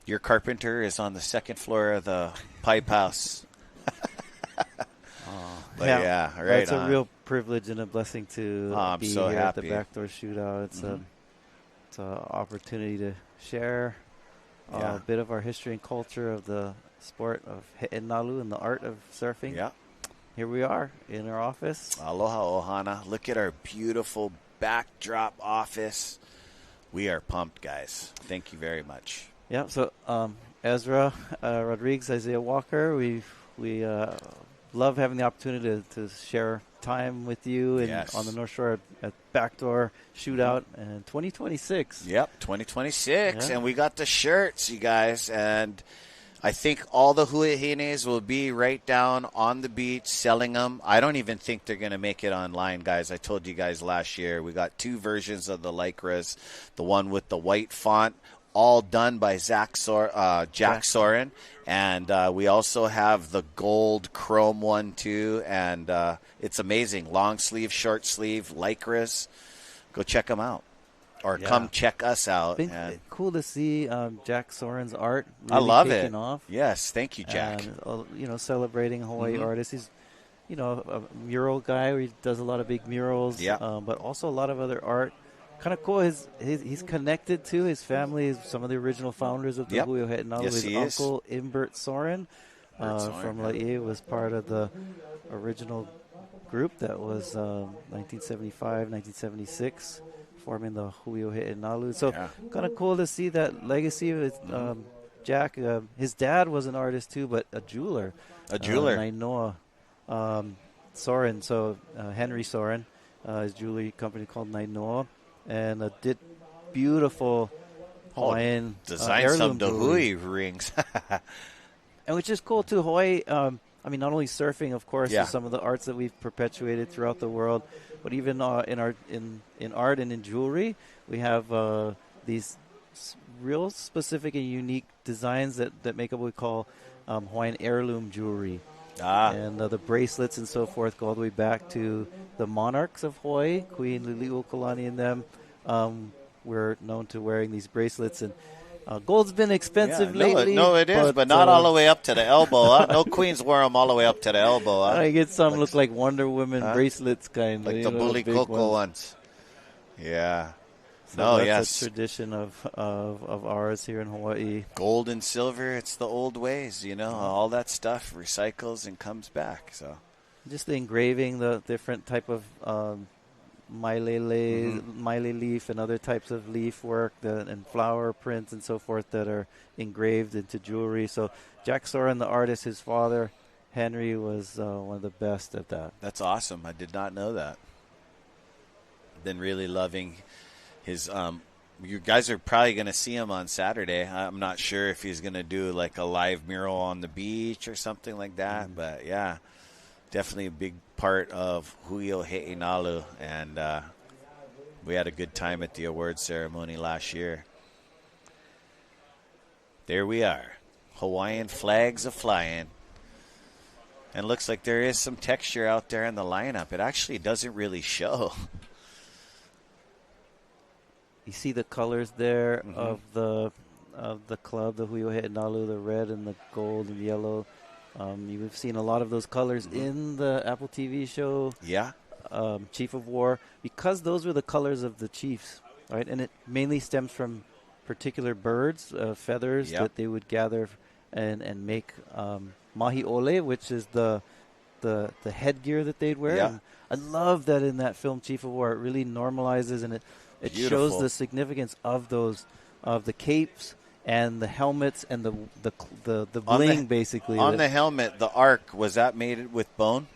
Your carpenter is on the 2nd floor of the pipe house. But yeah, right It's on. a real privilege and a blessing to be so here happy. at the Backdoor Shootout. It's an opportunity to share a bit of our history and culture of the sport of he'enalu and the art of surfing. Yeah. Here we are in our office. Aloha ohana. Look at our beautiful backdrop office. We are pumped, guys. Thank you very much. Yeah, so Ezra Rodriguez, Isaiah Walker, we love having the opportunity to share time with you and on the North Shore at Backdoor Shootout in 2026. Yep, 2026. Yeah. And we got the shirts, you guys. And I think all the huahines will be right down on the beach selling them. I don't even think they're going to make it online, guys. I told you guys last year. We got 2 versions of the Lycras. The one with the white font, all done by Jack Soren. And we also have the gold chrome one, too. And it's amazing. Long sleeve, short sleeve, Lycras. Go check them out. Or come check us out. And cool to see Jack Soren's art really I love taking it. off. Yes, thank you, Jack. And, celebrating Hawaii artists. He's, a mural guy where he does a lot of big murals, but also a lot of other art. Kind of cool. He's connected to his family. Some of the original founders of the Hui Backdoor. Yes, his uncle, Imbert Soren, from Laie, was part of the original group that was 1975, 1976, forming the Hui Backdoor. So kind of cool to see that legacy with Jack. His dad was an artist too, but a jeweler. Nainoa Soren. So Henry Soren, his jewelry company called Nainoa, and did beautiful Hawaiian design some Hui rings. And which is cool too. Hawaii, I mean, not only surfing, of course, is some of the arts that we've perpetuated throughout the world, but even in art and in jewelry, we have these real specific and unique designs that make up what we call Hawaiian heirloom jewelry. And the bracelets and so forth go all the way back to the monarchs of Hawaii, Queen Liliuokalani and them. We're known to wearing these bracelets, and gold's been expensive lately. No, it is, but not all the way up to the elbow. No queens wear them all the way up to the elbow. I get some look like Wonder Woman bracelets, kind of. Like the Bully Coco ones. Yeah. So that's a tradition of ours here in Hawaii. Gold and silver, it's the old ways, all that stuff recycles and comes back. So, just the engraving, the different type of maile leaf and other types of leaf work and flower prints and so forth that are engraved into jewelry. So Jack Soren, the artist, his father, Henry, was one of the best at that. That's awesome. I did not know that. Been really loving his you guys are probably going to see him on Saturday. I'm not sure if he's going to do like a live mural on the beach or something like that, but yeah, definitely a big part of Huio He'inalu, and we had a good time at the awards ceremony last year. There we are, Hawaiian flags a-flying. And looks like there is some texture out there in the lineup. It actually doesn't really show. You see the colors there of the club, the Hui Backdoor, the red and the gold and yellow. You've seen a lot of those colors in the Apple TV show. Yeah. Chief of War, because those were the colors of the chiefs, right? And it mainly stems from particular birds, feathers that they would gather and make mahi ole, which is the headgear that they'd wear. Yeah. And I love that in that film Chief of War. It really normalizes and it shows the significance of those, of the capes and the helmets and the bling, basically. On the helmet, the arc, was that made with bone?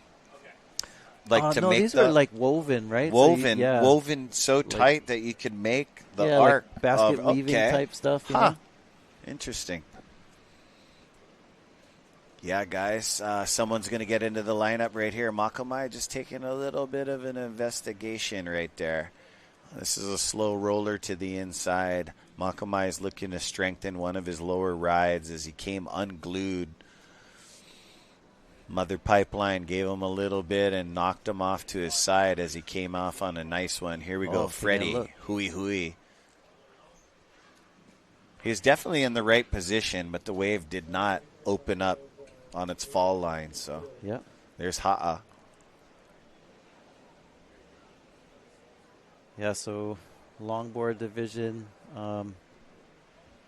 Like to no, make these were like woven, right? Woven, so woven so tight that you could make the arc. Like basket weaving type stuff. You know? Interesting. Yeah, guys, someone's going to get into the lineup right here. Makamai just taking a little bit of an investigation right there. This is a slow roller to the inside. Makamai is looking to strengthen one of his lower rides as he came unglued. Mother Pipeline gave him a little bit and knocked him off to his side as he came off on a nice one. Here we go, Freddie. Hui. He was definitely in the right position, but the wave did not open up on its fall line. So there's Ha'a. Yeah, so longboard division.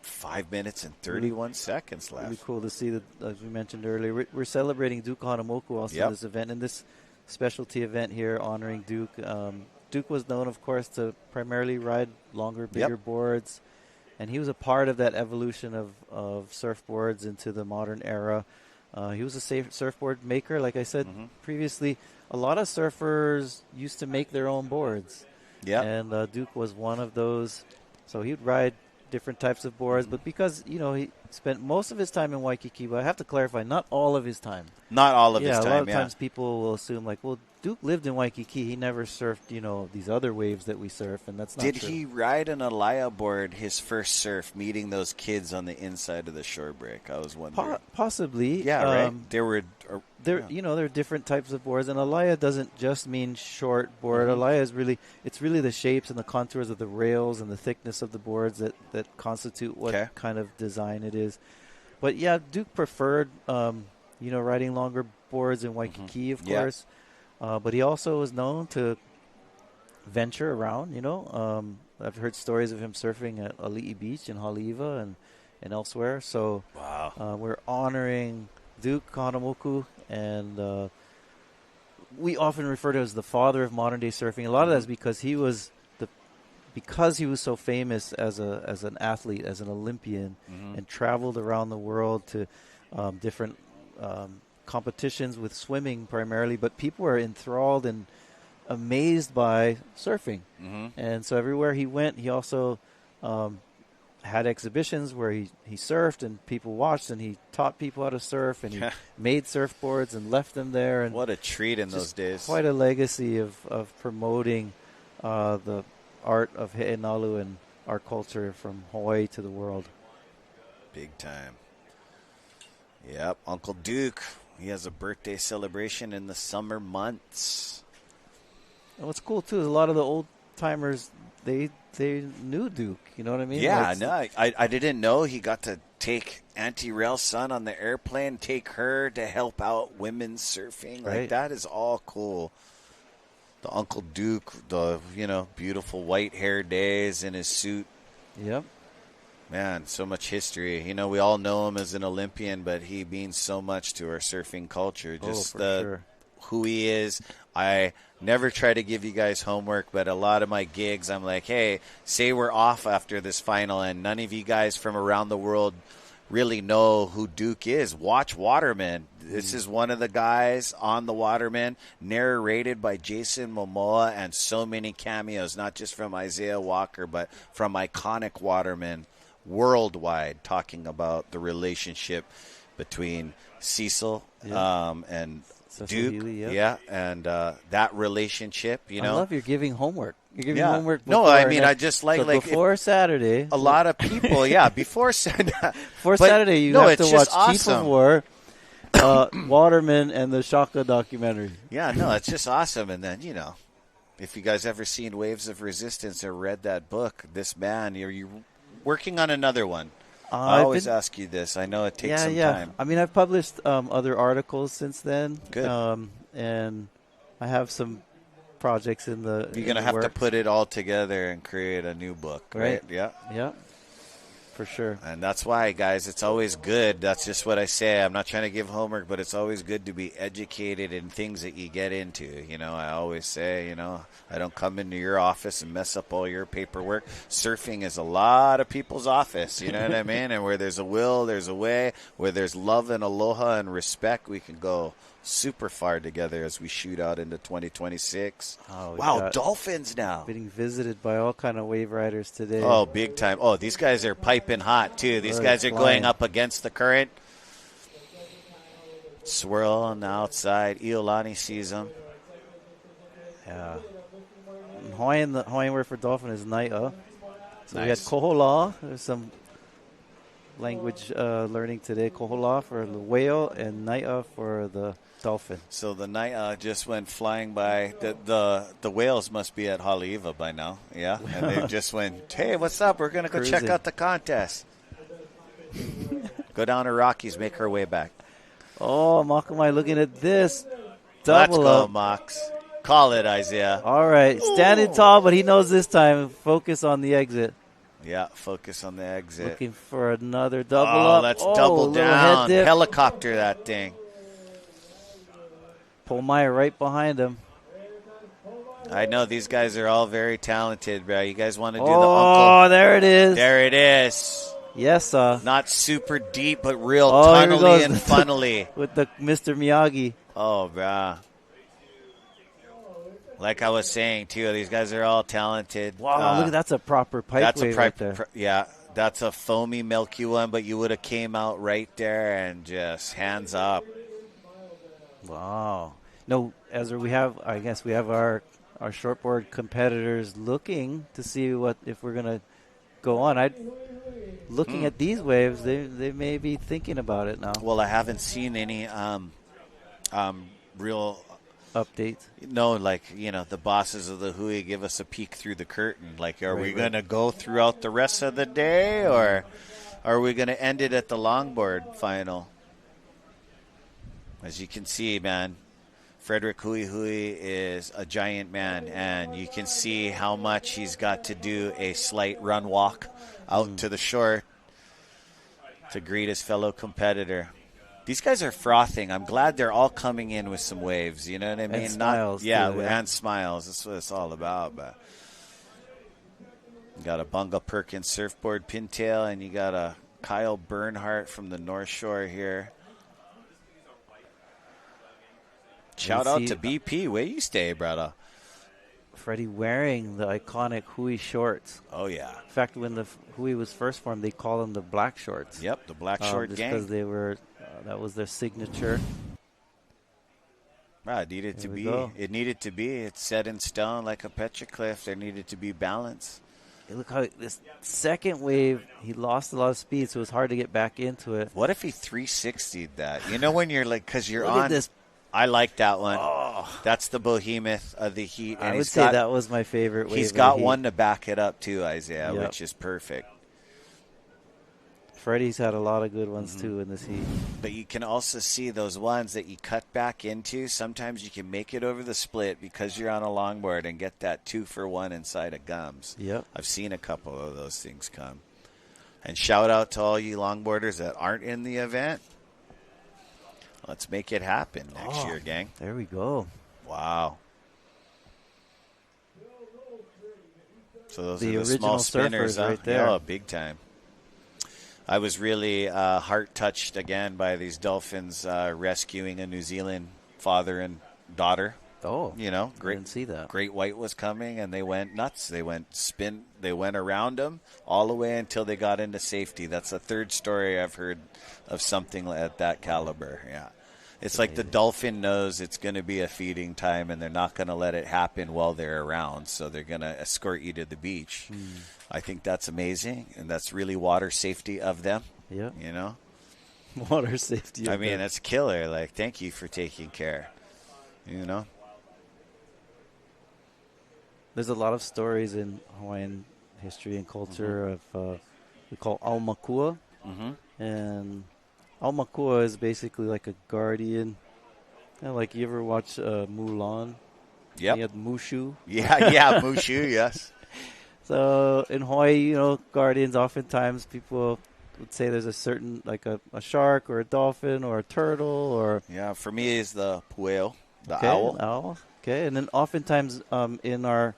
5 minutes and 31 seconds left. Really cool to see that, as we mentioned earlier. We're celebrating Duke Hanamoku also in this event, in this specialty event here honoring Duke. Duke was known, of course, to primarily ride longer, bigger boards, and he was a part of that evolution of surfboards into the modern era. He was a surfboard maker, like I said previously. A lot of surfers used to make their own boards. Yeah, and Duke was one of those. So he'd ride different types of boards, but because, he spent most of his time in Waikiki, but I have to clarify, not all of his time. Not all of his time, a lot of times people will assume, like, well, Duke lived in Waikiki. He never surfed, these other waves that we surf, and that's not true. Did he ride an Alaya board his first surf, meeting those kids on the inside of the shore break? I was wondering. Possibly. Yeah, right? There were... there are different types of boards, and Alaya doesn't just mean short board. Alaya is really the shapes and the contours of the rails and the thickness of the boards that constitute what kind of design it is. But yeah, Duke preferred, riding longer boards in Waikiki, of course. But he also was known to venture around, I've heard stories of him surfing at Ali'i Beach in Haleiwa and elsewhere. So we're honoring Duke Hanamoku, and we often refer to as the father of modern day surfing. A lot of that is because he was so famous as an athlete, as an Olympian, and traveled around the world to different competitions with swimming primarily. But people were enthralled and amazed by surfing, and so everywhere he went, he also had exhibitions where he surfed and people watched, and he taught people how to surf, and he made surfboards and left them there. And what a treat in those days. Quite a legacy of promoting the art of he'enalu and our culture from Hawaii to the world. Big time. Yep, Uncle Duke, he has a birthday celebration in the summer months. And what's cool, too, is a lot of the old-timers, they knew Duke, you know what I mean? Yeah, I didn't know he got to take Auntie Rel's son on the airplane, take her to help out women's surfing. Right. Like, that is all cool. The Uncle Duke, the, beautiful white hair days in his suit. Yep. Man, so much history. We all know him as an Olympian, but he means so much to our surfing culture. Just who he is. I never try to give you guys homework, but a lot of my gigs, I'm like, hey, say we're off after this final, and none of you guys from around the world really know who Duke is. Watch Waterman. This is one of the guys on the Waterman, narrated by Jason Momoa, and so many cameos, not just from Isaiah Walker, but from iconic Watermen worldwide, talking about the relationship between Cecil and Duke, and that relationship, I love you're giving homework. You're giving homework. No, I mean, I just like before Saturday. A lot of people, before Saturday. Before Saturday, you have to watch awesome. Keep of War, Waterman, and the Shaka documentary. Yeah, no, it's just awesome. And then if you guys ever seen Waves of Resistance or read that book, this man, you're working on another one. I always ask you this. I know it takes some time. I mean, I've published other articles since then. Good. And I have some projects in the You're going to have to put it all together and create a new book, right? Yeah. Yeah, for sure. And that's why, guys, it's always good. That's just what I say. I'm not trying to give homework, but it's always good to be educated in things that you get into. I always say, I don't come into your office and mess up all your paperwork. Surfing is a lot of people's office, you know what I mean? And where there's a will, there's a way. Where there's love and aloha and respect, we can go super far together as we shoot out into 2026. Wow, Dolphins now. Being visited by all kind of wave riders today. Oh, big time. Oh, these guys are piping hot, too. These guys are going up against the current. Swirl on the outside. Iolani sees them. Yeah. In Hawaiian, the Hawaiian word for dolphin is nai'a. So we had Nice. kohola. There's some language learning today. Kohola for the whale and nai'a for the dolphin. So the night just went flying by. The whales must be at Haleiwa by now, yeah? And they just went, hey, what's up? We're going to go check Cruising. out the contest. Go down to Rockies, make our way back. Oh, Makamai looking at this. Let's Double go, up. Mox. Call it, Isaiah. All right. Standing tall, but he knows this time. Focus on the exit. Yeah, focus on the exit. Looking for another double up. Let's Oh, double little down. head dip. Helicopter that thing. Polmeyer right behind him. I know these guys are all very talented, bro. You guys want to do the Oh, uncle? there it is. There it is. Yes, Not super deep, but real here tunnely goes and funnely. with the Mr. Miyagi. Oh, bruh. Like I was saying, too, these guys are all talented. Wow, look, that's a proper pipe That's wave a right there. yeah, that's a foamy, milky one, but you would have came out right there and just hands up. Wow. No, Ezra, we have our shortboard competitors looking to see if we're going to go on. Looking at these waves, they may be thinking about it now. Well, I haven't seen any real updates. No, like, the bosses of the Hui give us a peek through the curtain. Like, are we Right. going to go throughout the rest of the day, or are we going to end it at the longboard final? As you can see, man, Frederick Hui is a giant man, and you can see how much he's got to do a slight run walk out to the shore to greet his fellow competitor. These guys are frothing. I'm glad they're all coming in with some waves. You know what I mean? And smiles. And smiles. That's what it's all about. But you got a Bunga Perkins surfboard pintail, and you got a Kyle Bernhardt from the North Shore here. Shout out to BP. Where you stay, brother? Freddie wearing the iconic Hui shorts. Oh, yeah. In fact, when the Hui was first formed, they called them the Black Shorts. Yep, the Black Short just gang. because they were, that was their signature. Wow, it needed to be. Go. It needed to be. It's set in stone like a petroglyph. There needed to be balance. Hey, look how this second wave, he lost a lot of speed, so it was hard to get back into it. What if he 360'd that? You know when you're like, because you're Look on. at this. I like that one. Oh. That's the behemoth of the Heat. And I would say that was my favorite wave. He's got one to back it up too, Isaiah, Yep. which is perfect. Freddie's had a lot of good ones too in this Heat. But you can also see those ones that you cut back into. Sometimes you can make it over the split because you're on a longboard and get that 2-for-1 inside of gums. Yep. I've seen a couple of those things come. And shout out to all you longboarders that aren't in the event. Let's make it happen next year, gang. There we go. Wow. So those The are the small original spinners, surfers right there. Oh, big time. I was really heart-touched again by these dolphins rescuing a New Zealand father and daughter. Oh, you know, great. Didn't see that. Great white was coming, and they went nuts. They went around them all the way until they got into safety. That's the third story I've heard of something at that caliber. Yeah, it's like the dolphin knows it's going to be a feeding time, and they're not going to let it happen while they're around. So they're going to escort you to the beach. I think that's amazing, and that's really water safety of them. Yeah, you know, water safety. I mean, that's killer. Like, thank you for taking care. You know. There's a lot of stories in Hawaiian history and culture of we call aumakua. And aumakua is basically like a guardian. Kind of like you ever watch Mulan? Yep. You had Mushu. Yeah, Mushu, yes. So in Hawaii, you know, guardians, oftentimes people would say there's a certain, like a shark or a dolphin or a turtle or... Yeah, for me is the pueo, the okay, owl. Okay, and then oftentimes in our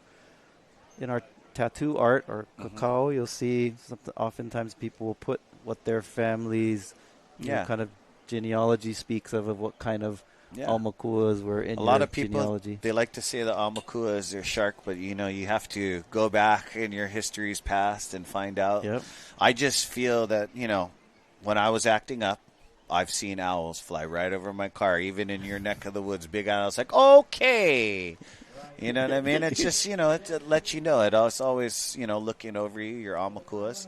tattoo art or cacao, you'll see something. Oftentimes people will put what their family's you know, kind of genealogy speaks of what kind of aumakuas were in a lot of people, genealogy. They like to say the aumakua is their shark, but, you know, you have to go back in your history's past and find out. Yep. I just feel that, you know, when I was acting up, I've seen owls fly right over my car, even in your neck of the woods. Big owls, like, okay. You know what I mean? It's just, you know, it lets you know. It's always, you know, looking over you, your amakuas.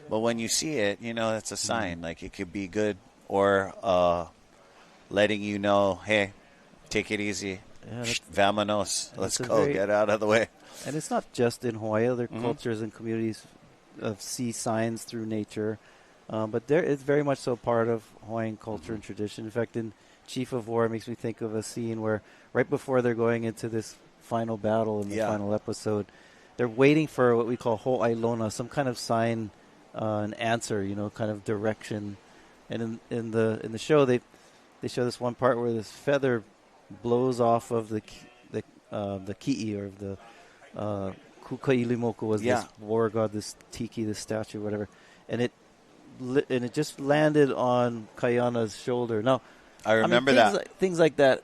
But when you see it, you know, it's a sign. Like, it could be good or letting you know, hey, take it easy. Yeah, Vamonos. Let's go. Get out of the way. And it's not just in Hawaii. Other cultures and communities see signs through nature. But it's very much so part of Hawaiian culture and tradition. In fact, in Chief of War, it makes me think of a scene where right before they're going into this final battle in the final episode, they're waiting for what we call ho'ailona, some kind of sign, an answer, you know, kind of direction. And in the show, they show this one part where this feather blows off of the ki'i, or the kukailimoku was this war god, this tiki, this statue, whatever, and it just landed on Kayana's shoulder. Now, I remember things like that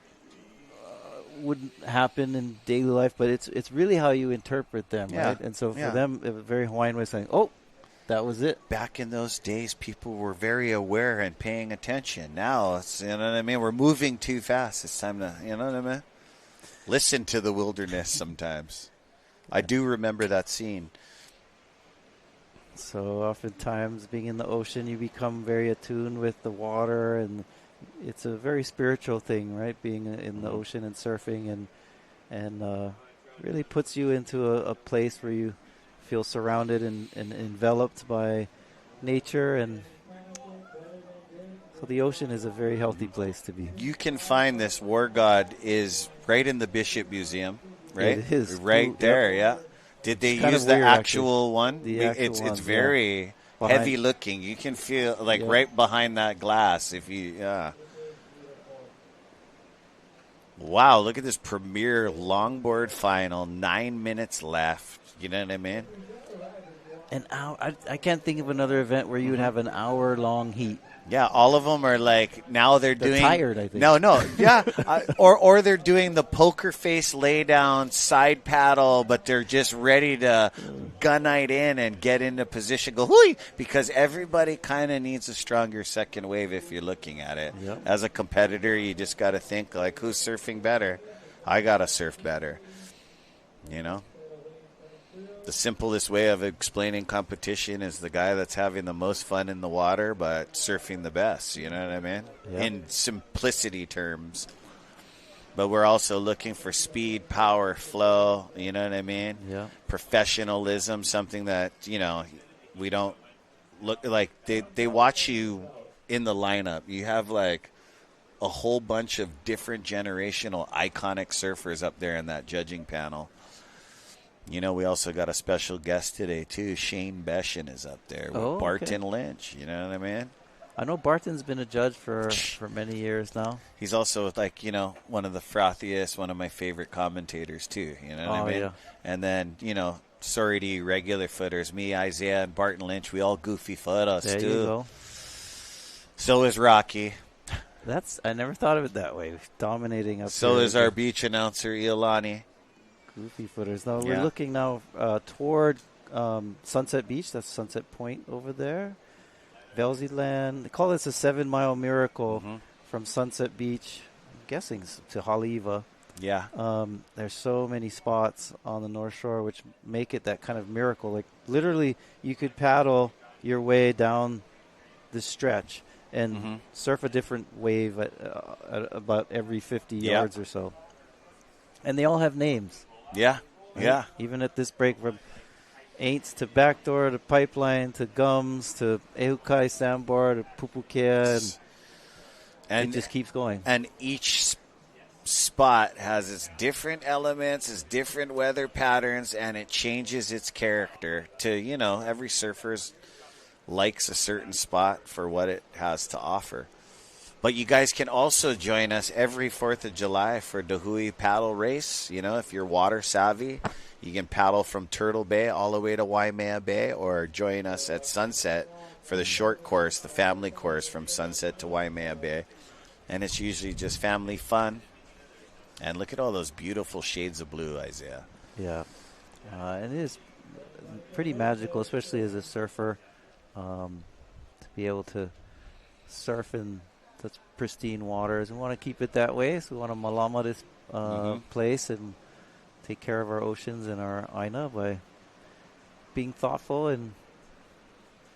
wouldn't happen in daily life, but it's really how you interpret them, right? And so for them, it was very Hawaiian way of saying, "Oh, that was it." Back in those days, people were very aware and paying attention. Now, it's, you know what I mean? We're moving too fast. It's time to, you know what I mean? Listen to the wilderness sometimes. I do remember that scene. So oftentimes being in the ocean, you become very attuned with the water, and it's a very spiritual thing, right? Being in the ocean and surfing and really puts you into a place where you feel surrounded and enveloped by nature. And so the ocean is a very healthy place to be. You can find this war god is right in the Bishop Museum, right? It is. Right there, yeah. Did they use the actual one? The actual it's very heavy looking. You can feel like right behind that glass. If you, wow, look at this premier longboard final. 9 minutes left. You know what I mean? An hour. I can't think of another event where you would have an hour-long heat. Yeah, all of them are like, now they're doing tired, I think. No, yeah, or they're doing the poker face lay down side paddle, but they're just ready to gunite in and get into position. Go hui, because everybody kind of needs a stronger second wave. If you're looking at it as a competitor, you just got to think like, who's surfing better? I gotta surf better. You know. The simplest way of explaining competition is the guy that's having the most fun in the water but surfing the best, you know what I mean? Yeah. In simplicity terms. But we're also looking for speed, power, flow, you know what I mean? Yeah. Professionalism, something that, you know, we don't look like. They watch you in the lineup. You have like a whole bunch of different generational iconic surfers up there in that judging panel. You know, we also got a special guest today, too. Shane Beshin is up there with Barton Lynch. You know what I mean? I know Barton's been a judge for many years now. He's also, like, you know, one of the frothiest, one of my favorite commentators, too. You know what I mean? Yeah. And then, you know, sorry to you regular footers, me, Isaiah, and Barton Lynch, we all goofy foot us, there too. You go. So is Rocky. I never thought of it that way. Dominating up So here. is our beach announcer, Iolani. Goofy footers. Now we're looking now toward Sunset Beach. That's Sunset Point over there. Velziland. They call this a 7-mile miracle from Sunset Beach, I'm guessing, to Haleiwa. Yeah. There's so many spots on the North Shore which make it that kind of miracle. Like literally, you could paddle your way down this stretch and surf a different wave at about every 50 yards or so. And they all have names. Yeah, right? yeah. Even at this break, from Aints to Backdoor to Pipeline to Gums to Ehukai Sandbar to Pupukea, and it just keeps going. And each spot has its different elements, its different weather patterns, and it changes its character to, you know, every surfer's likes a certain spot for what it has to offer. But you guys can also join us every 4th of July for the Hui paddle race. You know, if you're water savvy, you can paddle from Turtle Bay all the way to Waimea Bay, or join us at Sunset for the short course, the family course from Sunset to Waimea Bay. And it's usually just family fun. And look at all those beautiful shades of blue, Isaiah. Yeah. It is pretty magical, especially as a surfer, to be able to surf in such pristine waters. We want to keep it that way, so we want to malama this place and take care of our oceans and our aina by being thoughtful and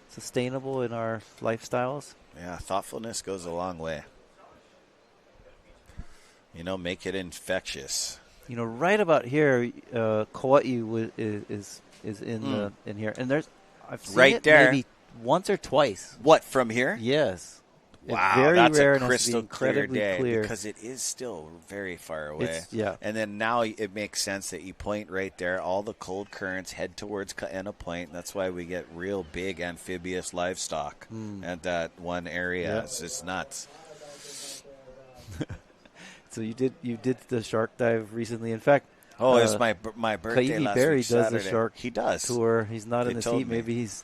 sustainable in our lifestyles. Yeah, thoughtfulness goes a long way. You know, make it infectious. You know, right about here, Kauai is in here, and I've seen right it there maybe once or twice. What, from here? Yes. Wow, it's very that's rare a and crystal clear day clear. because it is still very far away. Yeah. And then now it makes sense that you point right there. All the cold currents head towards Kaena Point. That's why we get real big amphibious livestock at that one area. Yeah. It's just nuts. So you did the shark dive recently. In fact, it's my birthday Kaiwi last Berry week, does Saturday. the shark He does. tour. He's not They in the told seat. me. Maybe he's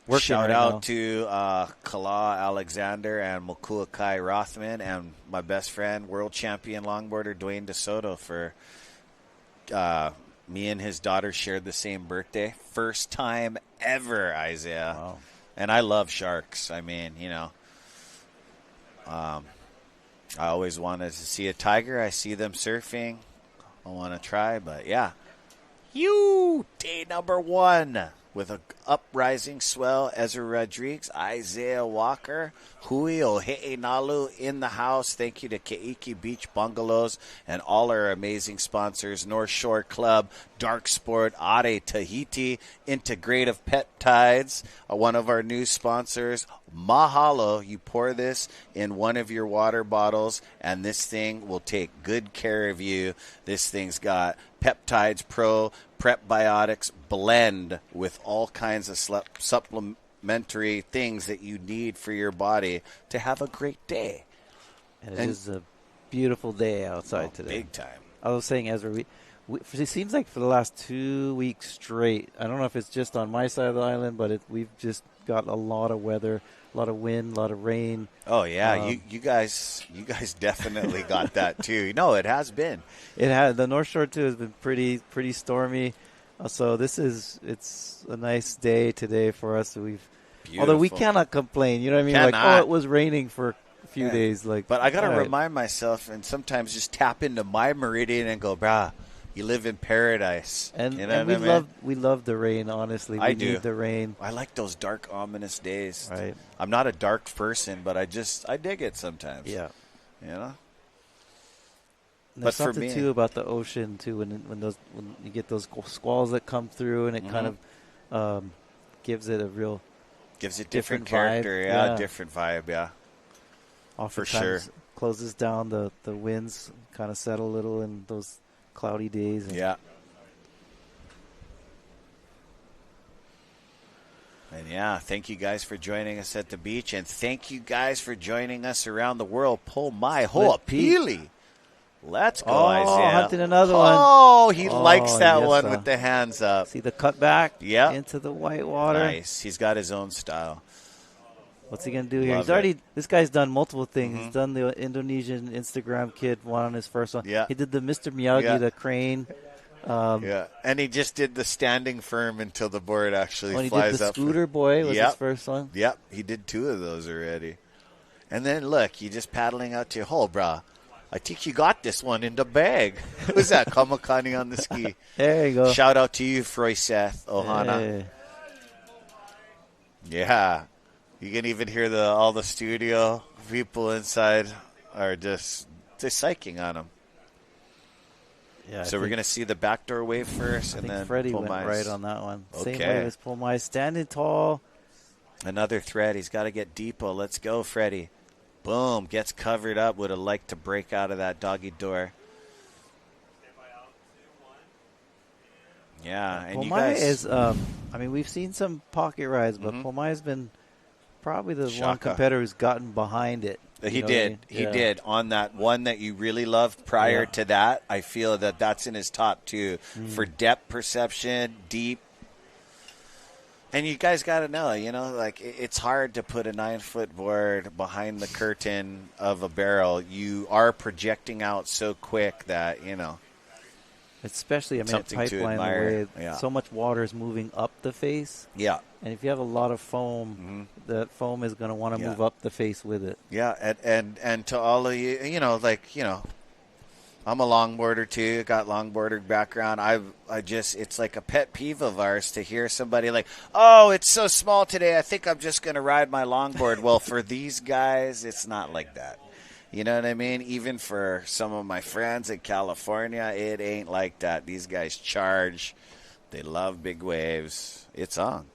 working Shout right out now. to Kala Alexander and Mokuakai Rothman and my best friend, world champion longboarder Dwayne DeSoto for me and his daughter shared the same birthday. First time ever, Isaiah. Wow. And I love sharks. I mean, you know, I always wanted to see a tiger. I see them surfing. I want to try, but yeah. Day number 1 with an uprising swell. Ezra Rodriguez, Isaiah Walker, Hui Ohe'enalu in the house. Thank you to Keiki Beach Bungalows and all our amazing sponsors, North Shore Club, Dark Sport, Are Tahiti, Integrative Peptides, one of our new sponsors. Mahalo. You pour this in one of your water bottles, and this thing will take good care of you. This thing's got Peptides Pro, Prep Biotics blend with all kinds of complementary things that you need for your body to have a great day. And it is a beautiful day outside today. Big time. I was saying, Ezra, it seems like for the last 2 weeks straight, I don't know if it's just on my side of the island, but we've just got a lot of weather, a lot of wind, a lot of rain. Oh yeah, you guys definitely got that too. No, it has been. It has. The North Shore too has been pretty stormy. So it's a nice day today for us. Although we cannot complain. You know what I mean? Cannot. Like, it was raining for a few days. But I gotta remind myself, and sometimes just tap into my meridian and go, brah, you live in paradise. And, you know and we love the rain, honestly. We need the rain. I like those dark, ominous days. Right. I'm not a dark person, but I dig it sometimes. Yeah. You know? There's something too about the ocean too when you get those squalls that come through, and it kind of gives it different character. Vibe. Different vibe. Yeah. For Oftentimes sure. Closes down the winds, kind of settle a little in those cloudy days. Yeah. And yeah, thank you guys for joining us at the beach, and thank you guys for joining us around the world. Pull my hoa pili. Let's go, Isaiah. Hunting another one. Oh, he likes that one with the hands up. See the cut back into the white water. Nice. He's got his own style. What's he going to do here? This guy's done multiple things. He's done the Indonesian Instagram kid one on his first one. Yeah. He did the Mr. Miyagi, the crane. And he just did the standing firm until the board actually he flies did the up. Scooter Boy was his first one. Yep, he did 2 of those already. And then, look, you just paddling out to your hole, brah. I think you got this one in the bag. Who's that? Kamakani on the ski. There you go. Shout out to you, Froyseth Ohana. Hey. Yeah. You can even hear all the studio people inside are just psyching on him. Yeah, so we're going to see the backdoor wave first, and then Freddie Pull went Mice. right on that one. Okay. Same wave as Pull Mice. Standing tall. Another thread. He's got to get deeper. Let's go, Freddie. Boom. Gets covered up. Would have liked to break out of that doggy door. Yeah. And you Pomai guys is, we've seen some pocket rides, but Pomai has been probably the one competitor who's gotten behind it. He did. He did. On that one that you really loved prior to that, I feel that that's in his top 2 for depth perception, deep. And you guys got to know, like it's hard to put a 9-foot board behind the curtain of a barrel. You are projecting out so quick that, Especially, at Pipeline, the way so much water is moving up the face. Yeah. And if you have a lot of foam, the foam is going to want to move up the face with it. Yeah, and to all of you, I'm a longboarder too. Got longboarder background. It's like a pet peeve of ours to hear somebody like, "Oh, it's so small today. I think I'm just going to ride my longboard." Well, for these guys, it's not like that. You know what I mean? Even for some of my friends in California, it ain't like that. These guys charge. They love big waves. It's on.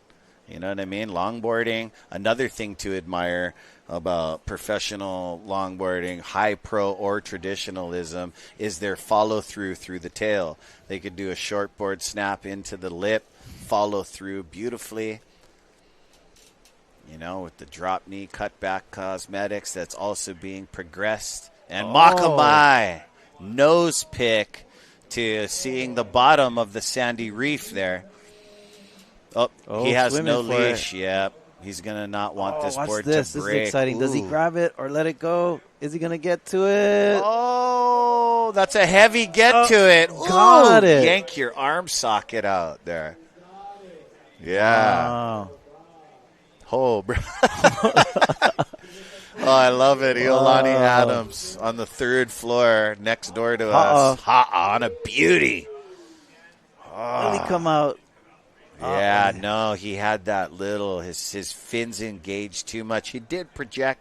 You know what I mean? Longboarding, another thing to admire about professional longboarding, high pro or traditionalism, is their follow-through through the tail. They could do a shortboard snap into the lip, follow through beautifully. With the drop knee, cutback cosmetics that's also being progressed. And Makamai, nose pick to seeing the bottom of the sandy reef there. He has no leash. Yep. He's going to not want this board to break. This is exciting. Ooh. Does he grab it or let it go? Is he going to get to it? Oh, that's a heavy get to it. Got it. Yank your arm socket out there. Yeah. Wow. Oh, bro. I love it. Iolani Adams on the 3rd floor next door to us. On a beauty. Really come out. Yeah, no, he had that little, his fins engaged too much. He did project.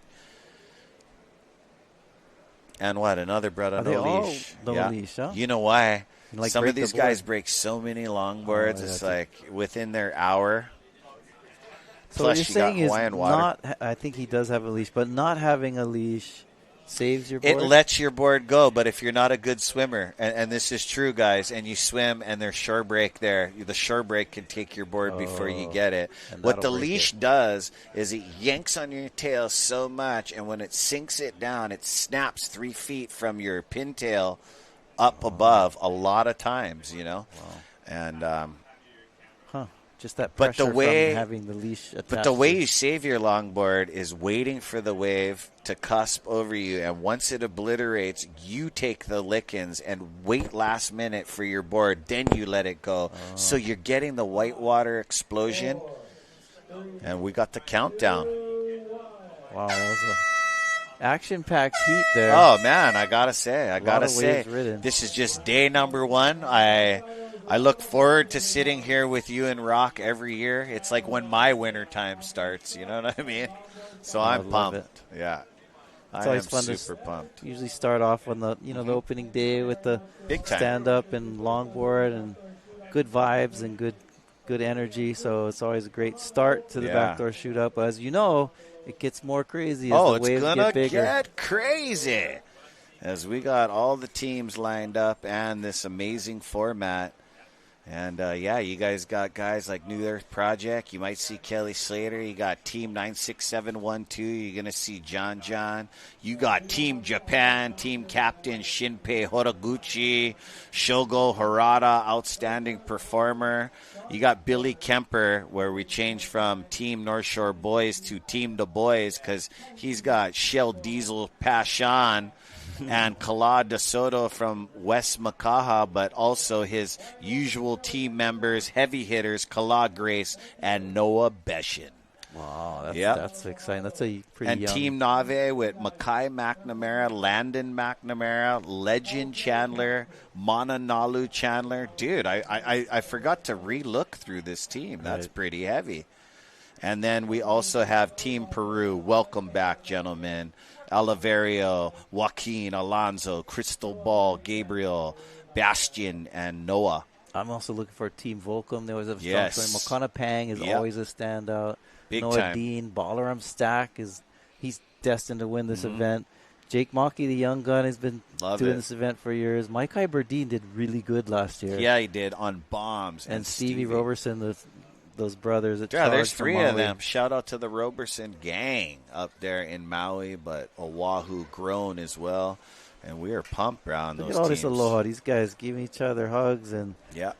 And what, another brought on no leash. No leash, huh? You know why? Like some of these guys break so many longboards. It's like within their hour. So Plus, what you're saying is Hawaiian water. I think he does have a leash, but not having a leash saves your board? It lets your board go, but if you're not a good swimmer, and this is true, guys, and you swim and there's shore break there, the shore break can take your board before you get it. What the leash does is it yanks on your tail so much, and when it sinks it down, it snaps 3 feet from your pintail up above a lot of times, you know. And just that pressure from having the leash attached. But the way you save your longboard is waiting for the wave to cusp over you, and once it obliterates, you take the lickings and wait last minute for your board, then you let it go. So you're getting the whitewater explosion, and we got the countdown. Wow, that was a action-packed heat there. Oh, man, I got to say, ridden. This is just day number 1. I look forward to sitting here with you and Rock every year. It's like when my winter time starts, you know what I mean? So I'm pumped. Yeah. It's always fun super pumped. Usually start off on the the opening day with the stand-up and longboard and good vibes and good energy. So it's always a great start to the backdoor shootout. But as you know, it gets more crazy as the waves get bigger. It's going to get crazy as we got all the teams lined up and this amazing format. And, you guys got guys like New Earth Project. You might see Kelly Slater. You got Team 96712. You're going to see John. You got Team Japan, Team Captain Shinpei Horaguchi, Shogo Harada, outstanding performer. You got Billy Kemper, where we changed from Team North Shore Boys to Team the Boys because he's got Shell Diesel Pashan and Kala De Soto from West Makaha, but also his usual team members, heavy hitters, Kala Grace and Noah Beshin. Wow, that's exciting. That's a pretty young. Team Nave with Makai McNamara, Landon McNamara, Legend Chandler, Mana Nalu Chandler. Dude, I forgot to re-look through this team. That's pretty heavy. And then we also have Team Peru. Welcome back, gentlemen. Oliverio, Joaquin, Alonso, Crystal Ball, Gabriel, Bastian, and Noah. I'm also looking for Team VOLCOM. They always have a strong Makana Pang is always a standout. Big Noah time. Deane, Balaram Stack he's destined to win this event. Jake Maki, the young gun, has been doing this event for years. Maikai Burdine did really good last year. Yeah, he did on bombs. And Stevie Roberson, those brothers. There's 3 of them. Shout out to the Roberson gang up there in Maui, but Oahu grown as well. And we are pumped around those teams. Look at all this aloha. These guys giving each other hugs. And that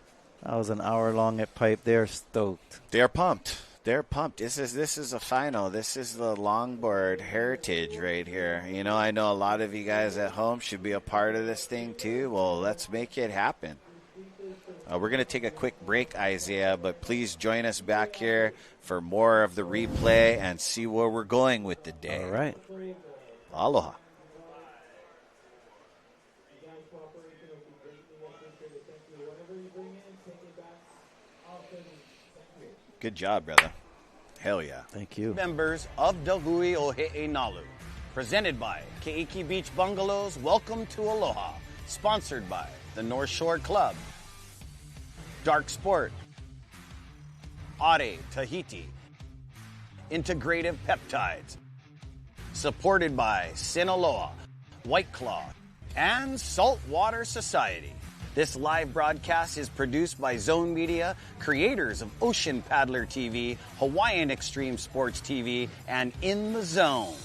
was an hour long at Pipe. They're stoked. They're pumped. They're pumped. This is a final. This is the longboard heritage right here. You know, I know a lot of you guys at home should be a part of this thing too. Well, let's make it happen. We're going to take a quick break, Isaiah, but please join us back here for more of the replay and see where we're going with the day. All right. Aloha. Good job, brother. Hell yeah. Thank you. Members of the Hui Ohe'e Nalu. Presented by Keiki Beach Bungalows, Welcome to Aloha. Sponsored by the North Shore Club. Dark Sport. Ade Tahiti. Integrative Peptides. Supported by Sinaloa, White Claw, and Saltwater Society. This live broadcast is produced by Zone Media, creators of Ocean Paddler TV, Hawaiian Extreme Sports TV, and In the Zone.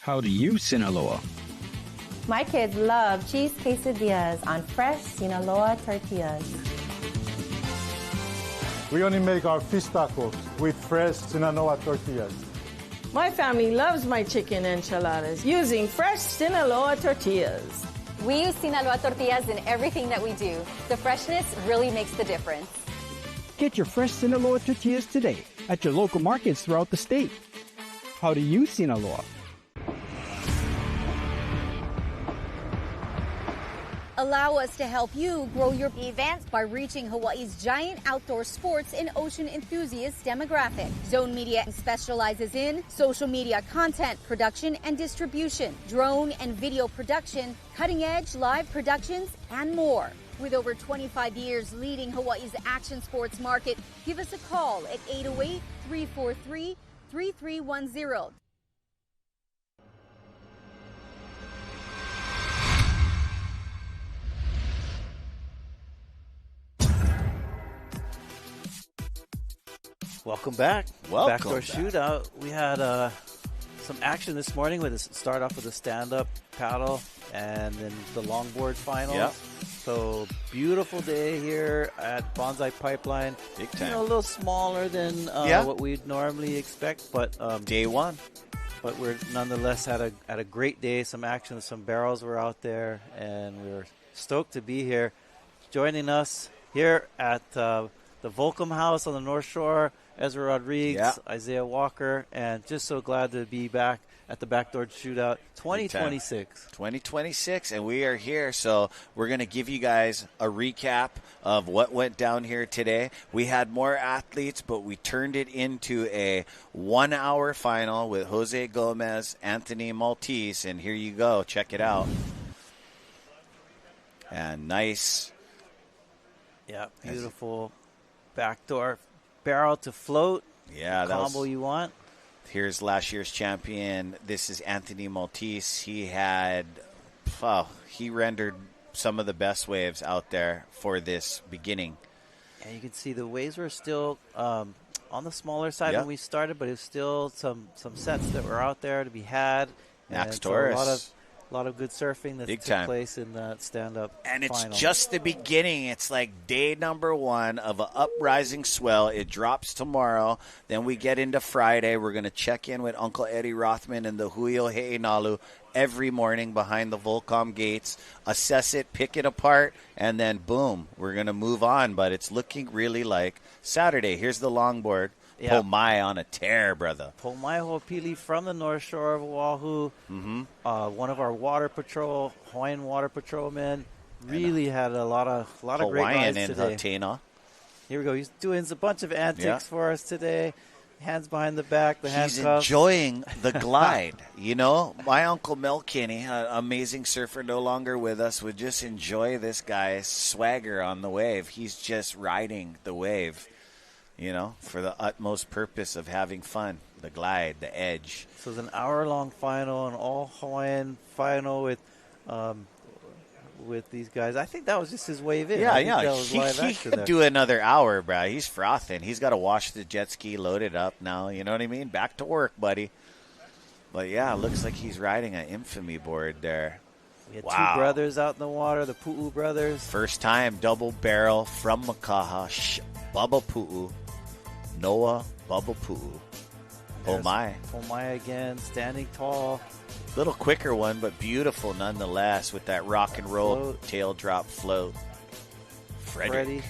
How do you, Sinaloa? My kids love cheese quesadillas on fresh Sinaloa tortillas. We only make our fish tacos with fresh Sinaloa tortillas. My family loves my chicken enchiladas using fresh Sinaloa tortillas. We use Sinaloa tortillas in everything that we do. The freshness really makes the difference. Get your fresh Sinaloa tortillas today at your local markets throughout the state. How do you, Sinaloa? Allow us to help you grow your events by reaching Hawaii's giant outdoor sports and ocean enthusiast demographic. Zone Media specializes in social media content production and distribution, drone and video production, cutting-edge live productions, and more. With over 25 years leading Hawaii's action sports market, give us a call at 808-343-3310. Welcome back. Welcome Backdoor back. Shootout. We had some action this morning. With start off with a stand-up paddle and then the longboard finals. Yep. So beautiful day here at Bonsai Pipeline. Big time. You know, a little smaller than what we'd normally expect, but day one. But we're nonetheless had a great day. Some action, some barrels were out there, and we were stoked to be here. Joining us here at the VOLCOM House on the North Shore, Ezra Rodriguez, Isaiah Walker, and just so glad to be back at the Backdoor Shootout 2026. 2026, and we are here. So we're going to give you guys a recap of what went down here today. We had more athletes, but we turned it into a 1-hour final with Jose Gomez, Anthony Maltese, and here you go. Check it out. And nice. Yeah, beautiful backdoor barrel to float. Yeah, that combo you want. Here's last year's champion. This is Anthony Maltese. He rendered some of the best waves out there for this beginning. And you can see the waves were still on the smaller side when we started, but it was still some sets that were out there to be had. Max so Torres. A lot of good surfing that took place in that stand-up And it's final. just the beginning. It's like day number 1 of an uprising swell. It drops tomorrow. Then we get into Friday. We're going to check in with Uncle Eddie Rothman and the Hui Backdoor every morning behind the VOLCOM gates, assess it, pick it apart, and then boom, we're going to move on. But it's looking really like Saturday. Here's the longboard. Yeah. Pomai on a tear, brother. Pomai Ho'opili from the North Shore of Oahu. Mm-hmm. One of our water patrol, Hawaiian water patrolmen, really had a lot of great rides in today. Hatena. Here we go. He's doing a bunch of antics for us today. Hands behind the back, the He's handcuffs. enjoying the glide. You know, my Uncle Mel Kinney, an amazing surfer no longer with us, would just enjoy this guy's swagger on the wave. He's just riding the wave, you know, for the utmost purpose of having fun. The glide, the edge. So it's an hour-long final, an all-Hawaiian final with these guys. I think that was just his wave in. Yeah. That was live He action could there. do another hour, bro. He's frothing. He's got to wash the jet ski, load it up now. You know what I mean? Back to work, buddy. But, yeah, it looks like he's riding an infamy board there. We had two brothers out in the water, the Pu'u brothers. First time double barrel from Makaha, Bubba Pu'u, Noah Bubba Pu'u. Pomai. Pomai again, standing tall. Little quicker one, but beautiful nonetheless with that rock and roll tail drop float. Freddie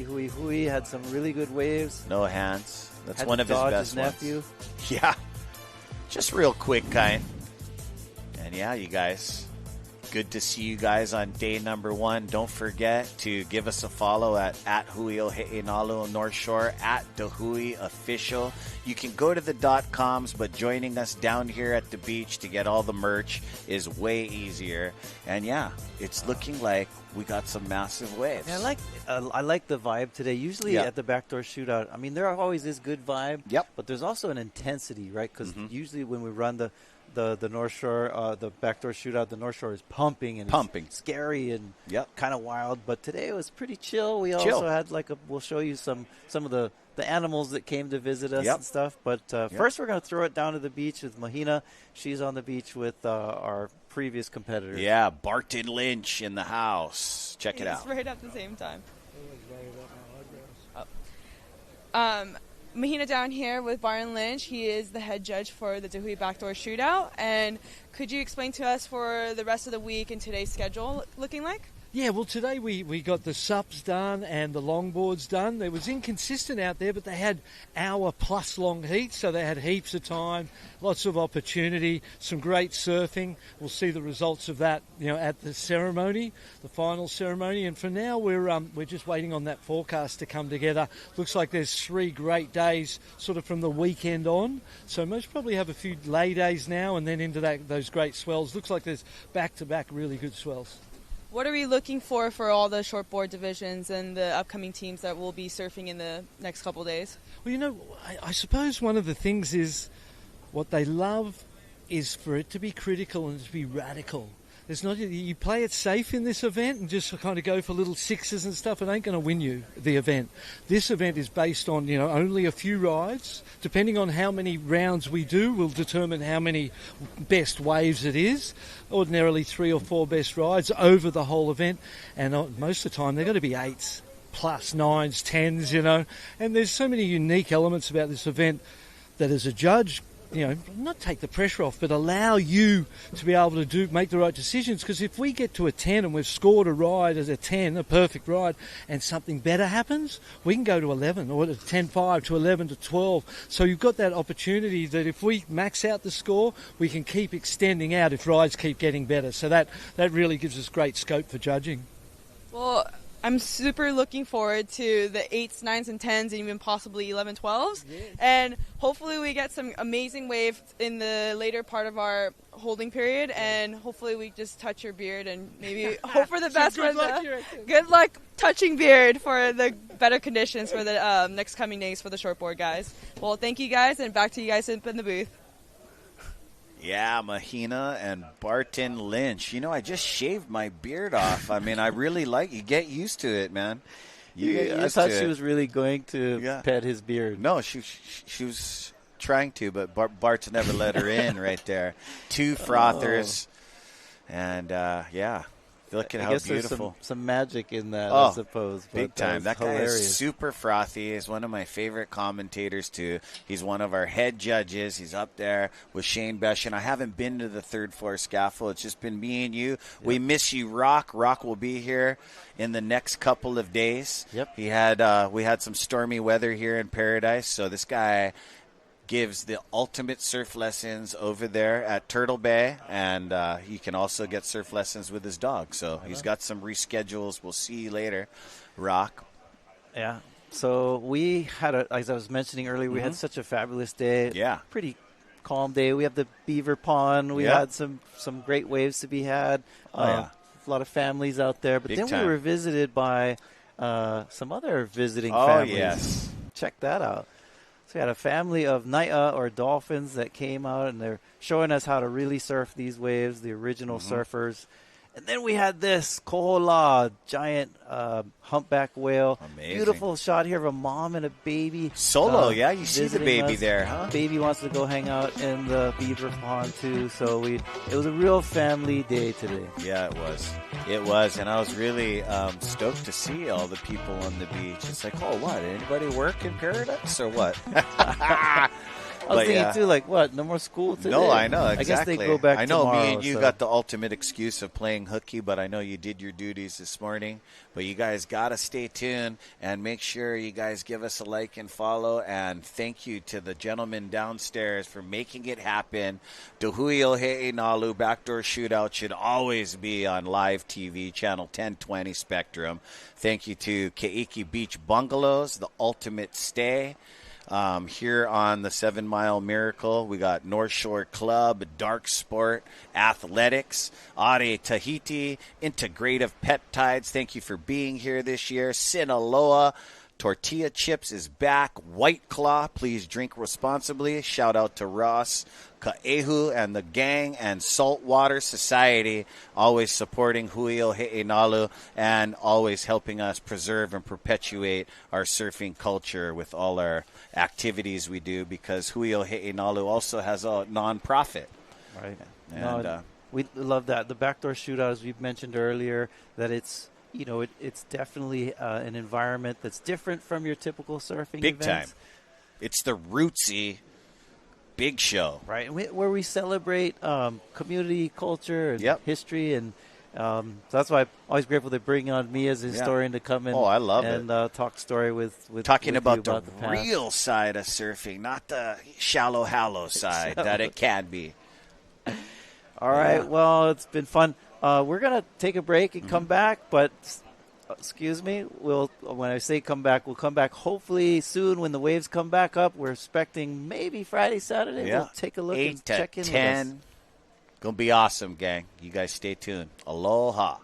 Hui had some really good waves. No hands. That's Had one to of his dodge best his nephew. ones. Yeah. Just real quick kind. And yeah, you guys. Good to see you guys on day number 1. Don't forget to give us a follow at Hui Backdoor North Shore, at the Hui Official. You can go to the .coms, but joining us down here at the beach to get all the merch is way easier. And yeah, it's looking like we got some massive waves. Yeah, I like the vibe today. Usually at the Backdoor Shootout, I mean, there always is good vibe. Yep. But there's also an intensity, right? Because usually when we run the North Shore, the Backdoor Shootout, the North Shore is pumping and it's scary and kind of wild. But today it was pretty chill. We also had we'll show you some of the animals that came to visit us and stuff. But first we're going to throw it down to the beach with Mahina. She's on the beach with our previous competitor. Yeah, Barton Lynch in the house. Check it out. It's right at the same time. Mahina down here with Barton Lynch. He is the head judge for the Hui Backdoor Shootout. And could you explain to us for the rest of the week and today's schedule looking like? Yeah, well, today we got the SUPs done and the longboards done. It was inconsistent out there, but they had hour-plus long heats, so they had heaps of time, lots of opportunity, some great surfing. We'll see the results of that, at the ceremony, the final ceremony. And for now, we're just waiting on that forecast to come together. Looks like there's 3 great days, sort of from the weekend on. So most probably have a few lay days now, and then into those great swells. Looks like there's back-to-back really good swells. What are we looking for all the shortboard divisions and the upcoming teams that will be surfing in the next couple days? Well, I suppose one of the things is what they love is for it to be critical and to be radical. There's not, you play it safe in this event and just kind of go for little sixes and stuff. It ain't going to win you the event. This event is based on, only a few rides. Depending on how many rounds we do will determine how many best waves it is. Ordinarily 3 or 4 best rides over the whole event. And most of the time they're going to be 8s, plus 9s, 10s, And there's so many unique elements about this event that as a judge, not take the pressure off, but allow you to be able to make the right decisions. Because if we get to a 10 and we've scored a ride as a 10, a perfect ride, and something better happens, we can go to 11 or to 10-5 to 11 to 12. So you've got that opportunity that if we max out the score, we can keep extending out if rides keep getting better. So that really gives us great scope for judging. Well, I'm super looking forward to the 8s, 9s, and 10s, and even possibly 11, 12s. Yeah. And hopefully we get some amazing wave in the later part of our holding period, and hopefully we just touch your beard and maybe hope for the best. Good luck touching beard for the better conditions for the next coming days for the shortboard guys. Well, thank you guys, and back to you guys in the booth. Yeah, Mahina and Barton Lynch. I just shaved my beard off. I mean, I really you get used to it, man. I thought she was really going to pet his beard. No, she was trying to, but Bart's never let her in right there. 2 frothers. And, look at how beautiful. There's some magic in that, I suppose. Big time. That guy is super frothy. He's one of my favorite commentators, too. He's one of our head judges. He's up there with Shane Beshin. I haven't been to the 3rd floor scaffold. It's just been me and you. Yep. We miss you, Rock. Rock will be here in the next couple of days. Yep. We had some stormy weather here in Paradise, so this guy gives the ultimate surf lessons over there at Turtle Bay, and he can also get surf lessons with his dog. So he's got some reschedules. We'll see you later, Rock. Yeah. So we had, as I was mentioning earlier, we had such a fabulous day. Yeah. Pretty calm day. We have the Beaver Pond. We had some great waves to be had. A lot of families out there. But then we were visited by some other visiting families. Yes. Check that out. So we had a family of Naia or dolphins that came out, and they're showing us how to really surf these waves, the original surfers. And then we had this kohola, giant humpback whale. Amazing. Beautiful shot here of a mom and a baby. Solo, you see the baby there, huh? Baby wants to go hang out in the beaver pond, too. So it was a real family day today. Yeah, it was. It was, and I was really stoked to see all the people on the beach. It's like, oh, what, anybody work in Paradise or what? I was thinking, too, like, what, no more school today? No, I know, exactly. I guess they go back tomorrow. I know me and you so. got the ultimate excuse of playing hooky, but I know you did your duties this morning. But you guys got to stay tuned and make sure you guys give us a like and follow. And thank you to the gentleman downstairs for making it happen. The Hui Backdoor Shootout should always be on live TV, channel 1020 Spectrum. Thank you to Keiki Beach Bungalows, the ultimate stay. Here on the 7 Mile Miracle, we got North Shore Club, Dark Sport, Athletics, Are Tahiti, Integrative Peptides. Thank you for being here this year. Sinaloa, Tortilla Chips is back. White Claw, please drink responsibly. Shout out to Ross, Ka'ehu, and the gang, and Saltwater Society, always supporting Huio He'enalu and always helping us preserve and perpetuate our surfing culture with all our activities we do, because Huio He'enalu also has a non-profit. Right. And we love that. The Backdoor Shootout, as we've mentioned earlier, that it's it's definitely an environment that's different from your typical surfing Big events. time. It's the rootsy big show. Right, where we celebrate community culture and history, and So that's why I'm always grateful they bring on me as a historian to come in. Oh, I love and talk story with talking with about you the past. real side of surfing, not the shallow, hallow side that it can be. All right. Well, it's been fun. We're gonna take a break and come back, but excuse me. When I say come back, we'll come back hopefully soon when the waves come back up. We're expecting maybe Friday, Saturday. Yeah. We'll take a look 8 and to check in 10. with us. Gonna be awesome, gang. You guys stay tuned. Aloha.